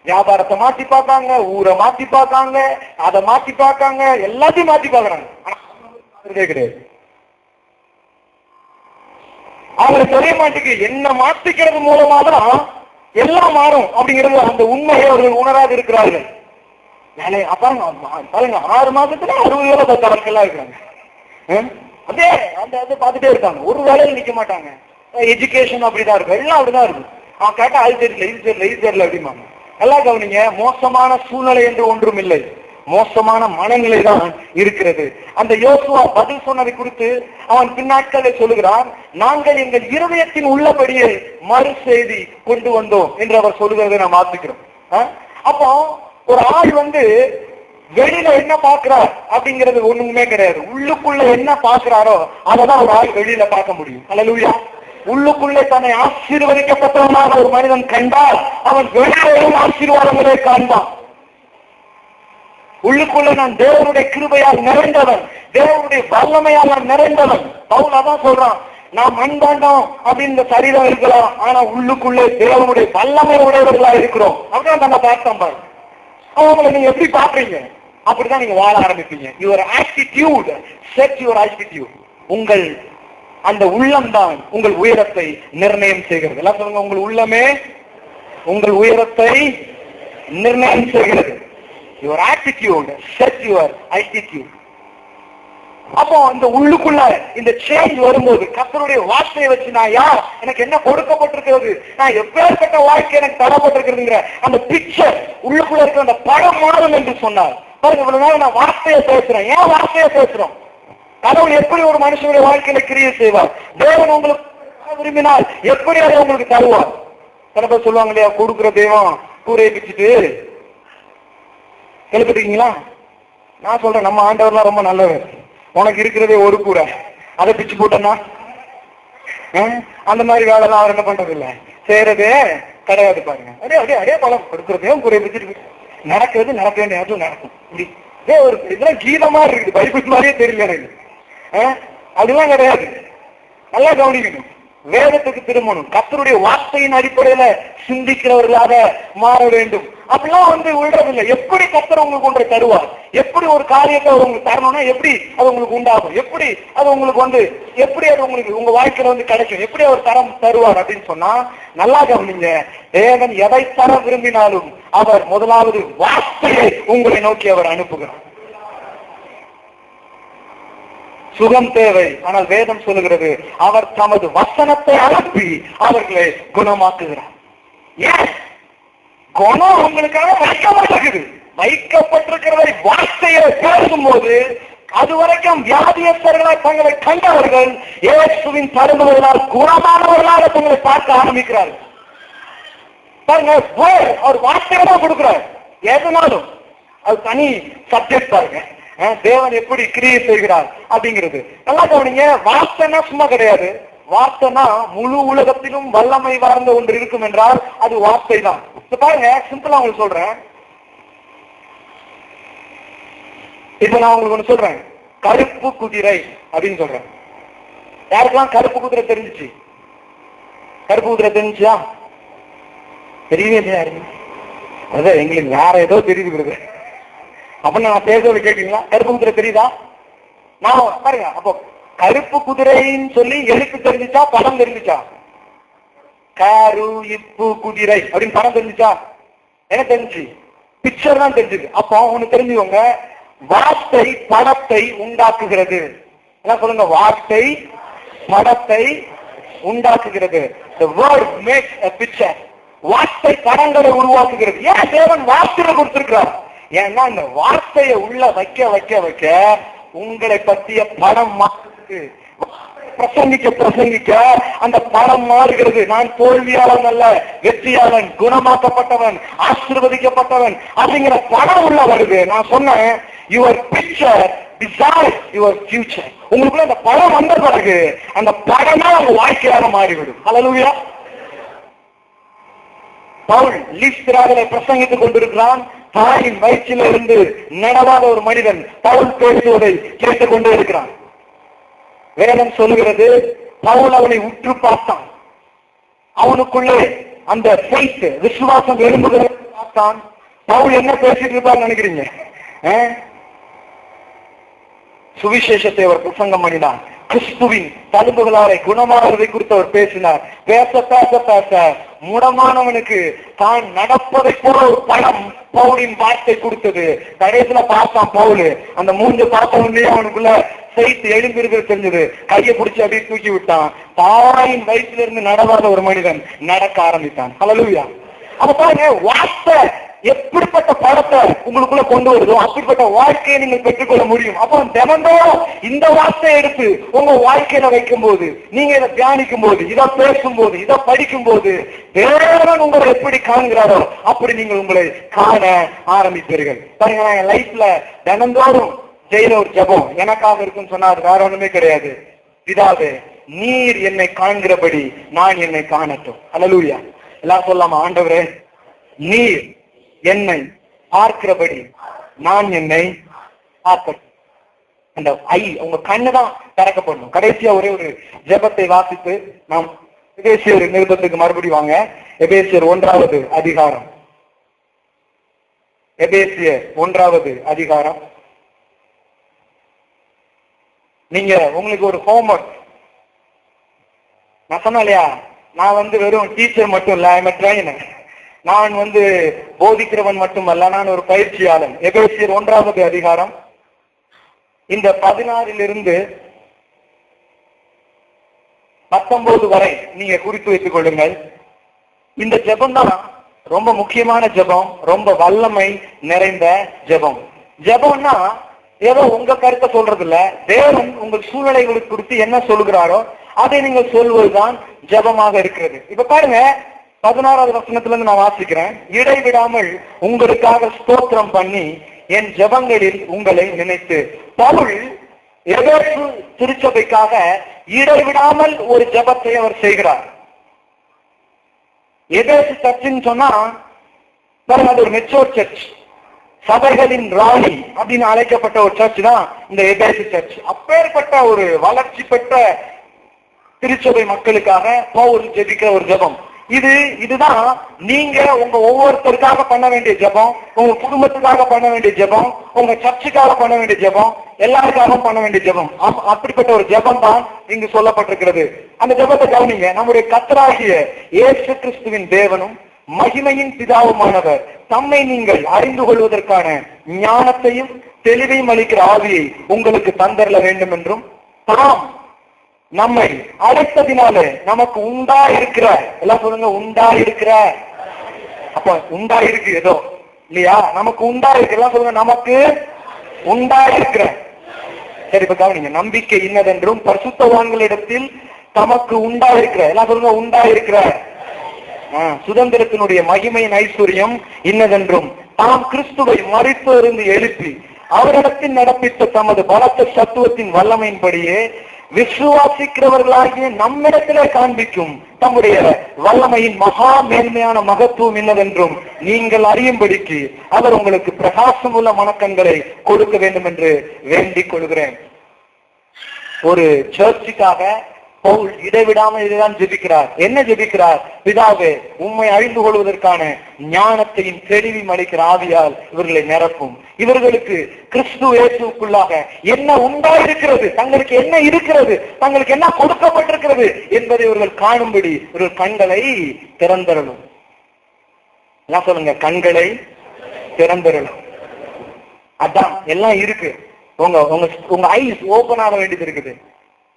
வியாபாரத்தை மாத்தி பார்க்காங்க, ஊரை மாத்தி பார்க்காங்க, அதை மாத்தி பார்க்காங்க, எல்லாத்தையும் மாத்தி பார்க்கறாங்க. கிடையாது, அவங்களுக்கு தெரிய மாட்டேங்குது. என்ன மாத்திக்கிறது மூலமா தான் எல்லாம் மாறும் அப்படிங்கிறது அந்த உண்மையை அவர்கள் உணராது இருக்கிறார்கள். பாருங்க 6 மாசத்துல 60 வேலை தத்தவர்கள் இருக்கிறாங்க. அப்படியே அந்த பார்த்துட்டே இருக்காங்க, ஒரு வேலையில் நிக்க மாட்டாங்க. எஜுகேஷன் அப்படிதான் இருக்கும், எல்லாம் அப்படிதான் இருக்கும். அவன் கேட்டா அது தெரியல இது தெரியல இது தெரியல அப்படிம்பாங்க. எல்லாம் கவனிங்க, மோசமான சூழ்நிலை என்று ஒன்றும் இல்லை, மோசமான மனநிலை தான் இருக்கிறது. அந்த யோசுவா பதில் சொன்னதை குறித்து அவன் பின்னாட்களை சொல்லுகிறான், நாங்கள் எங்கள் இருதயத்தின் உள்ளபடியே மறு செய்தி கொண்டு வந்தோம் என்று அவர் சொல்லுகிறதை நாம் வாசிக்கிறோம். அப்போ ஒரு ஆள் வெளியில என்ன பாக்குறார் அப்படிங்கிறது ஒண்ணுமே கிடையாது. உள்ளுக்குள்ள என்ன பாக்குறாரோ அததான் ஒரு ஆள் வெளியில பார்க்க முடியும். அல்லேலூயா. உள்ளுக்குள்ளே தன்னை ஆசீர்வதிக்கப்பட்டவனாக ஒரு மனிதன் கண்டால் அவன் வெளியிலும் ஆசீர்வாதங்களை காண்பான். உள்ளுக்குள்ள நான் தேவனுடைய கிருபையால் நிறைந்தவன், தேவனுடைய வல்லமையால் நான் நிறைந்தவன். பவுல் அதான் சொல்றான், நாம் மண்பாண்டம் அப்படின்னு சரீரம் இருக்கலாம், ஆனா உள்ளுக்குள்ளே தேவனுடைய வல்லமை உடையவர்களா இருக்கிறோம். அப்படிதான் நம்ம பார்த்தோம் பாரு. அவங்களை நீங்க எப்படி பாக்குறீங்க, அப்படிதான் நீங்க வாழ ஆரம்பிப்பீங்க. Your attitude set your attitude. உங்கள் அந்த உள்ளம் தான் உங்கள் உயரத்தை நிர்ணயம் செய்கிறது. எல்லாம் சொல்லுங்க, உங்கள் உள்ளமே உங்கள் உயரத்தை நிர்ணயம் செய்கிறது. Your attitude set your attitude. அப்போ இந்த உள்ளுக்குள்ள இந்த சேஞ்ச் வரும்போது கர்த்தருடைய வார்த்தையை வச்சு நான் யார், எனக்கு என்ன கொடுக்கப்பட்டிருக்கிறது, நான் எப்பேற்பட்ட வாழ்க்கை எனக்கு தரப்பட்டிருக்கிறதுங்கிற அந்த பிக்சர் உள்ளுக்குள்ள இருக்கிற அந்த படம் மாறும் என்று சொன்னார். பாருங்க, இவ்வளவு நேரம் நான் வார்த்தையை பேசுறேன். ஏன் வார்த்தையை பேசுறோம்? கடவுள் எப்படி ஒரு மனுஷனுடைய வாழ்க்கையில கிரியை செய்வார், தேவன் உங்களுக்கு விரும்பினால் எப்படி அதை உங்களுக்கு தருவார். சில பேர் சொல்லுவாங்க இல்லையா, கொடுக்குற தெய்வம் கூரையை பிச்சுட்டு. கேள்விப்பட்டிருக்கீங்களா? நான் சொல்றேன், நம்ம ஆண்டவர்லாம் ரொம்ப நல்லவர். உனக்கு இருக்கிறதே ஒரு கூரை, அதை பிச்சு போட்டோம்னா அந்த மாதிரி வேலை எல்லாம் அவர் என்ன பண்றது இல்ல, செய்யறதே கிடையாது. பாருங்க, அடே பழம் கொடுக்கறதையும் குறைய பிச்சுட்டு நடக்கிறது, நடக்க வேண்டிய இடத்துல நடக்கும். இப்படி ஒரு இதெல்லாம் கீதமா இருக்குது, பைபிள் மாதிரியே தெரியல எனக்கு. அதெல்லாம் கிடையாது. நல்லா கவனிக்கணும், வேதத்துக்கு திரும்பணும், கர்த்தருடைய வார்த்தையின் அடிப்படையில சிந்திக்கிறவர்களாக மாற வேண்டும். அப்படிலாம் விடுறதில்லை. எப்படி கர்த்தர் உங்களுக்கு ஒன்றை தருவார், எப்படி ஒரு காரியத்தை உங்களுக்கு தரணும்னா எப்படி அது உங்களுக்கு உண்டாகும், எப்படி அது உங்களுக்கு எப்படி அது உங்களுக்கு உங்க வாழ்க்கையில கிடைக்கும், எப்படி அவர் தரம் தருவார் அப்படின்னு சொன்னா நல்லா கவனிங்க. தேவன் எதை தர விரும்பினாலும் அவர் முதலாவது வார்த்தையை உங்களை நோக்கி அவர் அனுப்புகிறார். சுகம் தேவை, ஆனால் வேதம் சொல்லுகிறது அவர் தமது வசனத்தை அனுப்பி அவர்களை குணமாக்குகிறார். ஏன்? குணம் உங்களுக்காக வைக்கப்பட்டிருக்குது. வைக்கப்பட்டிருக்கிறதை வார்த்தையை பேசும்போது அது வரைக்கும் வியாதியஸ்தர்களால் தங்களை கண்டவர்கள் இயேசுவின் தருணங்களால் குணமானவர்களாக தங்களை பார்க்க ஆரம்பிக்கிறார்கள். பாருங்க, அவர் வார்த்தையை தான் கொடுக்கிறார். எதனாலும் அது தனி சப்ஜெக்ட். பாருங்க, தேவன் எப்படி கிரியை செய்கிறார் அப்படிங்கிறது நல்லா கவனிங்க. வார்த்தைன்னா சும்மா கிடையாது. வார்த்தைனா முழு உலகத்திலும் வல்லமை வார்ந்த ஒன்று இருக்கும் என்றால் அது வார்த்தை தான். பாருங்க, சிம்பிளா உங்களுக்கு சொல்றேன். இப்ப நான் உங்களுக்கு ஒண்ணு சொல்றேன், கருப்பு குதிரை அப்படின்னு சொல்றேன். யாருக்கெல்லாம் கருப்பு குதிரை தெரிஞ்சிச்சு? கருப்பு குதிரை தெரிஞ்சுச்சா? தெரியவே இல்லையா? அதான் எங்களுக்கு வேற ஏதோ தெரியுது. அப்படின்னு நான் பேசுறது கேட்டீங்களா? கருப்பு குதிரை தெரியுதா? நான் பாருங்க, அப்போ கருப்பு குதிரைன்னு சொல்லி எழுத்து தெரிஞ்சுச்சா, படம் தெரிஞ்சுச்சா? காரு இப்பு குதிரை அப்படின்னு படம் தெரிஞ்சுச்சா? என்ன தெரிஞ்சு? பிக்சர் தான் தெரிஞ்சுது. அப்போ ஒண்ணு தெரிஞ்சுக்கோங்க, வார்த்தை படத்தை உண்டாக்குகிறது. என்ன சொல்லுங்க? வார்த்தை படத்தை உண்டாக்குகிறது. The word makes a picture. வார்த்தை படங்களை உருவாக்குகிறது. ஏன் தேவன் வார்த்தையை கொடுத்திருக்கிறார்? ஏன்னா இந்த வார்த்தையை உள்ள வைக்க வைக்க வைக்க உங்களை பற்றிய படம் மாறுகிறது. பிரசங்கிக்க அந்த படம் மாறுகிறது. நான் தோல்வியாளன் அல்ல, வெற்றியாளன், குணமாக்கப்பட்டவன், ஆசீர்வதிக்கப்பட்டவன் அப்படிங்கிற படம் உள்ள வருது. நான் சொன்னேன், your picture design your future. உங்களுக்குள்ள அந்த படம் வந்த பிறகு அந்த படமா உங்க வாழ்க்கையாக மாறிவிடும். ஹல்லேலூயா. பவுல் லீஸ்திராவிலே பிரசங்கித்துக் கொண்டிருக்கிறான். தாயின் வயிற்றில இருந்து நடவாத ஒரு மனிதன் பவுல் பேசுவதை கேட்டுக் கொண்டே இருக்கிறான். வேதம் சொல்லுகிறது, பவுல் அவனை உற்று பார்த்தான். அவனுக்குள்ளே அந்த ஃபெய்த், விசுவாசம் எழும்புகிறதை பார்த்தான். பவுல் என்ன பேசிட்டு இருப்பான்னு நினைக்கிறீங்க? சுவிசேஷத்தை அவர் பிரசங்கம் பண்ணினார். கிறிஸ்துவின் தழும்புகளாரை குணமானதை குறித்து அவர் பேசினார். பேச பேச பேச முடமானவனுக்கு தான் நடப்பதை போல ஒரு படம் பவுலின் வார்த்தை கொடுத்தது. கடைசியில பார்த்தான் பவுல், அந்த மூன்று பார்த்தவனே அவனுக்குள்ள செய்து எழுந்திருக்க தெரிஞ்சது. கையை பிடிச்சி அப்படியே தூக்கி விட்டான். தாயின் வயிற்றிலிருந்து நடவாத ஒரு மனிதன் நடக்க ஆரம்பித்தான். ஹல்லேலூயா. அப்ப பாருங்க, வார்த்தை எப்படிப்பட்ட படத்தை உங்களுக்குள்ள கொண்டு வருதோ அப்படிப்பட்ட வாழ்க்கையை நீங்கள் பெற்றுக்கொள்ள முடியும். அப்போ தினந்தோறும் இந்த வார்த்தையை எடுத்து உங்க வாழ்க்கையில வைக்கும் போது, நீங்க இதை தியானிக்கும் போது, இதை பேசும்போது, இதை படிக்கும் போது, தேவன் உங்களை எப்படி காண்கிறாரோ அப்படி நீங்கள் உங்களை காண ஆரம்பிப்பீர்கள். பாருங்க, நான் என் லைஃப்ல தினந்தோறும் செய்யற ஒரு ஜெபம் எனக்காக இருக்குன்னு சொன்னா அது வேற ஒண்ணுமே கிடையாது. பிதாவே, நீர் என்னை காண்கிறபடி நான் என்னை காணட்டும். அல்லேலூயா. எல்லாம் சொல்லாமா? ஆண்டவரே, நீர் என்னை பார்க்கிறபடி நான் என்னை பார்க்கட்டும். அந்த உங்க கண்ணுதான் திறக்கப்படணும். கடைசியா ஒரே ஒரு ஜெபத்தை வாசித்து நாம் எபேசியர் நிருபத்துக்கு மறுபடி வாங்க. எபேசியர் 1வது அதிகாரம். எபேசியர் 1வது அதிகாரம். நீங்க உங்களுக்கு ஒரு ஹோம்வொர்க் நான் சொன்னேன் இல்லையா, நான் வெறும் டீச்சர் மட்டும் இல்ல, ஐ எம் எ ட்ரெய்னர். நான் போதிக்கிறவன் மட்டுமல்ல, நான் ஒரு பயிற்சியாளன். எபேசியர் 1வது அதிகாரம் இந்த 16 19 வரை நீங்க குறித்து வைத்துக் கொள்ளுங்கள். இந்த ஜெபம் தான் ரொம்ப முக்கியமான ஜெபம், ரொம்ப வல்லமை நிறைந்த ஜெபம். ஜெபம்னா ஏதோ உங்க கருத்தை சொல்றது இல்ல, தேவன் உங்கள் சூழ்நிலைகளுக்கு குறித்து என்ன சொல்கிறாரோ அதை நீங்கள் சொல்வதுதான் ஜெபமாக இருக்கிறது. இப்ப பாருங்க, 16வது வசனத்துல இருந்து நான் வாசிக்கிறேன். இடைவிடாமல் உங்களுக்காக ஸ்தோத்திரம் பண்ணி என் ஜெபங்களில் உங்களை நினைத்து. பவுல் எபேசு திருச்சபைக்காக இடைவிடாமல் ஒரு ஜெபத்தை அவர் செய்கிறார். எபேசு சர்ச்சுன்னு சொன்னா பாருங்க, அது ஒரு மெச்சூர் சர்ச், சபைகளின் ராணி அப்படின்னு அழைக்கப்பட்ட ஒரு சர்ச் தான் இந்த எபேசு சர்ச். அப்பேற்பட்ட ஒரு வளர்ச்சி பெற்ற திருச்சபை மக்களுக்காக பவுல் ஜெபிக்கிற ஒரு ஜெபம். இதுதான் நீங்க உங்க ஒவ்வொருத்தருக்காக பண்ண வேண்டிய ஜெபம், உங்க குடும்பத்துக்காக பண்ண வேண்டிய ஜெபம், உங்க சர்ச்சுக்காக பண்ண வேண்டிய ஜெபம், எல்லாருக்காகவும் பண்ண வேண்டிய ஜெபம். அப்படிப்பட்ட ஒரு ஜெபம் தான் இங்கு சொல்லப்பட்டிருக்கிறது. அந்த ஜெபத்தை கவனிங்க. நம்முடைய கர்த்தராகிய இயேசு கிறிஸ்துவின் தேவனும் மகிமையின் பிதாவுமானவர் தம்மை நீங்கள் அறிந்து கொள்வதற்கான ஞானத்தையும் தெளிவையும் அளிக்கிற ஆவியை உங்களுக்கு தந்தரல வேண்டும் என்றும், தாம் நம்மை அழைத்ததினாலே நமக்கு உண்டா இருக்கிற, எல்லாம் சொல்லுங்க, உண்டா இருக்கிற. அப்ப உண்டா இருக்கு ஏதோ இல்லையா, நமக்கு உண்டா இருக்கு. எல்லாம் சொல்லுங்க, நமக்கு உண்டா இருக்கிற. சரி, இப்ப கவனிங்க. நம்பிக்கை இன்னதென்றும் பரிசுத்தவான்களிடத்தில் தமக்கு உண்டா இருக்கிற, எல்லாம் சொல்லுங்க, உண்டா இருக்கிற சுதந்திரத்தினுடைய மகிமையின் ஐஸ்வர்யம் இன்னதென்றும், தாம் கிறிஸ்துவை மரித்தோரிலிருந்து எழுப்பி அவரிடத்தில் நடப்பித்த தமது பலத்த சத்துவத்தின் வல்லமையின்படியே விசுவாசிக்கிறவர்களாகிய நம்மிடத்திலே காண்பிக்கும் தம்முடைய வல்லமையின் மகா மேன்மையான மகத்துவம் என்னவென்றும் நீங்கள் அறியும்படிக்கு அவர் உங்களுக்கு பிரகாசம் உள்ள மனக்கண்களை கொடுக்க வேண்டும் என்று வேண்டிக் கொள்கிறேன். ஒரு சர்ச்சுக்காக பவுல் இடைவிடாமல் இதுதான் ஜெபிக்கிறார். என்ன ஜெபிக்கிறார்? பிதாவே, உம்மை அறிந்து கொள்வதற்கான ஞானத்தையும் தெளிவையும் அளிக்கிற ஆவியால் இவர்களை நிரப்பும். இவர்களுக்கு கிறிஸ்து இயேசுவுக்குள்ளாக என்ன உண்டாயிருக்கிறது, தங்களுக்கு என்ன இருக்கிறது, தங்களுக்கு என்ன கொடுக்கப்பட்டிருக்கிறது என்பதை இவர்கள் காணும்படி இவர்கள் கண்களை திறந்தரணும். என்ன சொல்லுங்க? கண்களை திறந்தரணும். அதான் எல்லாம் இருக்கு. உங்க ஐஸ் ஓபன் ஆக வேண்டியது இருக்குது.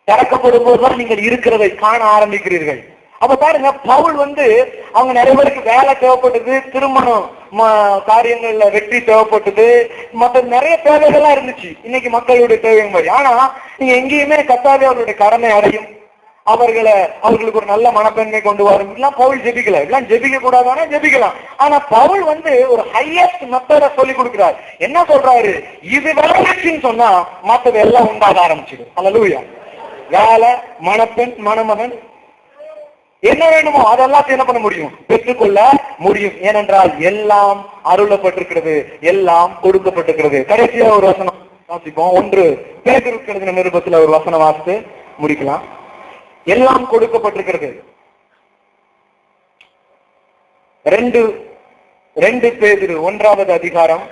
திறக்கப்படும் போதுதான் நீங்கள் இருக்கிறதை காண ஆரம்பிக்கிறீர்கள். அப்ப பாருங்க, பவுல் அவங்க நிறைய பேருக்கு வேலை தேவைப்பட்டது, திருமணம் காரியங்கள்ல வெற்றி தேவைப்பட்டது, மற்ற நிறைய தேவைகள்லாம் இருந்துச்சு இன்னைக்கு மக்களுடைய தேவை மாதிரி. ஆனா நீங்க எங்கேயுமே கர்த்தாவே அவருடைய கடமை அடையும், அவர்களுக்கு ஒரு நல்ல மனப்பெண்மை கொண்டு வரும், இதெல்லாம் பவுல் ஜெபிக்கல. இதெல்லாம் ஜெபிக்க கூடாதானே? ஜெபிக்கலாம். ஆனா பவுல் ஒரு ஹையஸ்ட் மெத்தட சொல்லி கொடுக்கிறார். என்ன சொல்றாரு? இது வேலைன்னு சொன்னா மற்றது எல்லாம் உண்டாக ஆரம்பிச்சிடும். அல்லேலூயா. வேலை, மணப்பெண், மணமகன், என்ன வேண்டுமோ அதெல்லாம் என்ன பண்ண முடியும்? பெற்றுக்கொள்ள முடியும். ஏனென்றால் எல்லாம் அருளப்பட்டிருக்கிறது, எல்லாம் கொடுக்கப்பட்டிருக்கிறது. கடைசியா ஒரு வசனம் வாசிப்போம். 1 பேதுருக்கு எழுதின நிருபத்துல ஒரு வசனம் வாசித்து முடிக்கலாம். எல்லாம் கொடுக்கப்பட்டிருக்கிறது. 2 பேதுரு 1வது அதிகாரம்.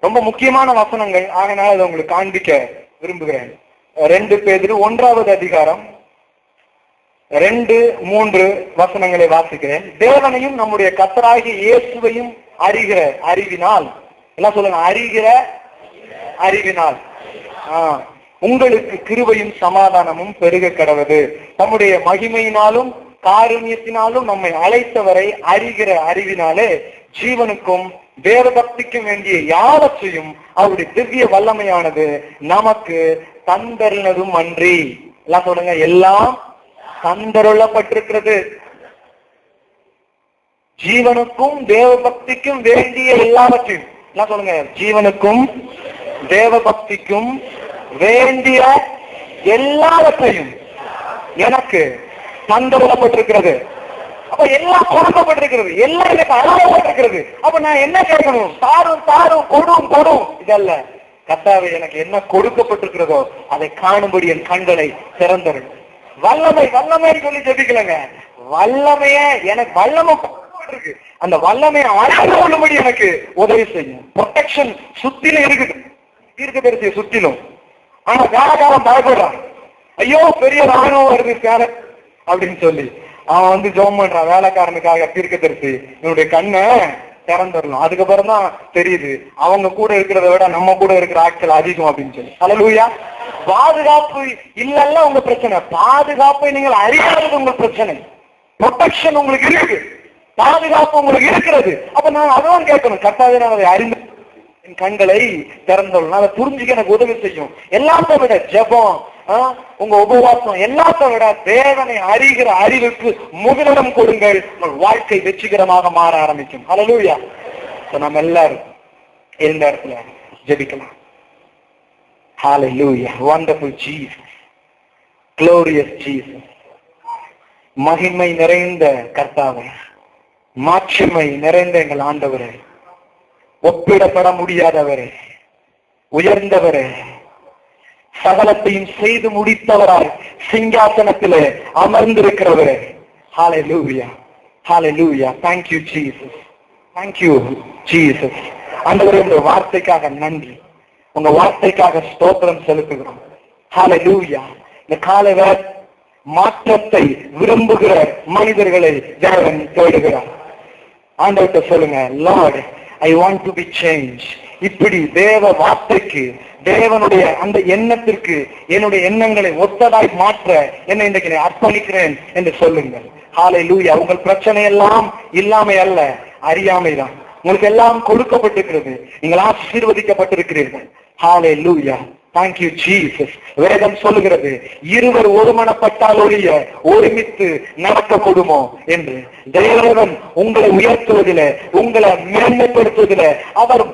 ரொம்ப முக்கியமான வசனங்கள், அதனால அதை உங்களுக்கு காண்பிக்க விரும்புகிறேன். 2 பேதுரு 1வது அதிகாரம் 2, 3 வசனங்களை வாசிக்கிறேன். தேவனையும் நம்முடைய கர்த்தராகிய இயேசுவையும் அறிகிற அறிவினால், எல்லாம் சொல்லுங்க, அறிகிற அறிவினால் உங்களுக்கு கிருபையும் சமாதானமும் பெருக கடவது. தம்முடைய மகிமையினாலும் காருண்யத்தினாலும் நம்மை அழைத்தவரை அறிகிற அறிவினாலே ஜீவனுக்கும் தேவபக்திக்கும் வேண்டிய யாவற்றையும் அவருடைய திவ்ய வல்லமையானது நமக்கு தந்தருளதும் அன்றி. எல்லாம் சொல்லுங்க, எல்லாம் தந்தருளப்பட்டிருக்கிறது. ஜீவனுக்கும் தேவபக்திக்கும் வேண்டிய எல்லாவற்றையும், எல்லாம் சொல்லுங்க, ஜீவனுக்கும் தேவபக்திக்கும் வேண்டிய எல்லாவற்றையும் எனக்கு தந்தருளப்பட்டிருக்கிறது. அப்ப எல்லாம் கொடுக்கப்பட்டிருக்கிறது, எல்லாம் எனக்கு அருளப்பட்டிருக்கிறது. அப்ப நான் என்ன கேட்கணும்? தாரும் தாரும் கொடும் கொடும் இதல்ல. கர்த்தாவே, எனக்கு என்ன கொடுக்கப்பட்டிருக்கிறதோ அதை காணும்படி என் கண்களை திறந்தருள். வல்லமை வல்லமை சொல்லி ஜெபிக்கலங்க. வல்லமைய எனக்கு வல்லமை இருக்கு, அந்த வல்லமையை அடைந்து கொள்ளும்படி எனக்கு உதவி செய்யும். ப்ரொடெக்ஷன் சுத்திலும் இருக்குது, தீர்க்கதரிசிய சுத்திலும். ஆனா வேலைக்காரன் பயப்படுறான், ஐயோ பெரிய ராணுவம் வருது சேலை அப்படின்னு சொல்லி அவன் வந்து ஜெபம் பண்றான் வேலைக்காரனுக்காக. தீர்க்கதரிசி என்னுடைய கண்ணை திறந்துடணும். அதுக்கப்புறம் தான் தெரியுது அவங்க கூட இருக்கிறத விட நம்ம கூட இருக்கிற ஆட்கள் அதிகம் அப்படின்னு சொல்லி. அல்லேலூயா. பாதுகாப்பு இல்லல்ல உங்க பிரச்சனை, பாதுகாப்பை நீங்கள் அறியாதது உங்க பிரச்சனை. ப்ரொடெக்ஷன் உங்களுக்கு இருக்கு, பாதுகாப்பு உங்களுக்கு இருக்கிறது. அப்ப நான் அதான் கேட்கணும், கர்த்தாவே நான் அதை அறிந்து என் கண்களை திறந்துள்ளணும், அதை புரிஞ்சுக்க எனக்கு உதவி செய்யும். எல்லாத்த விட ஜெபம், உங்க உபவாசம், எல்லாத்த விட தேவனை அறிகிற அறிவுக்கு முதலிடம் கொடுங்கள். உங்கள் வாழ்க்கை வெற்றிகரமாக மாற ஆரம்பிக்கும். அல்லேலூயா. நம்ம எல்லாரும் இந்த இடத்துல ஜெபிக்கலாம். Hallelujah. Wonderful Jesus. Glorious Jesus. மகிமை நிறைந்த கர்த்தாவே, மாட்சிமை நிறைந்த எங்கள் ஆண்டவரே, ஒப்பிடப்பட முடியாதவரே, உயர்ந்தவரே, சகலத்தையும் செய்து முடித்தவராய் சிங்காசனத்திலே அமர்ந்திருக்கிறவரே. Hallelujah. Hallelujah. Thank you Jesus. Thank you Jesus. ஆண்டவரே, உங்க வார்த்தைக்காக நன்றி, உங்க வார்த்தைக்காக ஸ்தோத்திரம் செலுத்துகிறோம். Hallelujah. இந்த காலை மாற்றத்தை விரும்புகிற மனிதர்களை தேவன் தேடுகிறார். ஆண்டவர்கிட்ட சொல்லுங்க, Lord I want to be change. இப்படி தேவ வார்த்தைக்கு, தேவனுடைய அந்த எண்ணத்திற்கு என்னுடைய எண்ணங்களை ஒத்ததாய் மாற்ற என்னை இன்றைக்கு அர்ப்பணிக்கிறேன் என்று சொல்லுங்கள். ஹalleluya. உங்கள் பிரச்சனை எல்லாம் இல்லாமை அல்ல, அறியாமைதான். உங்களுக்கு எல்லாம் கொடுக்கப்பட்டிருக்கிறது, நீங்கள் ஆசீர்வதிக்கப்பட்டிருக்கிறீர்கள். ஹalleluya. Thank you Jesus. வேதம் சொல்லுகிறது, இருவர் ஒருமனப்பட்டால் ஒழிய ஒருமித்து நடக்க கொடுமோ என்று. தேவன் உங்களை உயர்த்துவதிலே, உங்களை மேன்மைப்படுத்துவதிலே அவர்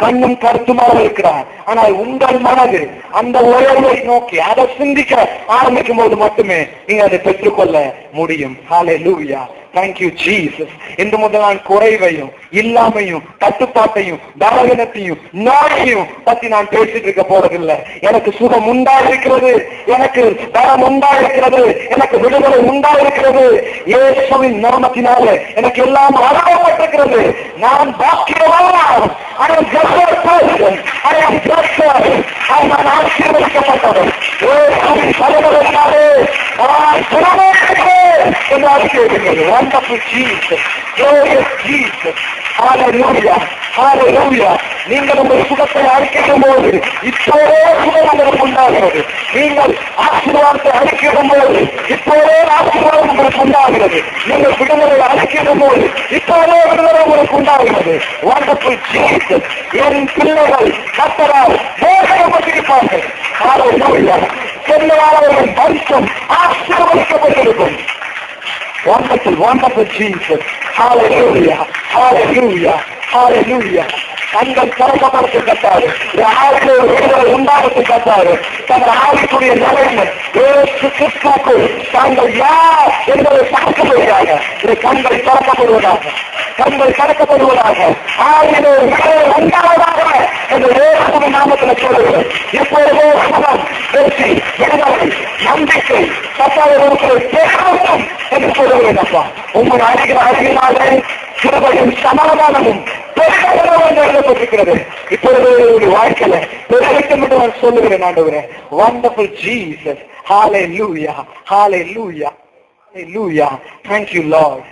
கண்ணும் கருத்துமாக இருக்கிறார். ஆனால் உங்கள் மனது அந்த உயர்வை நோக்கி அதை சிந்திக்க ஆரம்பிக்கும் போது மட்டுமே நீங்க அதை பெற்றுக்கொள்ள முடியும். ஹalleluya. Thank you Jesus. இந்த முதல் நான் குறைவையும் இல்லாமையும் தட்டுப்பாட்டையும் பலவீனத்தையும் நோயையும் பத்தி நான் பேசிட்டு இருக்க போறதில்லை. எனக்கு சுகம் உண்டாயிருக்கிறது, எனக்கு பலம் உண்டாயிருக்கிறது, எனக்கு விடுதலை உண்டாயிருக்கிறது. இயேசுவின் நாமத்தினாலே எனக்கு எல்லாம் அருளப்பட்டிருக்கிறது. நான் பாக்கியவான். நான் ஆசீர்வதிக்கப்பட்டவன். Wonderful Jesus, glorious Jesus. Hallelujah, hallelujah. நீங்கள் உங்கள் சுகத்தை அறிக்கையும் போது இப்போதே சுகம் உங்களுக்கு உண்டாகிறது. நீங்கள் ஆசீர்வாதத்தை அறிக்கையும் போது இப்போதே ஆசீர்வாதம் உங்களுக்கு உண்டாகிறது. நீங்கள் விடுதலை அறிக்கையும் போது இப்போதே விடுதலை உங்களுக்கு உண்டாகிறது. Wonderful Jesus. என் பிள்ளைகள் கர்த்தரால் மோசப்பட்டிருப்பார்கள். Hallelujah. செல்லுவாளர்கள் பரிசும் ஆசீர்வதிக்கப்பட்டிருக்கும். Wonderful, wonderful Jesus. Hallelujah, hallelujah, hallelujah. தங்கள் திறக்கப்படத்து கட்டாரு, ஆளுநர் உண்டாகத்து கட்டாரு. தங்கள் ஆளுக்குரிய நிலைமை கிறிஸ்துக்குள் தாங்கள் யார் என்பதை பார்க்கப்படுவதாக, கண்கள் திறக்கப்படுவதாக, கண்கள் திறக்கப்படுவதாக, ஆளுநர் உண்டாவதாக என்று வேறு நாமத்தில் சொல்லுகிறது. இப்பொழுதே சுகம், வெற்றி, விடுதலை, நம்பிக்கை கட்டாளர்களுக்கு தேவையும் என்று சொல்லுகிறேன். அப்பா, உங்கள் அறிகிற அறிவினாலே கிருபையும் சமாதானமும் எழுதப்பட்டிருக்கிறது. இப்பொழுது வாழ்க்கையில பெருகிட்டும் என்று நான் சொல்லுகிறேன். ஆண்டவரே, wonderful Jesus. Hallelujah, hallelujah, hallelujah. Thank you Lord,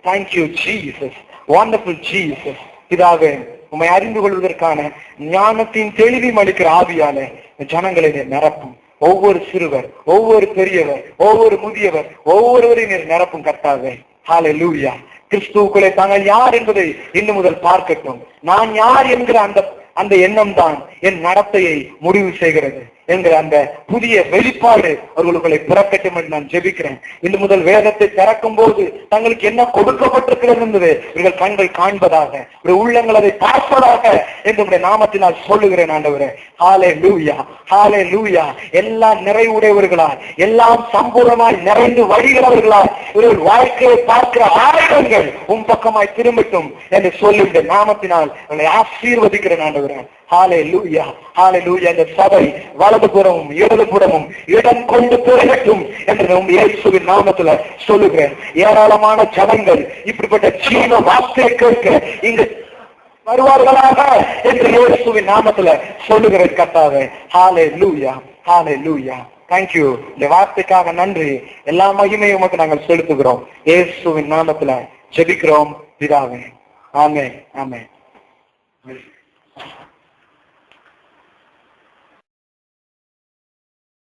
thank you Jesus, wonderful Jesus. பிதாவே, உம்மை அறிந்து கொள்வதற்கான ஞானத்தின் தெளிவையும் அளிக்கிற ஆவியாலே ஜனங்களை நிரப்பும். ஒவ்வொரு சிறுவர், ஒவ்வொரு பெரியவர், ஒவ்வொரு முதியவர், ஒவ்வொருவரையும் நிரப்பும் கர்த்தாவே. ஹல்லேலூயா. கிறிஸ்துவுக்குள்ளே தாங்கள் யார் என்பதை இன்று முதல் பார்க்கட்டும். நான் யார் என்கிற அந்த எண்ணம் தான் என் நடத்தையை முடிவு செய்கிறது என்கிற அந்த புதிய வெளிப்பாடு அவர்களுக்குள்ளே பிறக்கட்டும் என்று நான் ஜெபிக்கிறேன். இன்று முதல் வேதத்தை திறக்கும் போது தங்களுக்கு என்ன கொடுக்கப்பட்டிருக்கிறது என்பது இவர்கள் கண்கள் காண்பதாக, உள்ளங்கள் அதை பார்ப்பதாக என்று நாமத்தினால் சொல்லுகிறேன் ஆண்டவரே. ஹல்லேலூயா, ஹல்லேலூயா. எல்லாம் நிறைவுடையவர்களால், எல்லாம் சம்பூர்ணமாய் நிறைந்து வழிகிறவர்களால் இவர்கள் வாழ்க்கையை பார்க்கிற ஆயுதங்கள் உன் பக்கமாய் திரும்பட்டும் என்று சொல்லுகிற நாமத்தினால் அவர்களை ஆசீர்வதிக்கிறேன் ஆண்டவரே. ஹல்லேலூயா, ஹல்லேலூயா. இந்த சபை வலதுபுறமும் இடதுபுறமும் இடம் கொண்டு போகட்டும் என்று இயேசுவின் நாமத்துல சொல்லுகிறேன். ஏராளமான ஜனங்கள் இப்படிப்பட்ட ஜீவ வார்த்தையை கேட்க இங்கு வருவார்களாக என்று இயேசுவின் நாமத்துல சொல்லுகிறேன் கர்த்தாவே. ஹல்லேலூயா, ஹல்லேலூயா. தேங்க்யூ. இந்த வார்த்தைக்காக நன்றி. எல்லா மகிமையும் உமக்கு நாங்கள் செலுத்துகிறோம். இயேசுவின் நாமத்துல ஜெபிக்கிறோம் பிதாவே. ஆமென், ஆமென்.